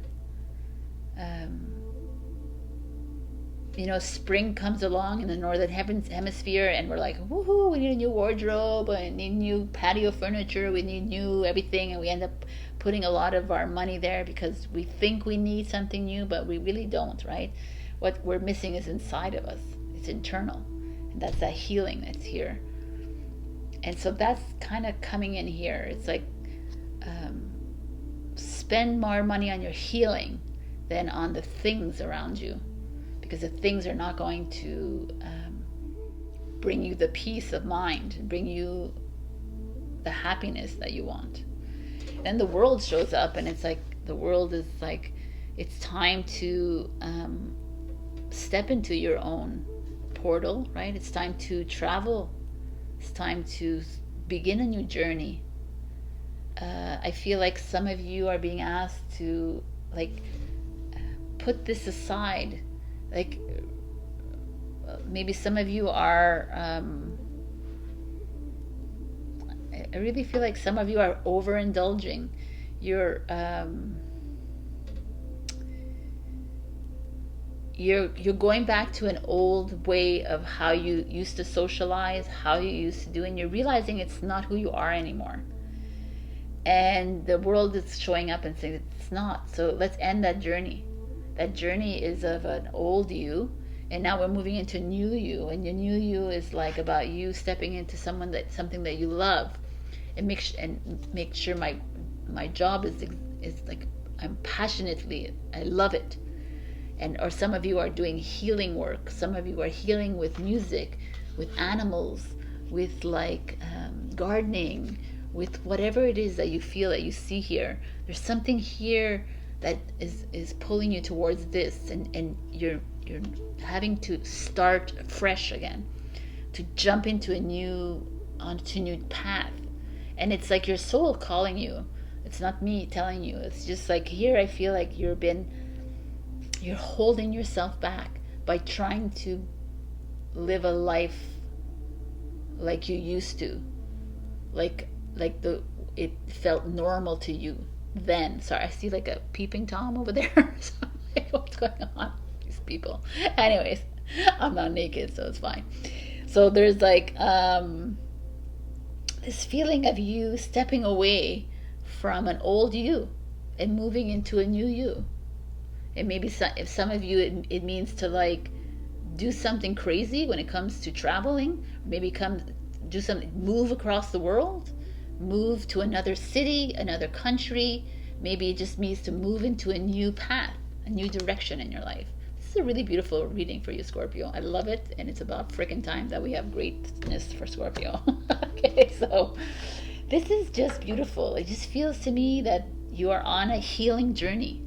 Spring comes along in the northern hemisphere, and we're like, woohoo, we need a new wardrobe, we need new patio furniture, we need new everything, and we end up putting a lot of our money there because we think we need something new, but we really don't, right? What we're missing is inside of us. It's internal, and that's that healing that's here. And so that's kind of coming in here. It's like spend more money on your healing than on the things around you, because the things are not going to bring you the peace of mind, bring you the happiness that you want. Then the world shows up, and it's like the world is like, it's time to step into your own portal, right? It's time to travel. It's time to begin a new journey. I feel like some of you are being asked to put this aside. Maybe some of you are I really feel like some of you are overindulging. You're going back to an old way of how you used to socialize, how you used to do, and you're realizing it's not who you are anymore. And the world is showing up and saying it's not. So let's end that journey. That journey is of an old you, and now we're moving into new you, and your new you is like about you stepping into something that you love, and make sure my job is like I'm passionately, I love it. Or some of you are doing healing work. Some of you are healing with music, with animals, with gardening, with whatever it is that you feel that you see here. There's something here that is pulling you towards this, and you're having to start fresh again, to jump onto a new path. And it's like your soul calling you. It's not me telling you. It's just like here I feel like you're holding yourself back by trying to live a life like you used to, it felt normal to you then. Sorry, I see like a peeping Tom over there. So what's going on? These people. Anyways, I'm not naked, so it's fine. So there's this feeling of you stepping away from an old you and moving into a new you. And maybe if some of you, it means to do something crazy when it comes to traveling. Maybe move across the world, move to another city, another country. Maybe it just means to move into a new path, a new direction in your life. This is a really beautiful reading for you, Scorpio. I love it, and it's about freaking time that we have greatness for Scorpio. Okay, so this is just beautiful. It just feels to me that you are on a healing journey.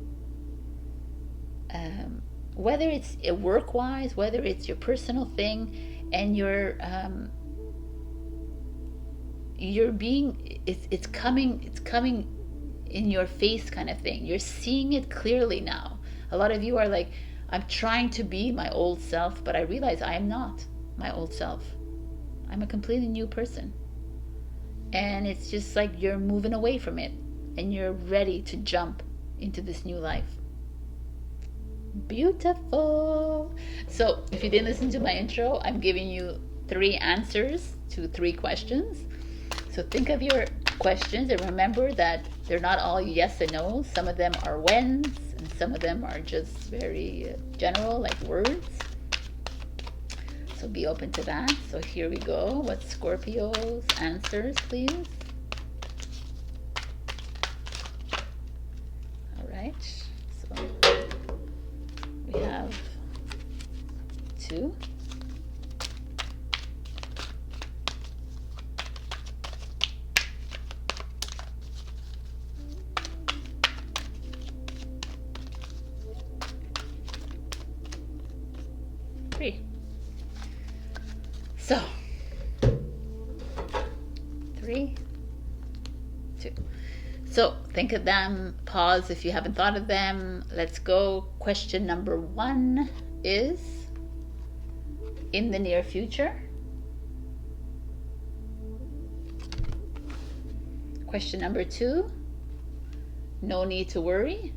Whether it's work-wise, whether it's your personal thing, and it's coming in your face kind of thing. You're seeing it clearly now. A lot of you are like, I'm trying to be my old self, but I realize I am not my old self. I'm a completely new person. And it's just like you're moving away from it, and you're ready to jump into this new life. Beautiful. So if you didn't listen to my intro, I'm giving you 3 answers to 3 questions. So think of your questions, and remember that they're not all yes and no. Some of them are whens, and some of them are just very general, like words. So be open to that. So here we go. What's Scorpio's answers, please? All right. So we have 2. 3. So 3, 2. So think of them, pause if you haven't thought of them. Let's go. Question number 1 is in the near future. Question number 2, no need to worry.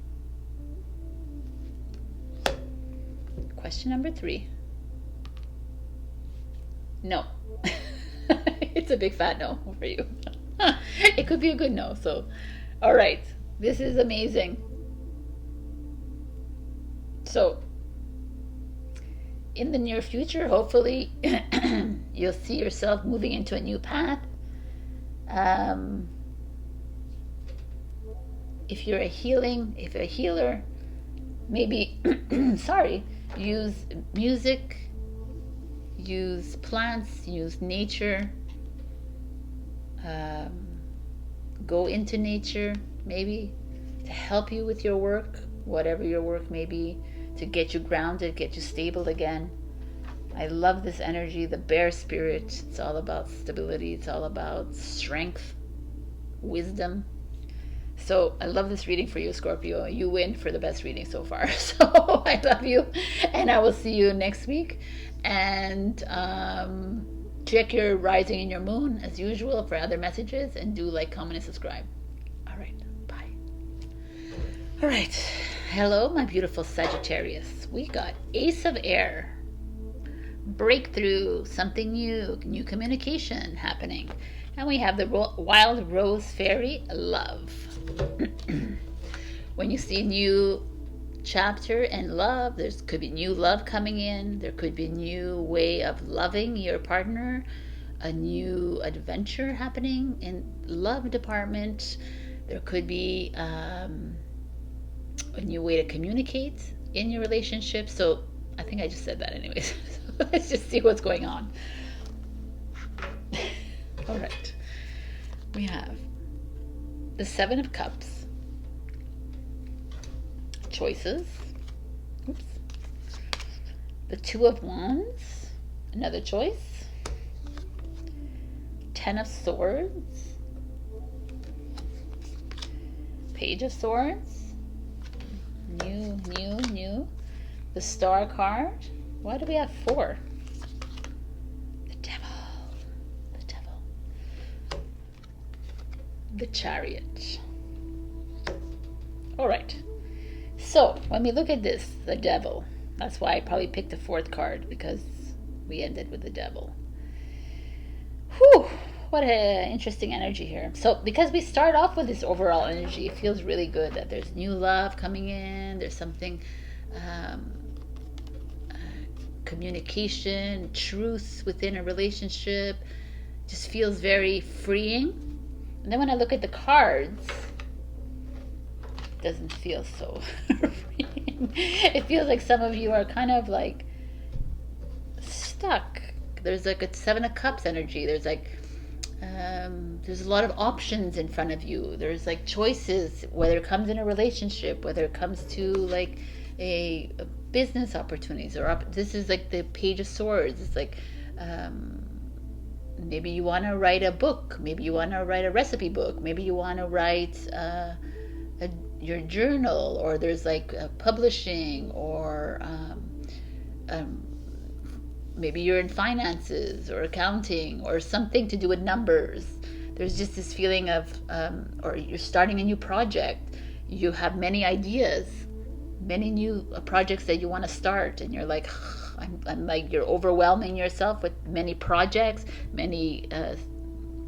Question number 3, no. It's a big fat no for you. It could be a good no. So, all right, this is amazing. So, in the near future, hopefully, you'll see yourself moving into a new path. If you're a healer, maybe, sorry, use music, use plants, use nature, go into nature, maybe, to help you with your work, whatever your work may be, to get you grounded, get you stable again. I love this energy, the bear spirit. It's all about stability. It's all about strength, wisdom. So I love this reading for you, Scorpio. You win for the best reading so far. So I love you, and I will see you next week. And check your rising and your moon as usual for other messages, and do like, comment, and subscribe. All right, bye. All right, hello, my beautiful Sagittarius. We got Ace of Air, breakthrough, something new communication happening. And we have the Wild Rose Fairy, love. When you see a new chapter and love, there could be new love coming in. There could be a new way of loving your partner, a new adventure happening in love department. There could be a new way to communicate in your relationship. So I think I just said that anyways. So let's just see what's going on. All right, we have the 7 of Cups, choices. Oops. The 2 of Wands, another choice. 10 of Swords, Page of Swords, new. The Star card. Why do we have 4? The Chariot. All right, so when we look at this, the Devil, that's why I probably picked the 4th card, because we ended with the Devil. Whew, what an interesting energy here. So because we start off with this overall energy, it feels really good that there's new love coming in. There's something, communication, truth within a relationship. Just feels very freeing. And then when I look at the cards, it doesn't feel so freeing. It feels like some of you are kind of like stuck. There's like a 7 of Cups energy. There's like, there's a lot of options in front of you. There's like choices, whether it comes in a relationship, whether it comes to like a business opportunities, or this is like the Page of Swords. It's like, maybe you want to write a book. Maybe you want to write a recipe book. Maybe you want to write your journal, or there's like publishing, or maybe you're in finances or accounting or something to do with numbers. There's just this feeling of, or you're starting a new project. You have many ideas, many new projects that you want to start, and you're like, I'm like, you're overwhelming yourself with many projects, many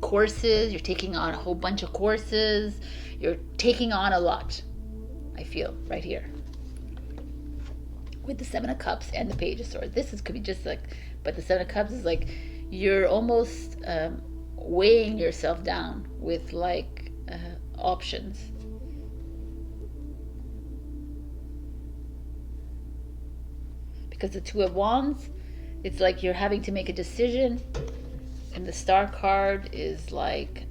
courses. You're taking on a whole bunch of courses. You're taking on a lot, I feel, right here. with the Seven of Cups and the Page of Swords. This could be just like, but the Seven of Cups is like you're almost weighing yourself down with like options. Because the Two of Wands, it's like you're having to make a decision, and the Star card is like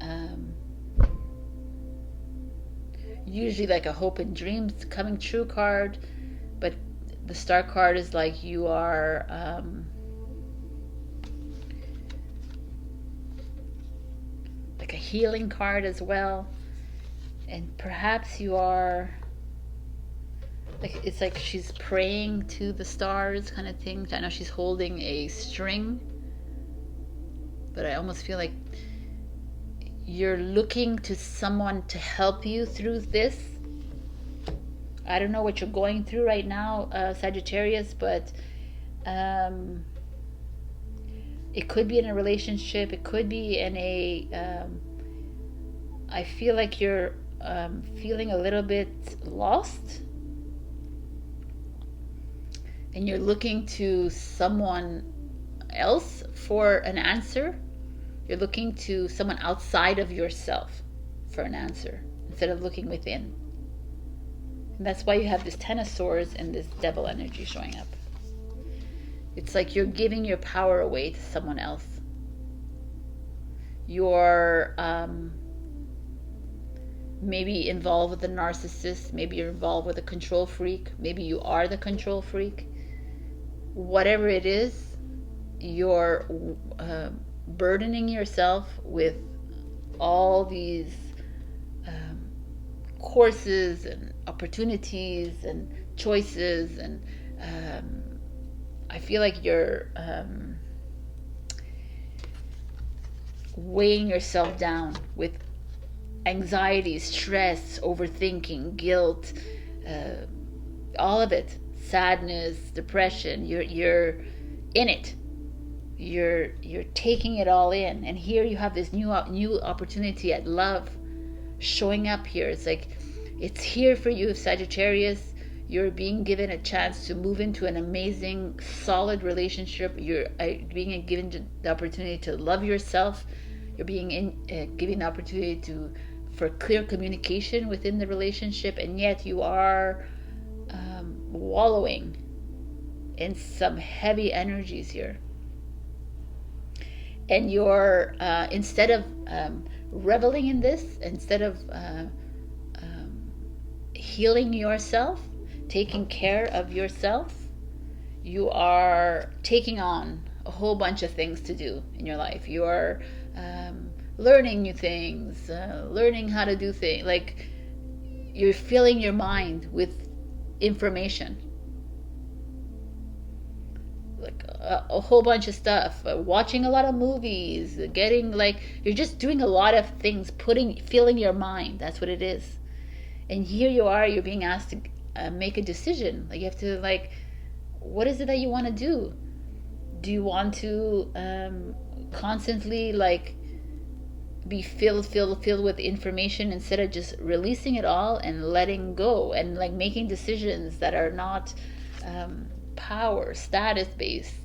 usually like a hope and dreams coming true card, but the Star card is like you are like a healing card as well, and perhaps you are like, it's like she's praying to the stars kind of thing. I know she's holding a string, but I almost feel like you're looking to someone to help you through this. I don't know what you're going through right now, Sagittarius, but it could be in a relationship. It could be in a... I feel like you're feeling a little bit lost. And you're looking to someone else for an answer. You're looking to someone outside of yourself for an answer instead of looking within. And that's why you have this Ten of Swords and this Devil energy showing up. It's like you're giving your power away to someone else. You're maybe involved with a narcissist. Maybe you're involved with a control freak. Maybe you are the control freak. Whatever it is, you're burdening yourself with all these courses and opportunities and choices, and I feel like you're weighing yourself down with anxiety, stress, overthinking, guilt, all of it. Sadness, depression. You're in it. You're taking it all in, and here you have this new opportunity at love showing up here. It's like it's here for you, Sagittarius. You're being given a chance to move into an amazing, solid relationship. You're being given the opportunity to love yourself. You're being given the opportunity for clear communication within the relationship, and yet you are wallowing in some heavy energies here. And you're instead of reveling in this, instead of healing yourself, taking care of yourself, you are taking on a whole bunch of things to do in your life. You are learning new things, learning how to do things. Like you're filling your mind with information, like a whole bunch of stuff, watching a lot of movies, getting like, you're just doing a lot of things, filling your mind. That's what it is. And here you are, you're being asked to make a decision. Like you have to, like, what is it that you want to do? Do you want to constantly like be filled with information instead of just releasing it all and letting go and like making decisions that are not power, status based?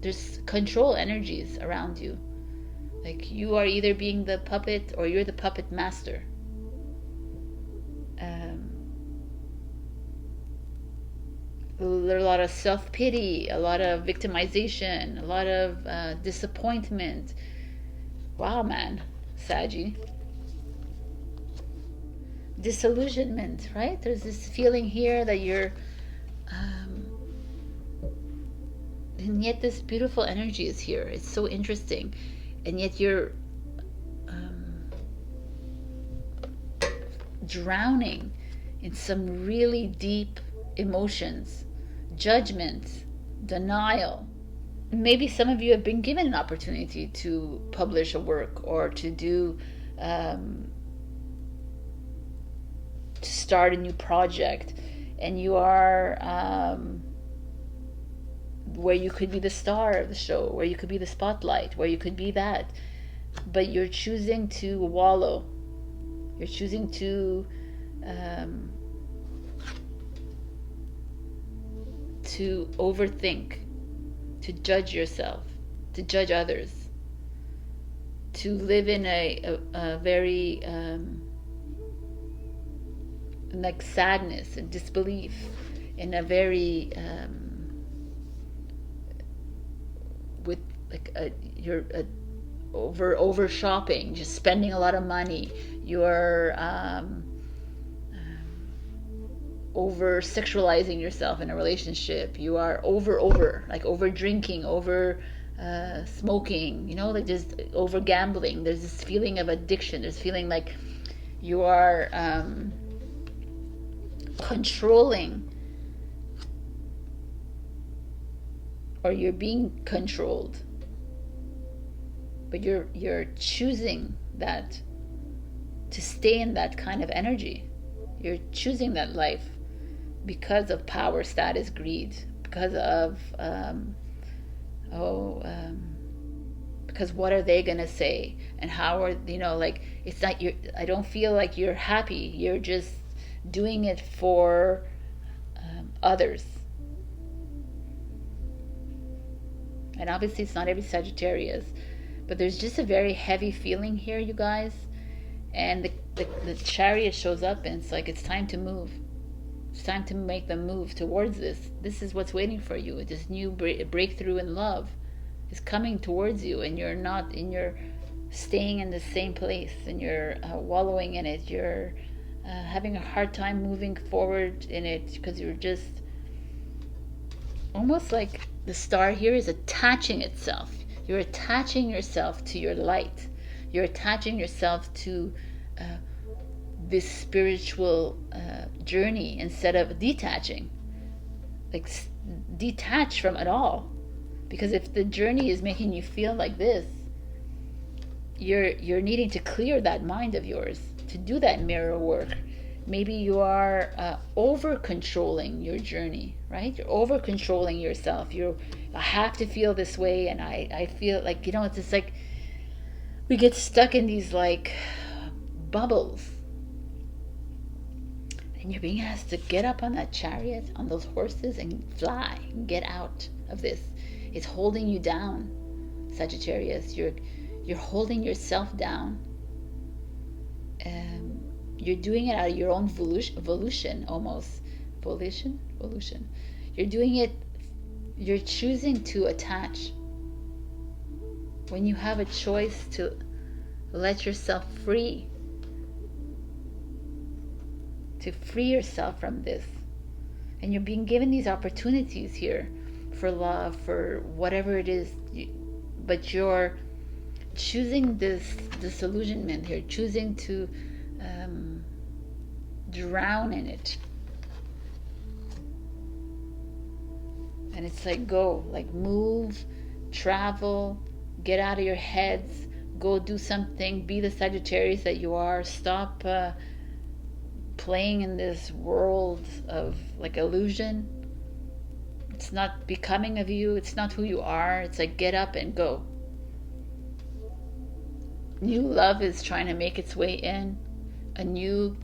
There's control energies around you. Like you are either being the puppet or you're the puppet master. There's a lot of self-pity, a lot of victimization, a lot of disappointment. Wow, man, Saggy. Disillusionment, right? There's this feeling here that you're... and yet this beautiful energy is here. It's so interesting. And yet you're drowning in some really deep emotions, judgment, denial. Maybe some of you have been given an opportunity to publish a work or to do to start a new project, and you are where you could be the star of the show, where you could be the spotlight, where you could be that, but you're choosing to wallow. You're choosing to to overthink, to judge yourself, to judge others, to live in a very like sadness and disbelief, in a very with like you're over shopping, just spending a lot of money. You're over sexualizing yourself in a relationship. You are over drinking, over smoking, you know, like just over gambling. There's this feeling of addiction. There's feeling like you are controlling, or you're being controlled, but you're choosing that, to stay in that kind of energy. You're choosing that life because of power, status, greed, because of because what are they gonna say, and how are, you know, like, it's not your, I don't feel like you're happy. You're just doing it for others. And obviously it's not every Sagittarius, but there's just a very heavy feeling here, you guys. And the Chariot shows up, and it's like, it's time to move. It's time to make the move towards this. This is what's waiting for you. This new breakthrough in love is coming towards you, and you're not, and you're staying in the same place, and you're wallowing in it. You're having a hard time moving forward in it, because you're just almost like the star here is attaching itself. You're attaching yourself to your light. You're attaching yourself to this spiritual journey, instead of detaching. Like, detach from it all. Because if the journey is making you feel like this, you're needing to clear that mind of yours, to do that mirror work. Maybe you are over controlling your journey, right? You're over controlling yourself. I have to feel this way, and I feel like, you know, it's just like we get stuck in these like bubbles. And you're being asked to get up on that chariot, on those horses, and fly, and get out of this. It's holding you down, Sagittarius. You're holding yourself down. You're doing it out of your own volition, almost. Volition? You're doing it, you're choosing to attach. When you have a choice to let yourself free, to free yourself from this. And you're being given these opportunities here for love, for whatever it is, but you're choosing this disillusionment here, choosing to drown in it. And it's like, go, like, move, travel, get out of your heads, go do something, be the Sagittarius that you are. Stop playing in this world of like illusion. It's not becoming of you. It's not who you are. It's like, get up and go. New love is trying to make its way in. A new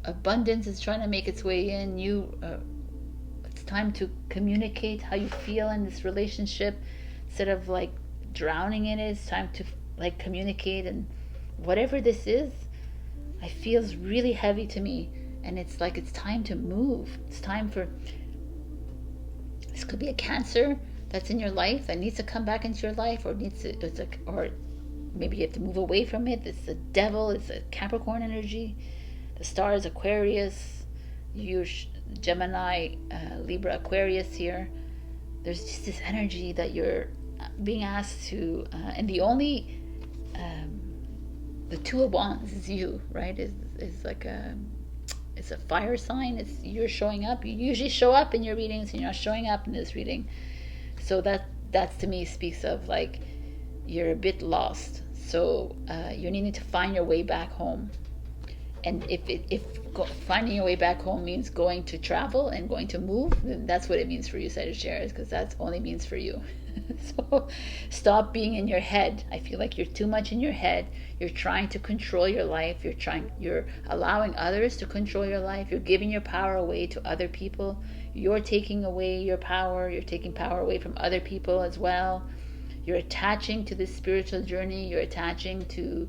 abundance is trying to make its way in. It's time to communicate how you feel in this relationship, instead of like drowning in it. It's time to like communicate, and whatever this is, I feels really heavy to me, and it's like, it's time to move. It's time for, this could be a Cancer that's in your life that needs to come back into your life, or needs to, it's like, or maybe you have to move away from it. It's a devil. It's a Capricorn energy. The star is Aquarius. You're Gemini, Libra, Aquarius here. There's just this energy that you're being asked to, and the only the Two of Wands is you, right? Is like it's a fire sign. It's, you're showing up. You usually show up in your readings, and you're not showing up in this reading. So that to me speaks of like, you're a bit lost. So you're needing to find your way back home. And if finding your way back home means going to travel and going to move, then that's what it means for you, Sagittarius, because that only means for you. So stop being in your head. I feel like you're too much in your head. You're trying to control your life. You're allowing others to control your life. You're giving your power away to other people. You're taking away your power. You're taking power away from other people as well. You're attaching to this spiritual journey. You're attaching to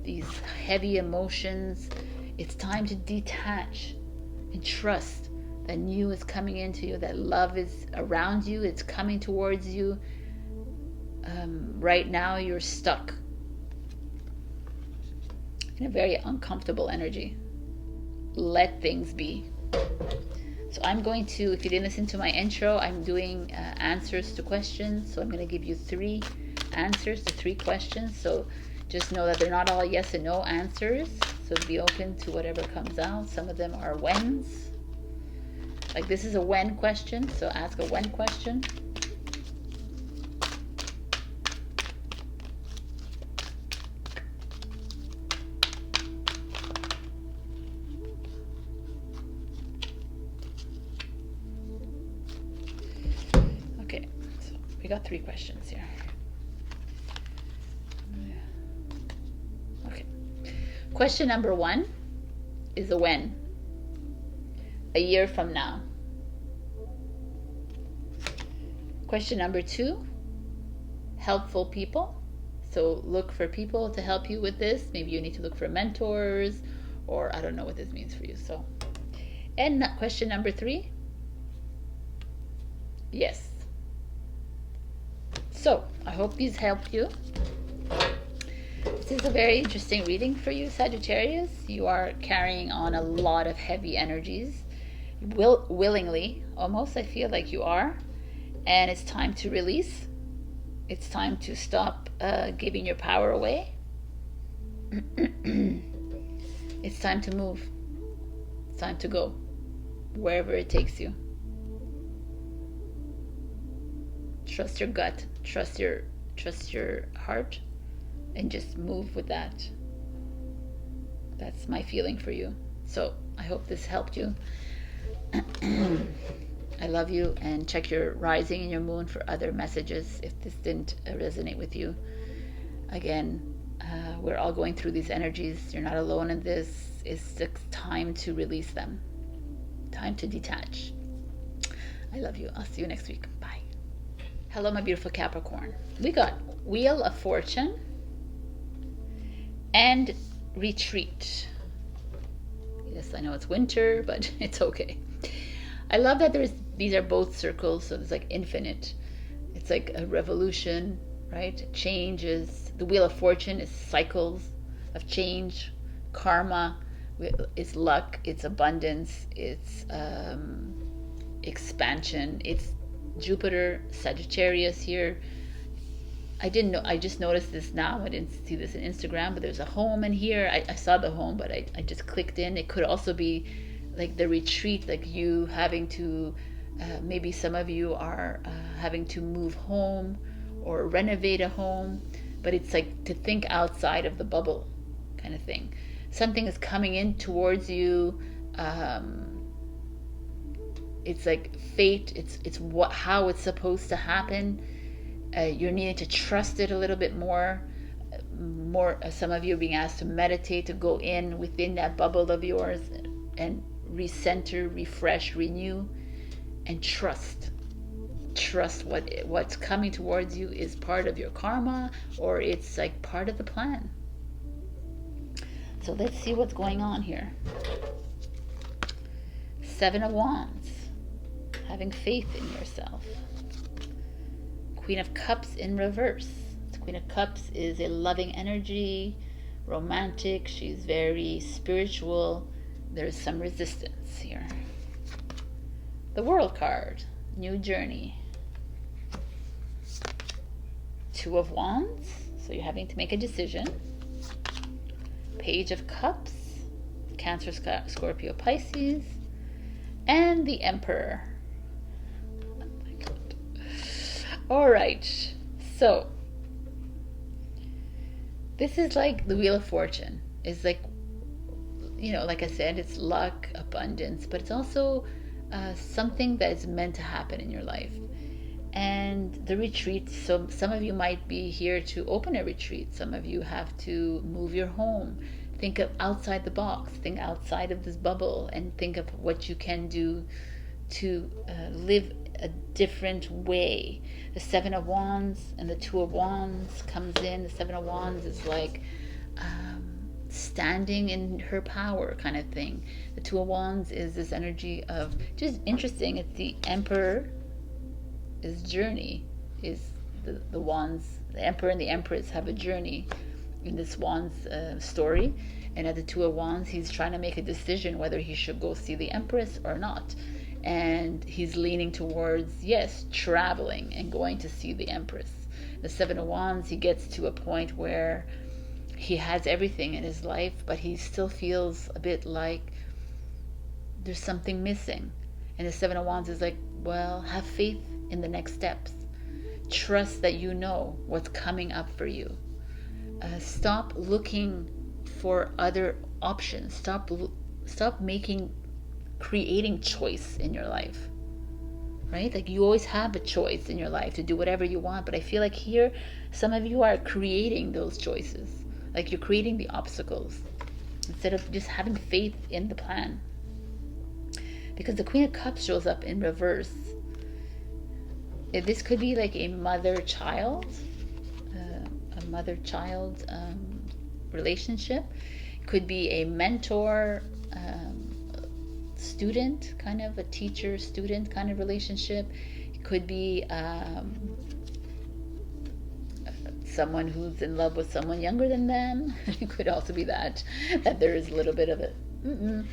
these heavy emotions. It's time to detach and trust that new is coming into you, that love is around you, it's coming towards you. Right now you're stuck in a very uncomfortable energy. Let things be. So I'm going to, if you didn't listen to my intro, I'm doing answers to questions. So I'm going to give you 3 answers to 3 questions. So just know that they're not all yes and no answers. So be open to whatever comes out. Some of them are whens. Like this is a when question. So ask a when question. Okay, so we got 3 questions here. Okay. Question number 1 is a when. A year from now. Question number 2, helpful people. So look for people to help you with this. Maybe you need to look for mentors, or I don't know what this means for you. So, and question number 3, yes. So I hope these help you. This is a very interesting reading for you, Sagittarius. You are carrying on a lot of heavy energies. Willingly, almost, I feel like you are. And it's time to release. It's time to stop giving your power away. It's time to move. It's time to go wherever it takes you. Trust your gut. Trust your heart. And just move with that. That's my feeling for you. So I hope this helped you. I love you, and check your rising and your moon for other messages if this didn't resonate with you. Again, we're all going through these energies. You're not alone in this. It's time to release them. Time to detach. I love you. I'll see you next week. Bye. Hello, my beautiful Capricorn. We got Wheel of Fortune and Retreat. Yes, I know it's winter, but it's okay. I love that these are both circles, so it's like infinite. It's like a revolution, right? Changes. The Wheel of Fortune is cycles of change. Karma is luck, it's abundance, it's expansion. It's Jupiter, Sagittarius here. I didn't know, I just noticed this now. I didn't see this in Instagram, but there's a home in here. I saw the home, but I just clicked in. It could also be like the retreat, like you having to, maybe some of you are having to move home or renovate a home, but it's like to think outside of the bubble kind of thing. Something is coming in towards you. It's like fate. It's how it's supposed to happen. You're needing to trust it a little bit more. Some of you are being asked to meditate, to go in within that bubble of yours and recenter, refresh, renew, and trust. Trust what's coming towards you is part of your karma, or it's like part of the plan. So let's see what's going on here. 7 of Wands, having faith in yourself. Queen of Cups in reverse. The Queen of Cups is a loving energy, romantic. She's very spiritual. There's some resistance here. The World card, new journey. 2 of Wands, so you're having to make a decision. Page of Cups, Cancer, Scorpio, Pisces, and the Emperor. Oh my God. All right, so this is like the Wheel of Fortune. It's like you know, like I said, it's luck, abundance, but it's also something that is meant to happen in your life. And the retreat, so some of you might be here to open a retreat. Some of you have to move your home. Think of outside the box, think outside of this bubble, and think of what you can do to live a different way. The Seven of Wands and the Two of Wands comes in. The Seven of Wands is like standing in her power kind of thing. The Two of Wands is this energy of, just interesting, it's the Emperor. His journey is the wands. The Emperor and the Empress have a journey in this Wands story, and at the Two of Wands, he's trying to make a decision whether he should go see the Empress or not, and he's leaning towards, yes, traveling and going to see the Empress. The Seven of Wands, he gets to a point where he has everything in his life, but he still feels a bit like there's something missing. And the Seven of Wands is like, well, have faith in the next steps. Trust that you know what's coming up for you. Stop looking for other options. Stop creating choice in your life. Right? Like, you always have a choice in your life to do whatever you want, but I feel like here some of you are creating those choices. Like, you're creating the obstacles instead of just having faith in the plan. Because the Queen of Cups shows up in reverse. This could be like a mother-child relationship. It could be a mentor student, kind of a teacher-student kind of relationship. It could be someone who's in love with someone younger than them. It could also be that there is a little bit of a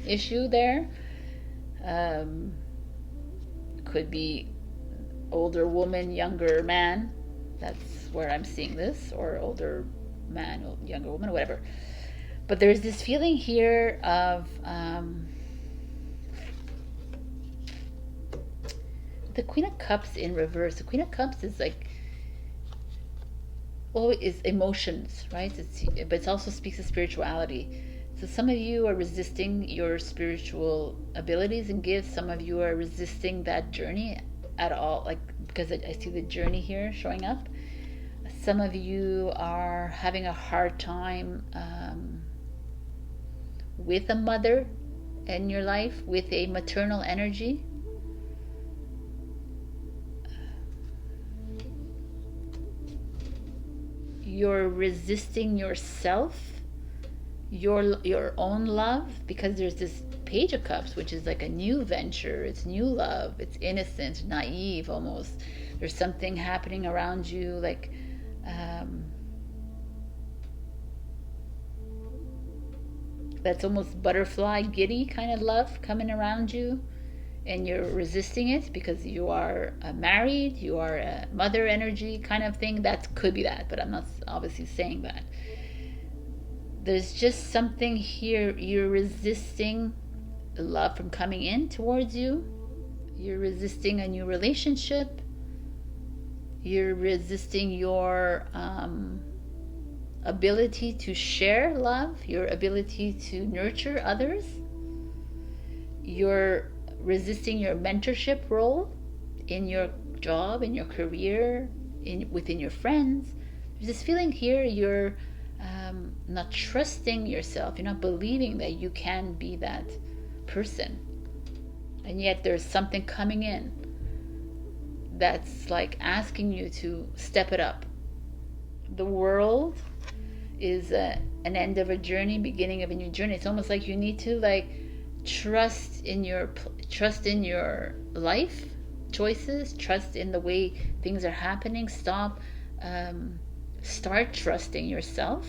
issue there. Could be older woman, younger man. That's where I'm seeing this, or older man, younger woman, whatever. But there's this feeling here of the Queen of Cups in reverse. The Queen of Cups is like, is emotions, right? But it also speaks of spirituality. So some of you are resisting your spiritual abilities and gifts. Some of you are resisting that journey at all, like, because I see the journey here showing up. Some of you are having a hard time with a mother in your life, with a maternal energy. You're resisting yourself, your own love, because there's this Page of Cups, which is like a new venture. It's new love. It's innocent, naive almost. There's something happening around you, like that's almost butterfly, giddy kind of love coming around you, and you're resisting it because you are married, you are a mother energy kind of thing. That could be that, but I'm not obviously saying that. There's just something here. You're resisting love from coming in towards you. You're resisting a new relationship. You're resisting your ability to share love, your ability to nurture others. You're resisting your mentorship role in your job, in your career, within your friends. There's this feeling here you're not trusting yourself. You're not believing that you can be that person. And yet there's something coming in that's like asking you to step it up. The world is an end of a journey, beginning of a new journey. It's almost like you need to like trust in your life choices, trust in the way things are happening. Start trusting yourself.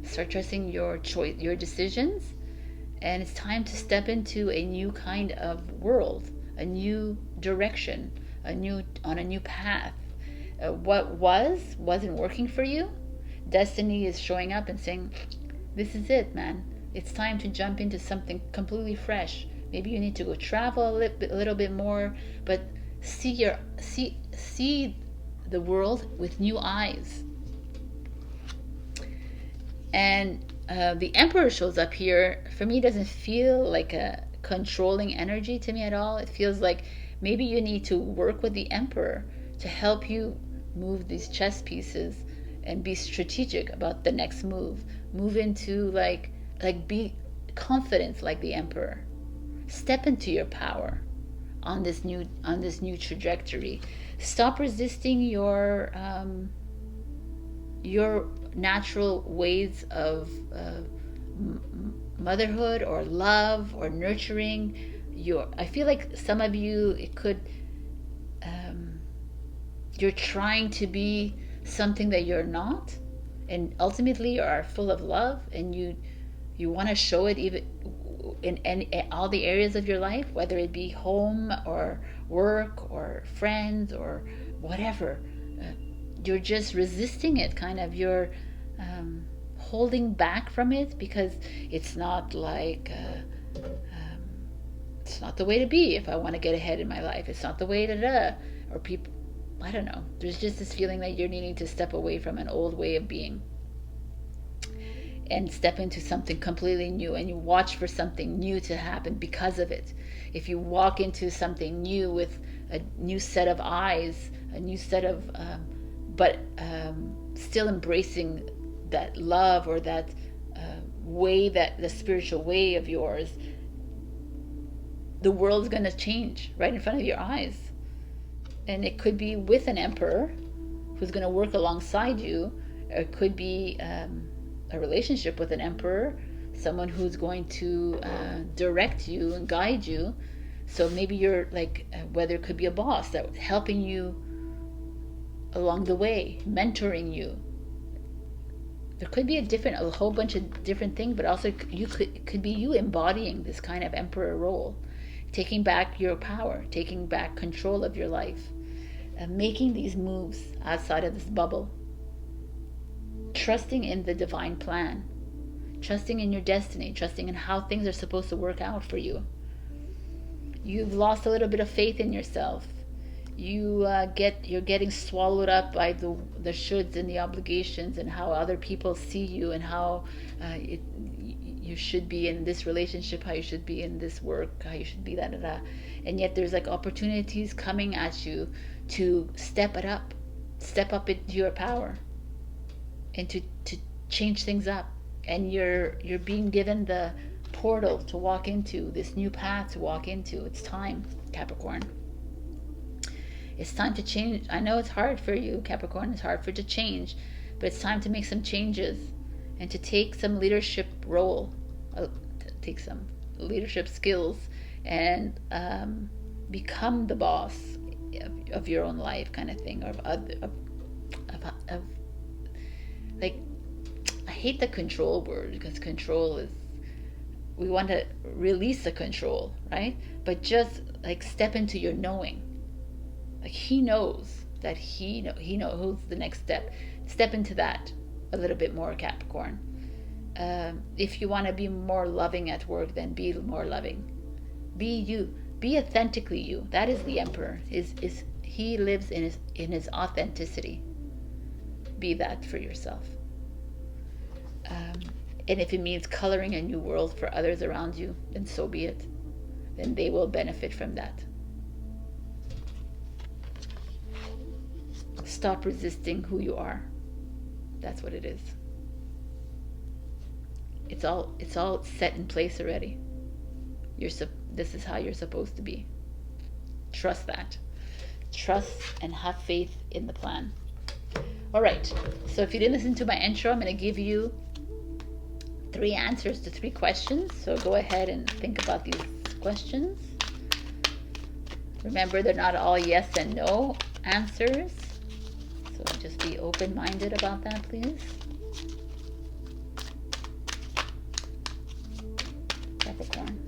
Start trusting your choice, your decisions, and it's time to step into a new kind of world, a new direction, on a new path. What wasn't working for you, destiny is showing up and saying, this is it, man. It's time to jump into something completely fresh. Maybe you need to go travel a little bit more, but see the world with new eyes. And The Emperor shows up here. For me, doesn't feel like a controlling energy to me at all. It feels like maybe you need to work with the Emperor to help you move these chess pieces and be strategic about the next move. Move into like be confident like the Emperor. Step into your power on this new trajectory. Stop resisting your natural ways of motherhood or love or nurturing. I feel like some of you, it could you're trying to be something that you're not, and ultimately you are full of love, and you want to show it even in all the areas of your life, whether it be home or work or friends or whatever. You're just resisting it, kind of. You're holding back from it because it's not like it's not the way to be. If I want to get ahead in my life, it's not the way to or people, I don't know. There's just this feeling that you're needing to step away from an old way of being and step into something completely new, and you watch for something new to happen because of it. If you walk into something new with a new set of eyes, a new set of but still embracing that love or that way, that the spiritual way of yours, the world's going to change right in front of your eyes. And it could be with an Emperor who's going to work alongside you, or it could be a relationship with an Emperor, someone who's going to direct you and guide you. So maybe you're like, whether it could be a boss that's helping you along the way, mentoring you. There could be a whole bunch of different things, but also could be you embodying this kind of Emperor role, taking back your power, taking back control of your life, making these moves outside of this bubble, trusting in the divine plan, trusting in your destiny, trusting in how things are supposed to work out for you. You've lost a little bit of faith in yourself. You're getting swallowed up by the shoulds and the obligations and how other people see you, and how you should be in this relationship, how you should be in this work, how you should be that. And yet there's like opportunities coming at you to step up into your power, and to change things up. And you're being given the portal to walk into this new path, to walk into. It's time, Capricorn. It's time to change. I know it's hard for you, Capricorn. It's hard for you to change, but it's time to make some changes and to take some leadership role, take some leadership skills, and become the boss of your own life, kind of thing, or of like, I hate the control word, because control is, we want to release the control, right? But just like step into your knowing. Like he knows that he knows the next step. Step into that a little bit more, Capricorn. If you want to be more loving at work, then be more loving. Be you. Be authentically you. That is the Emperor. He lives in his authenticity. Be that for yourself. And if it means coloring a new world for others around you, then so be it. Then they will benefit from that. Stop resisting who you are. That's what it is. It's all set in place already. This is how you're supposed to be. Trust that. Trust and have faith in the plan. All right. So if you didn't listen to my intro, I'm going to give you 3 answers to 3 questions. So go ahead and think about these questions. Remember, they're not all yes and no answers. So just be open-minded about that, please. Capricorn.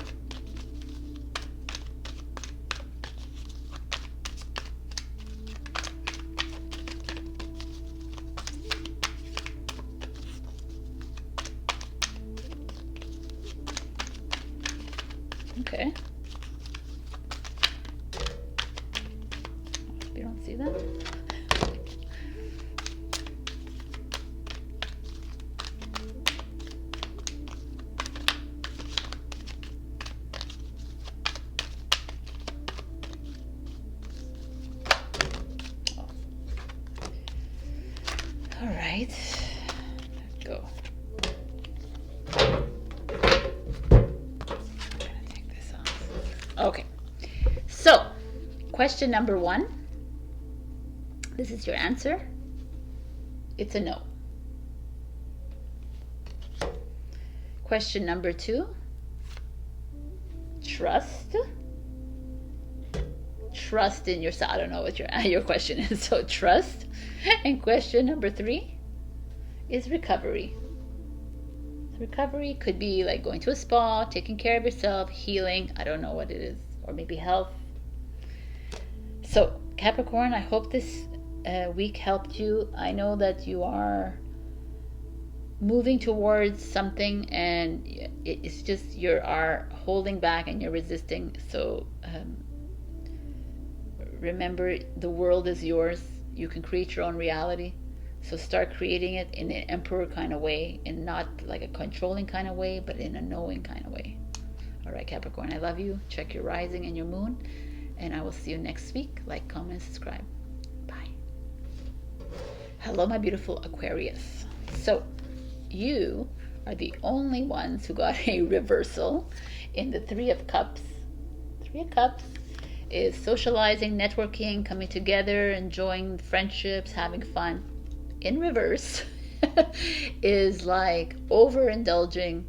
Okay. You don't see that? Okay, so question number 1. This is your answer. It's a no. Question number 2. Trust. Trust in yourself. I don't know what your question is. So trust. And question number 3 is recovery. Recovery could be like going to a spa, taking care of yourself, healing. I don't know what it is. Or maybe health. So Capricorn, I hope this week helped you. I know that you are moving towards something, and it's just you are holding back and you're resisting. So remember, the world is yours. You can create your own reality. So start creating it in an emperor kind of way, and not like a controlling kind of way, but in a knowing kind of way. All right, Capricorn, I love you. Check your rising and your moon, and I will see you next week. Like, comment, subscribe. Bye. Hello, my beautiful Aquarius. So you are the only ones who got a reversal in the 3 of Cups. 3 of Cups is socializing, networking, coming together, enjoying friendships, having fun. In reverse is like overindulging,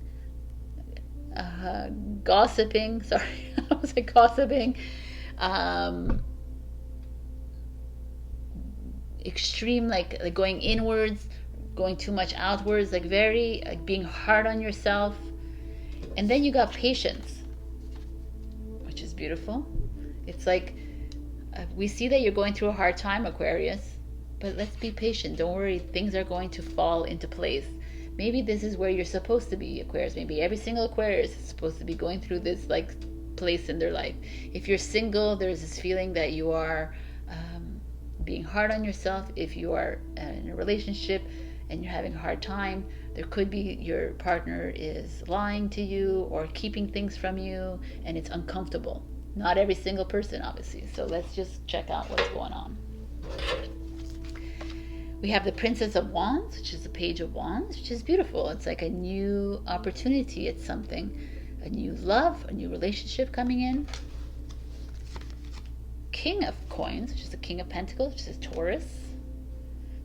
gossiping. Sorry, I was like gossiping. Extreme, like going inwards, going too much outwards, like very being hard on yourself. And then you got patience, which is beautiful. It's like we see that you're going through a hard time, Aquarius. But let's be patient. Don't worry. Things are going to fall into place. Maybe this is where you're supposed to be, Aquarius. Maybe every single Aquarius is supposed to be going through this like place in their life. If you're single, there's this feeling that you are being hard on yourself. If you are in a relationship and you're having a hard time, there could be your partner is lying to you or keeping things from you, and it's uncomfortable. Not every single person, obviously. So let's just check out what's going on. We have the Princess of Wands, which is the Page of Wands, which is beautiful. It's like a new opportunity. It's something, a new love, a new relationship coming in. King of Coins, which is the King of Pentacles, which is Taurus.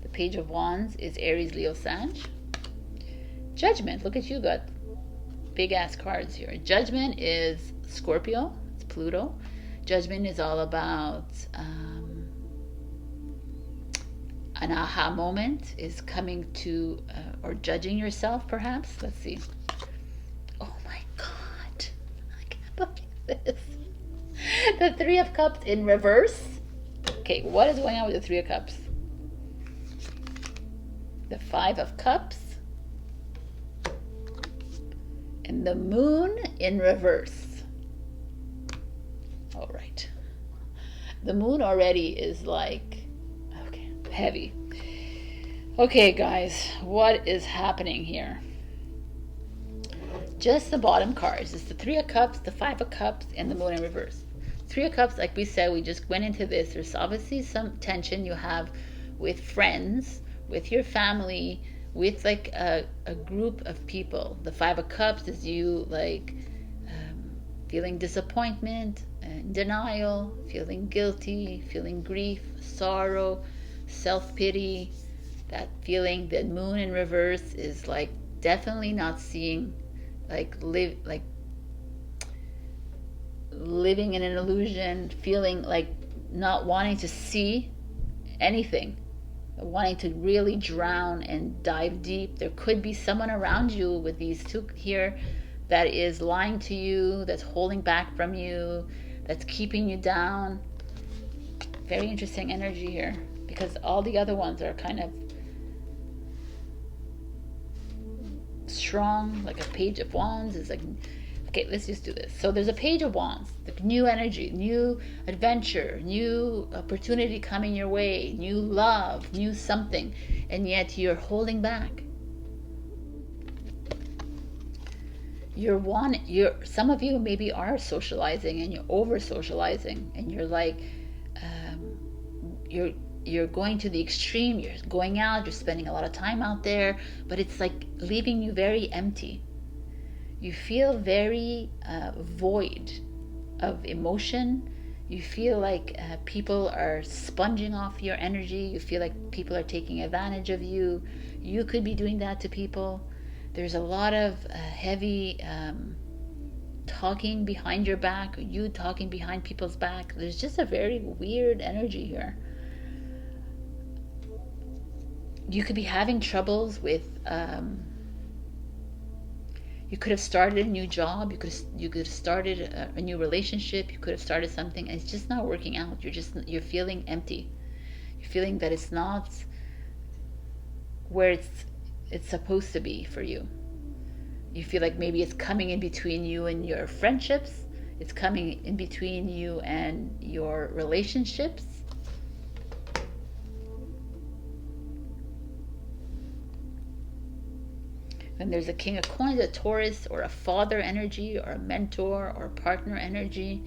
The Page of Wands is Aries, Leo, Sag. Judgment, look at you, got big ass cards here. Judgment is Scorpio, it's Pluto. Judgment is all about an aha moment is coming to, or judging yourself, perhaps. Let's see. Oh my God. I can't believe this. The 3 of Cups in reverse. Okay, what is going on with the 3 of Cups? The 5 of Cups. And the Moon in reverse. All right. The Moon already is like, heavy. Okay, guys, what is happening here? Just the bottom cards. It's the 3 of Cups, the 5 of Cups, and the Moon in reverse. 3 of Cups, like we said, we just went into this. There's obviously some tension you have with friends, with your family, with like a group of people. The 5 of Cups is you like feeling disappointment and denial, feeling guilty, feeling grief, sorrow, self-pity, that feeling. The Moon in reverse is like definitely not seeing, like living in an illusion, feeling like not wanting to see anything, wanting to really drown and dive deep. There could be someone around you with these 2 here that is lying to you, that's holding back from you, that's keeping you down. Very interesting energy here, because all the other ones are kind of strong. Like a Page of Wands is like, okay, let's just do this. So there's a Page of Wands, the new energy, new adventure, new opportunity coming your way, new love, new something, and yet you're holding back. Some of you maybe are socializing and you're over socializing, and you're like, you're going to the extreme. You're going out, you're spending a lot of time out there, but it's like leaving you very empty. You feel very void. of emotion. You feel like people are sponging off your energy. You feel like people are taking advantage of you. You could be doing that to people. There's a lot of heavy talking behind your back, you talking behind people's back. There's just a very weird energy here. You could be having troubles with you could have started a new job, you could have started a new relationship, you could have started something, and it's just not working out. You're feeling empty. You're feeling that it's not where it's supposed to be for you. You feel like maybe it's coming in between you and your friendships, it's coming in between you and your relationships. Then there's a King of Coins, a Taurus, or a father energy, or a mentor, or a partner energy.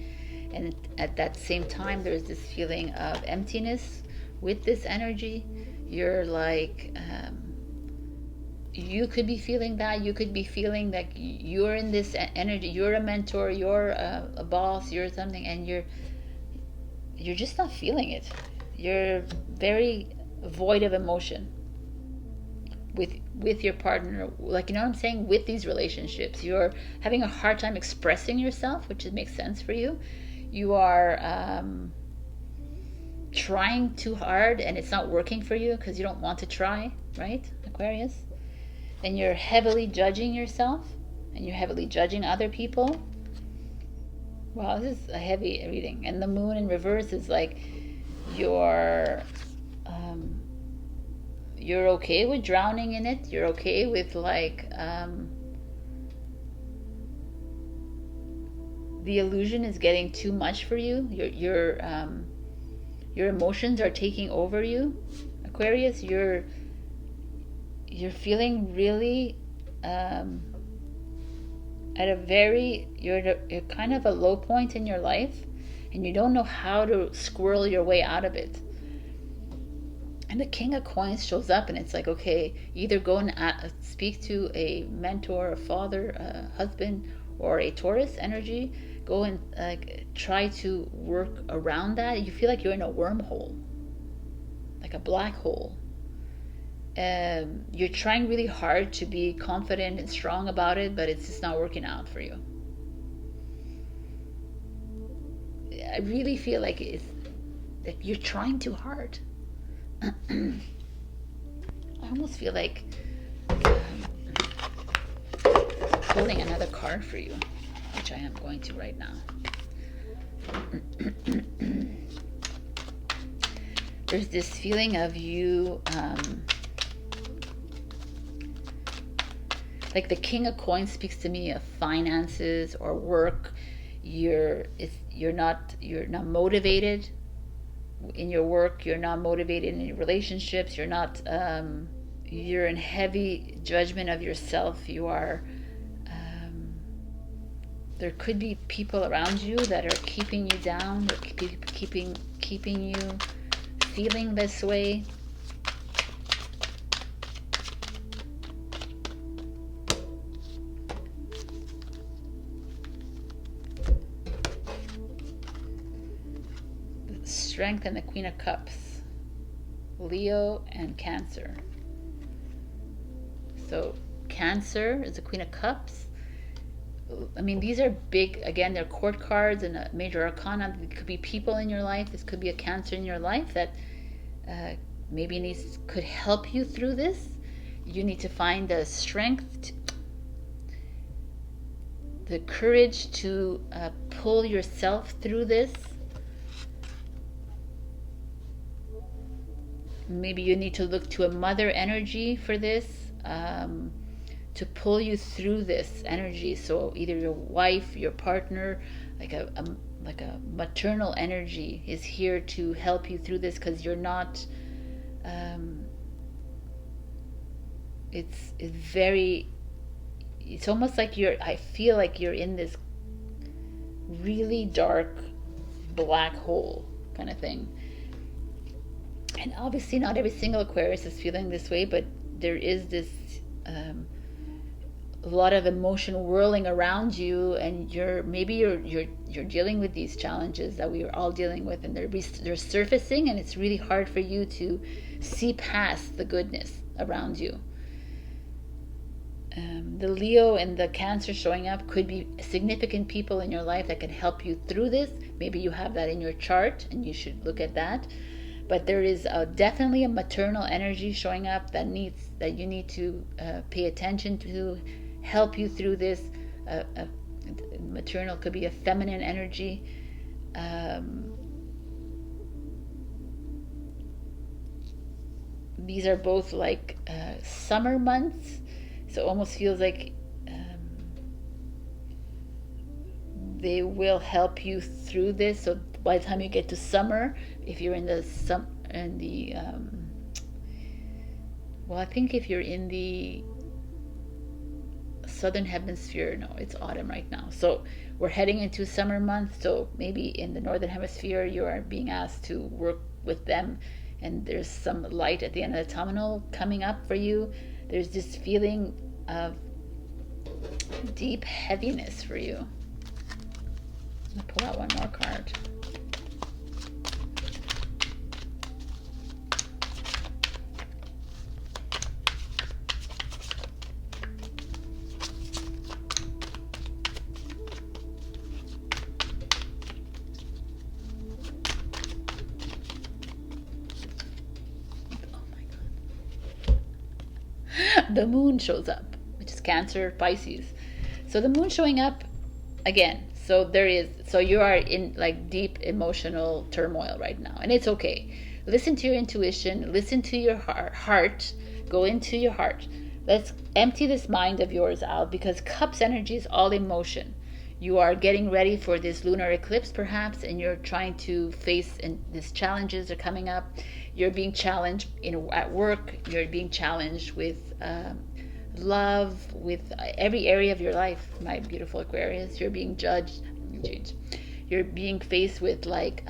And at that same time, there's this feeling of emptiness with this energy. You're like, you could be feeling that. You could be feeling that you're in this energy. You're a mentor, you're a boss, you're something, and you're just not feeling it. You're very void of emotion with your partner, like, you know what I'm saying, with these relationships. You're having a hard time expressing yourself, which makes sense for you. You are trying too hard and it's not working for you because you don't want to try, right, Aquarius? And you're heavily judging yourself and you're heavily judging other people. Wow, this is a heavy reading. And the moon in reverse is like you're okay with drowning in it. You're okay with like the illusion is getting too much for you. Your emotions are taking over you, Aquarius. You're feeling really at a very, you're kind of a low point in your life, and you don't know how to squirrel your way out of it. And the King of Coins shows up, and it's like, okay, either go and speak to a mentor, a father, a husband, or a Taurus energy. Go and try to work around that. You feel like you're in a wormhole, like a black hole. You're trying really hard to be confident and strong about it, but it's just not working out for you. I really feel like it's like you're trying too hard. I almost feel like pulling another card for you, which I am going to right now. There's this feeling of you, like the King of Coins speaks to me of finances or work. You're not motivated in your work. You're not motivated in your relationships. You're not. You're in heavy judgment of yourself. You are. There could be people around you that are keeping you down, or keeping you feeling this way. Strength and the Queen of Cups, Leo and Cancer. So Cancer is the Queen of Cups. I mean, these are big, again, they're court cards and a major arcana. It could be people in your life. This could be a Cancer in your life that maybe could help you through this. You need to find the strength, the courage to pull yourself through this. Maybe you need to look to a mother energy for this, to pull you through this energy. So either your wife, your partner, like a maternal energy is here to help you through this, because you're not. It's very. It's almost like I feel like you're in this really dark black hole kind of thing. And obviously not every single Aquarius is feeling this way, but there is this a lot of emotion whirling around you, and you're dealing with these challenges that we are all dealing with, and they're surfacing, and it's really hard for you to see past the goodness around you. The Leo and the Cancer showing up could be significant people in your life that can help you through this. Maybe you have that in your chart, and you should look at that. But there is definitely a maternal energy showing up that you need to pay attention to, help you through this. Maternal could be a feminine energy. These are both like summer months, so it almost feels like they will help you through this. So by the time you get to summer, if you're in the well, I think if you're in the southern hemisphere, no, it's autumn right now, so we're heading into summer month. So maybe in the northern hemisphere you are being asked to work with them, and there's some light at the end of the tunnel coming up for you. There's this feeling of deep heaviness for you. I'm gonna pull out one more card. The moon shows up, which is Cancer, Pisces. So the moon showing up again. So you are in like deep emotional turmoil right now, and it's okay. Listen to your intuition, listen to your heart, go into your heart. Let's empty this mind of yours out, because Cups energy is all emotion. You are getting ready for this lunar eclipse perhaps, and you're trying to face, and these challenges are coming up. You're being challenged at work, you're being challenged with love, with every area of your life, my beautiful Aquarius. You're being judged, you're being faced with like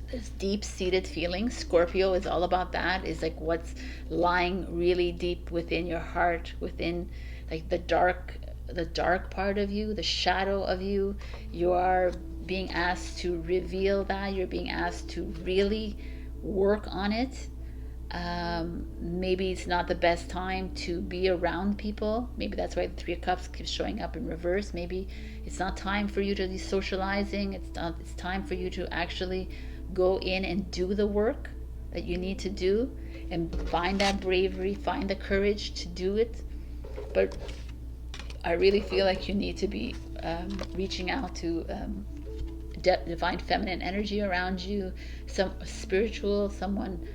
this deep-seated feeling. Scorpio is all about that. Is like what's lying really deep within your heart, within like the dark part of you, the shadow of you. You are being asked to reveal that. You're being asked to really work on it. Maybe it's not the best time to be around people. Maybe that's why the Three of Cups keeps showing up in reverse. Maybe it's not time for you to be socializing. It's time for you to actually go in and do the work that you need to do, and find that bravery, find the courage to do it. But I really feel like you need to be reaching out to divine feminine energy around you, some spiritual, someone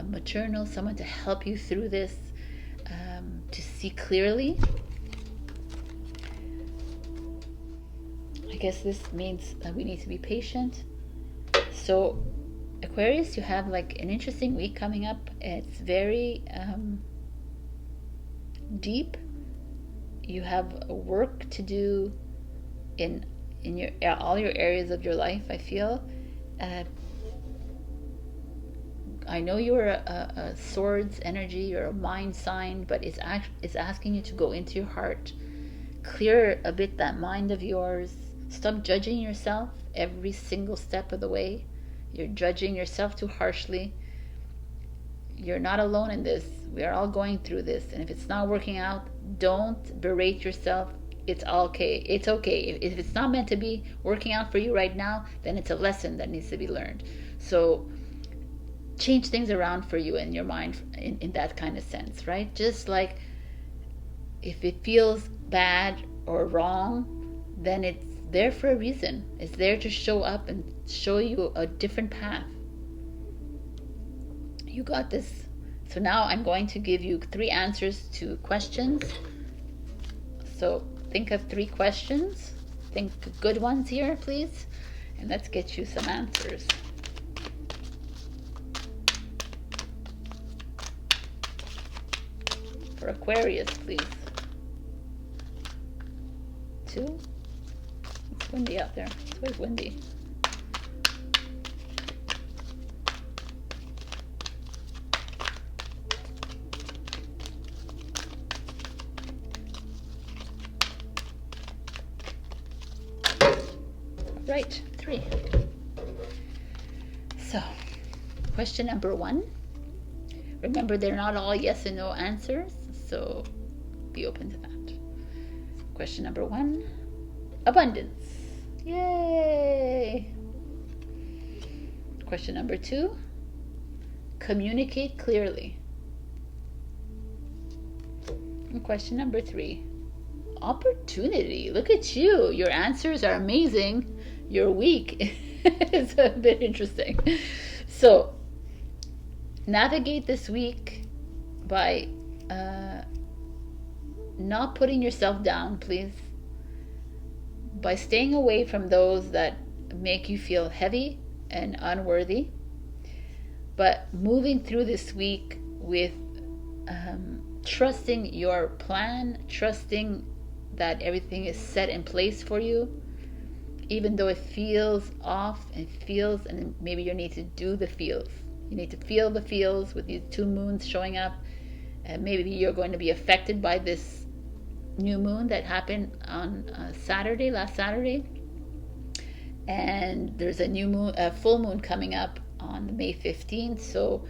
maternal, someone to help you through this, to see clearly. I guess this means that we need to be patient. So Aquarius, you have like an interesting week coming up. It's very deep. You have work to do in your all your areas of your life, I feel. I know you're a swords energy, you're a mind sign, but it's asking you to go into your heart, clear a bit that mind of yours. Stop judging yourself every single step of the way. You're judging yourself too harshly. You're not alone in this. We are all going through this, and if it's not working out, don't berate yourself. It's okay. It's okay. If it's not meant to be working out for you right now, then it's a lesson that needs to be learned. So change things around for you in your mind in that kind of sense, right? Just like if it feels bad or wrong, then it's there for a reason. It's there to show up and show you a different path. You got this. So now I'm going to give you 3 answers to questions. So think of 3 questions. Think good ones here, please. And let's get you some answers. For Aquarius, please. 2. It's windy out there. It's always windy. Right, 3. So, question number 1. Remember, they're not all yes and no answers, so be open to that. Question number 1, abundance. Yay! Question number 2, communicate clearly. And question number 3, opportunity. Look at you. Your answers are amazing. Your week is a bit interesting. So, navigate this week by not putting yourself down, please. By staying away from those that make you feel heavy and unworthy. But moving through this week with trusting your plan, trusting that everything is set in place for you, even though it feels off and maybe you need to do the feels. You need to feel the feels with these 2 moons showing up. And maybe you're going to be affected by this new moon that happened on last Saturday. And there's a full moon coming up on May 15th. So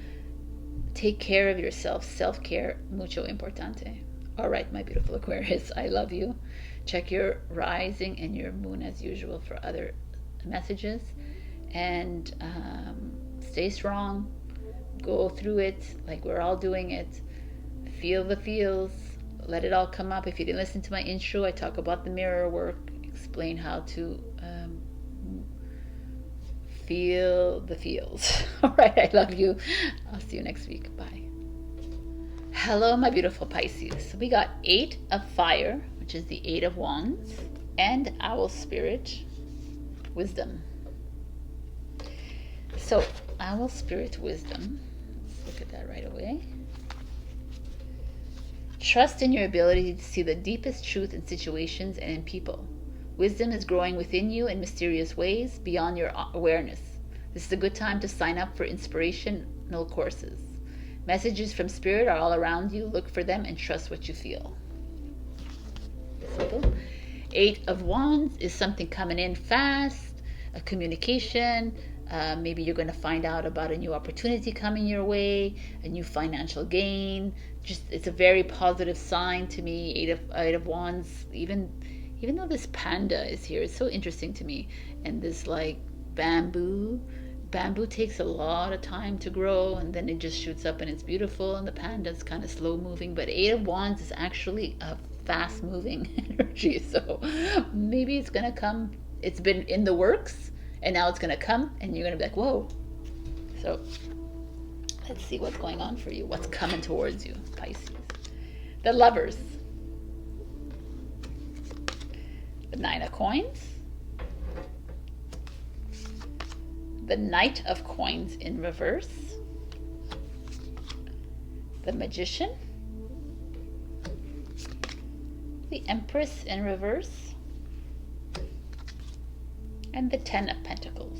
take care of yourself. Self-care, mucho importante. All right, my beautiful Aquarius, I love you. Check your rising and your moon as usual for other messages. And stay strong. Go through it like we're all doing it. Feel the feels. Let it all come up. If you didn't listen to my intro, I talk about the mirror work, explain how to feel the feels. All right, I love you. I'll see you next week. Bye. Hello, my beautiful Pisces. We got 8 of fire, which is the 8 of wands, and owl spirit, wisdom. So, owl spirit, wisdom. Let's look at that right away. Trust in your ability to see the deepest truth in situations and in people. Wisdom is growing within you in mysterious ways beyond your awareness. This is a good time to sign up for inspirational courses. Messages from Spirit are all around you. Look for them and trust what you feel. Simple. 8 of Wands is something coming in fast, a communication. Maybe you're going to find out about a new opportunity coming your way, a new financial gain. Just, it's a very positive sign to me. 8 of Wands, even though this panda is here, it's so interesting to me. And this like bamboo takes a lot of time to grow, and then it just shoots up and it's beautiful, and the panda is kind of slow moving. But 8 of Wands is actually a fast moving energy, so maybe it's going to come. It's been in the works, and now it's going to come, and you're going to be like, whoa. So let's see what's going on for you, what's coming towards you, Pisces. The Lovers. The 9 of Coins. The Knight of Coins in reverse. The Magician. The Empress in reverse. And the 10 of Pentacles.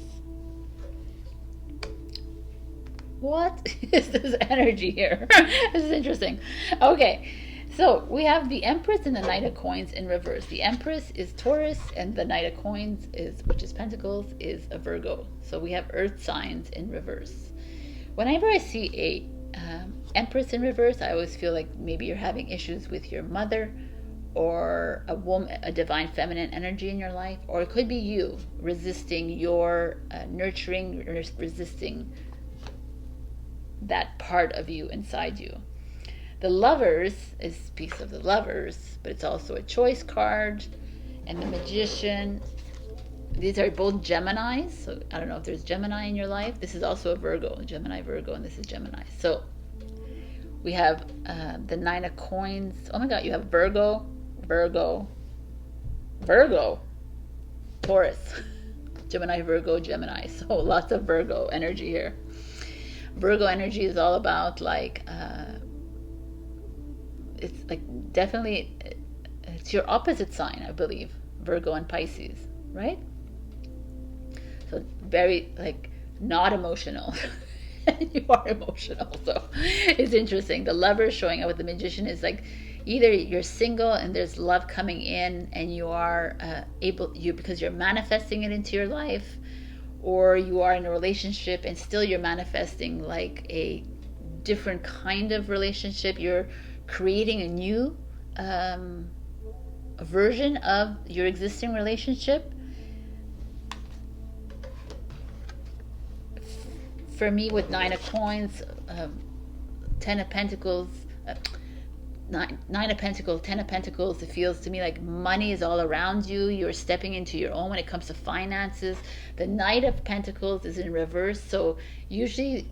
What is this energy here? This is interesting. Okay, so we have the Empress and the Knight of Coins in reverse. The Empress is Taurus, and the Knight of Coins, which is Pentacles, is a Virgo. So we have Earth signs in reverse. Whenever I see a Empress in reverse, I always feel like maybe you're having issues with your mother, or a woman, a divine feminine energy in your life, or it could be you resisting your nurturing, resisting that part of you inside you. The Lovers speaks of the lovers, but it's also a choice card. And the Magician, these are both Geminis, so I don't know if there's Gemini in your life. This is also a Virgo, Gemini, Virgo, and this is Gemini. So we have the 9 of Coins. Oh my God, you have Virgo, Taurus, Gemini, Virgo, Gemini. So lots of Virgo energy here. Virgo energy is all about like, it's like definitely, it's your opposite sign, I believe, Virgo and Pisces, right? So very like not emotional. You are emotional, so it's interesting. The Lover showing up with the Magician is like, either you're single and there's love coming in and you are because you're manifesting it into your life, or you are in a relationship and still you're manifesting like a different kind of relationship. You're creating a new version of your existing relationship. For me, with 9 of Coins, 10 of Pentacles, 9 of Pentacles, 10 of Pentacles, it feels to me like money is all around you. You're stepping into your own when it comes to finances. The Knight of Pentacles is in reverse, so usually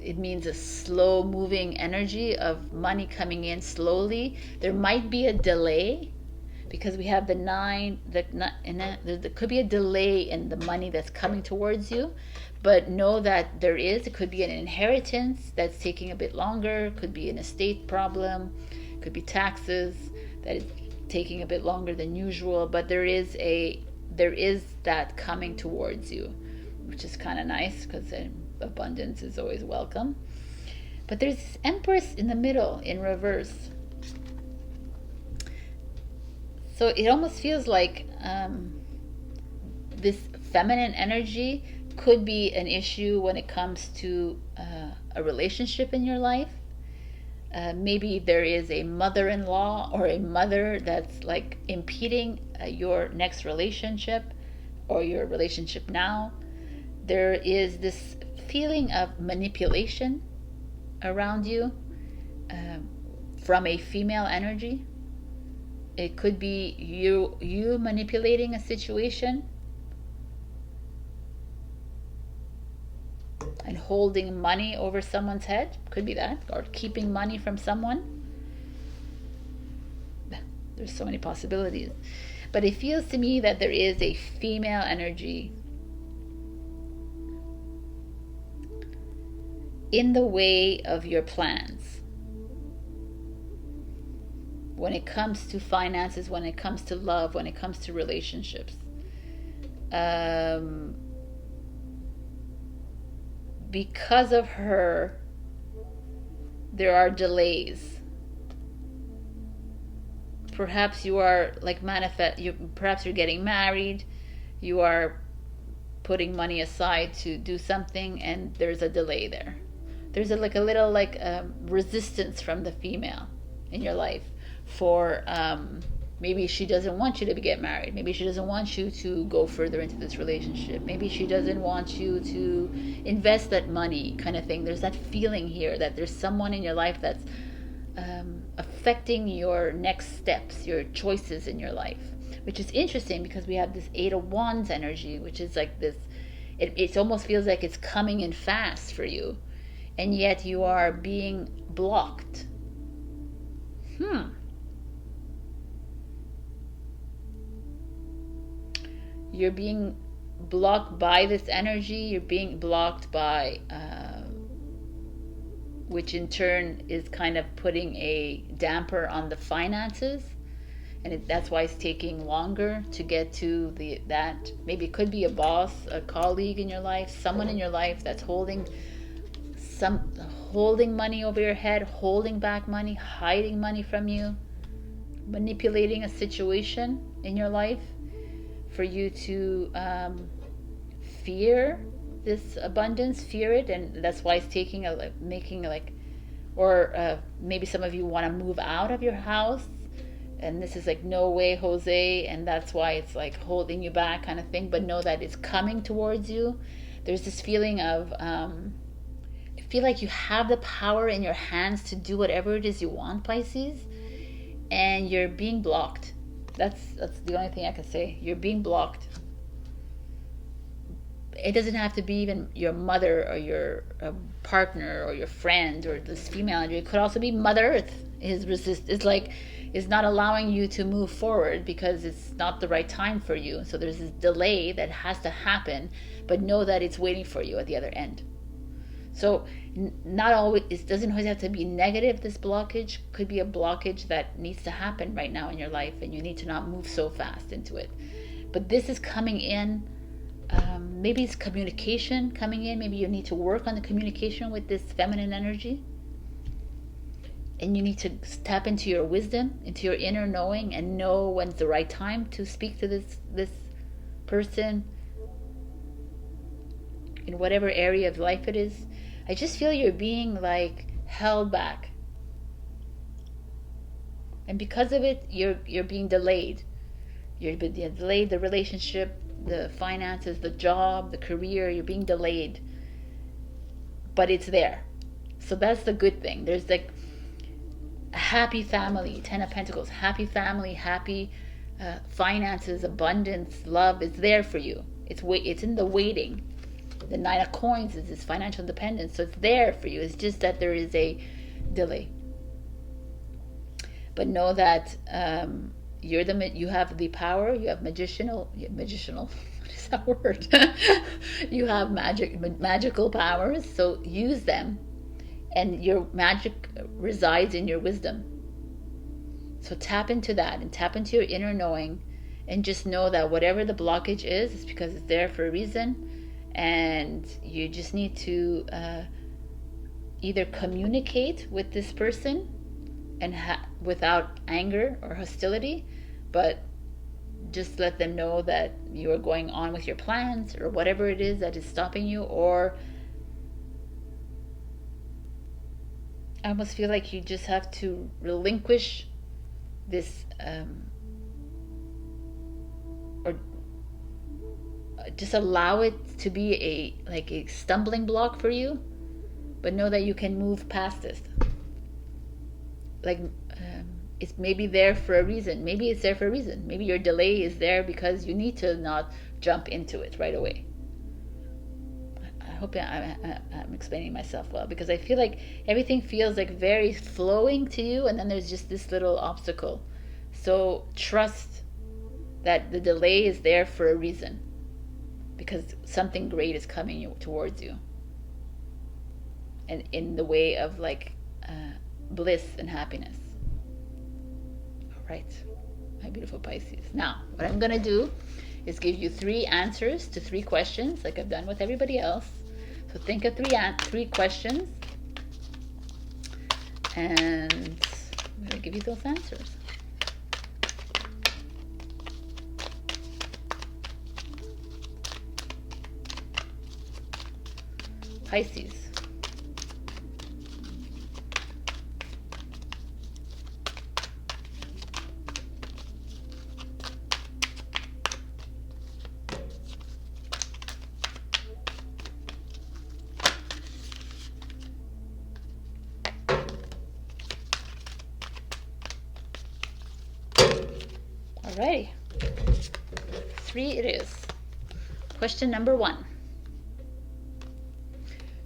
it means a slow moving energy of money coming in slowly. There might be a delay because we have the 9, there could be a delay in the money that's coming towards you. But know that it could be an inheritance that's taking a bit longer, could be an estate problem, could be taxes that is taking a bit longer than usual, but there is that coming towards you, which is kind of nice because abundance is always welcome. But there's this Empress in the middle in reverse. So it almost feels like this feminine energy could be an issue when it comes to a relationship in your life. Maybe there is a mother-in-law or a mother that's like impeding your next relationship or your relationship now. There is this feeling of manipulation around you from a female energy. It could be you manipulating a situation and holding money over someone's head. Could be that, or keeping money from someone. There's so many possibilities, but it feels to me that there is a female energy in the way of your plans when it comes to finances, when it comes to love, when it comes to relationships. Because of her, there are delays. Perhaps you are like perhaps you're getting married, you are putting money aside to do something, and there's a delay there. There's a little resistance from the female in your life for maybe she doesn't want you to get married. Maybe she doesn't want you to go further into this relationship. Maybe she doesn't want you to invest that money, kind of thing. There's that feeling here that there's someone in your life that's affecting your next steps, your choices in your life, which is interesting because we have this 8 of Wands energy, which is like this, it almost feels like it's coming in fast for you, and yet you are being blocked. You're being blocked by this energy. You're being blocked by, which in turn is kind of putting a damper on the finances. And that's why it's taking longer to get to that. Maybe it could be a boss, a colleague in your life, someone in your life that's holding money over your head, holding back money, hiding money from you, manipulating a situation in your life for you to fear this abundance, fear it, and that's why it's maybe some of you want to move out of your house, and this is like, no way, Jose, and that's why it's like holding you back kind of thing. But know that it's coming towards you. There's this feeling of I feel like you have the power in your hands to do whatever it is you want, Pisces, and you're being blocked. That's the only thing I can say. You're being blocked. It doesn't have to be even your mother or your partner or your friend or this female energy. It could also be Mother Earth is not allowing you to move forward because it's not the right time for you. So there's this delay that has to happen, but know that it's waiting for you at the other end. So not always, it doesn't always have to be negative. This blockage could be a blockage that needs to happen right now in your life, and you need to not move so fast into it. But this is coming in. Maybe it's communication coming in. Maybe you need to work on the communication with this feminine energy. And you need to tap into your wisdom, into your inner knowing, and know when's the right time to speak to this person in whatever area of life it is. I just feel you're being like held back, and because of it, you're being delayed. You're being delayed, the relationship, the finances, the job, the career. You're being delayed, but it's there. So that's the good thing. There's like a happy family, 10 of Pentacles, happy family, happy finances, abundance, love is there for you. It's in the waiting. The 9 of Coins is this financial independence, so it's there for you. It's just that there is a delay. But know that you have the power. You have magical. What is that word? You have magical powers. So use them, and your magic resides in your wisdom. So tap into that and tap into your inner knowing, and just know that whatever the blockage is, it's because it's there for a reason. And you just need to either communicate with this person and without anger or hostility, but just let them know that you are going on with your plans or whatever it is that is stopping you. Or I almost feel like you just have to relinquish this or just allow it to be a stumbling block for you, but know that you can move past this. Like it's maybe there for a reason. Maybe it's there for a reason. Maybe your delay is there because you need to not jump into it right away. I hope I'm explaining myself well, because I feel like everything feels like very flowing to you, and then there's just this little obstacle. So trust that the delay is there for a reason, because something great is coming towards you, and in the way of like bliss and happiness. All right, my beautiful Pisces. Now, what I'm going to do is give you 3 answers to 3 questions, like I've done with everybody else. So think of 3 questions, and I'm going to give you those answers. Pisces. Alrighty. 3 it is. Question number 1.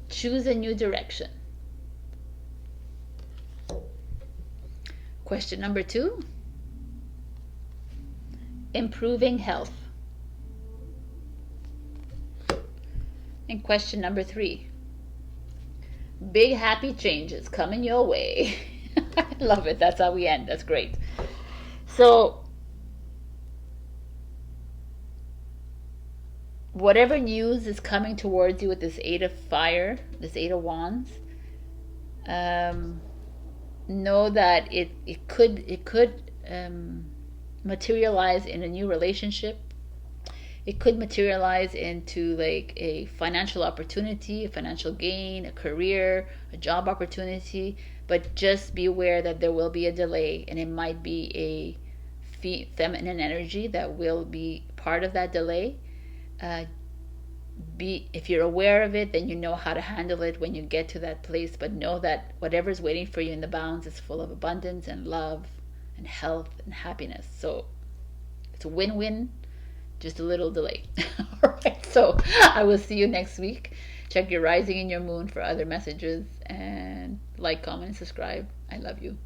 Choose a new direction. Question number 2. Improving health. And question number 3. Big happy changes coming your way. I love it. That's how we end. That's great. So whatever news is coming towards you with this 8 of Fire, this 8 of Wands, know that it could materialize in a new relationship. It could materialize into like a financial opportunity, a financial gain, a career, a job opportunity. But just be aware that there will be a delay, and it might be a feminine energy that will be part of that delay. If you're aware of it, then you know how to handle it when you get to that place. But know that whatever's waiting for you in the bounds is full of abundance and love and health and happiness. So it's a win-win, just a little delay. All right, so I will see you next week. Check your rising and your moon for other messages, and like, comment, and subscribe. I love you.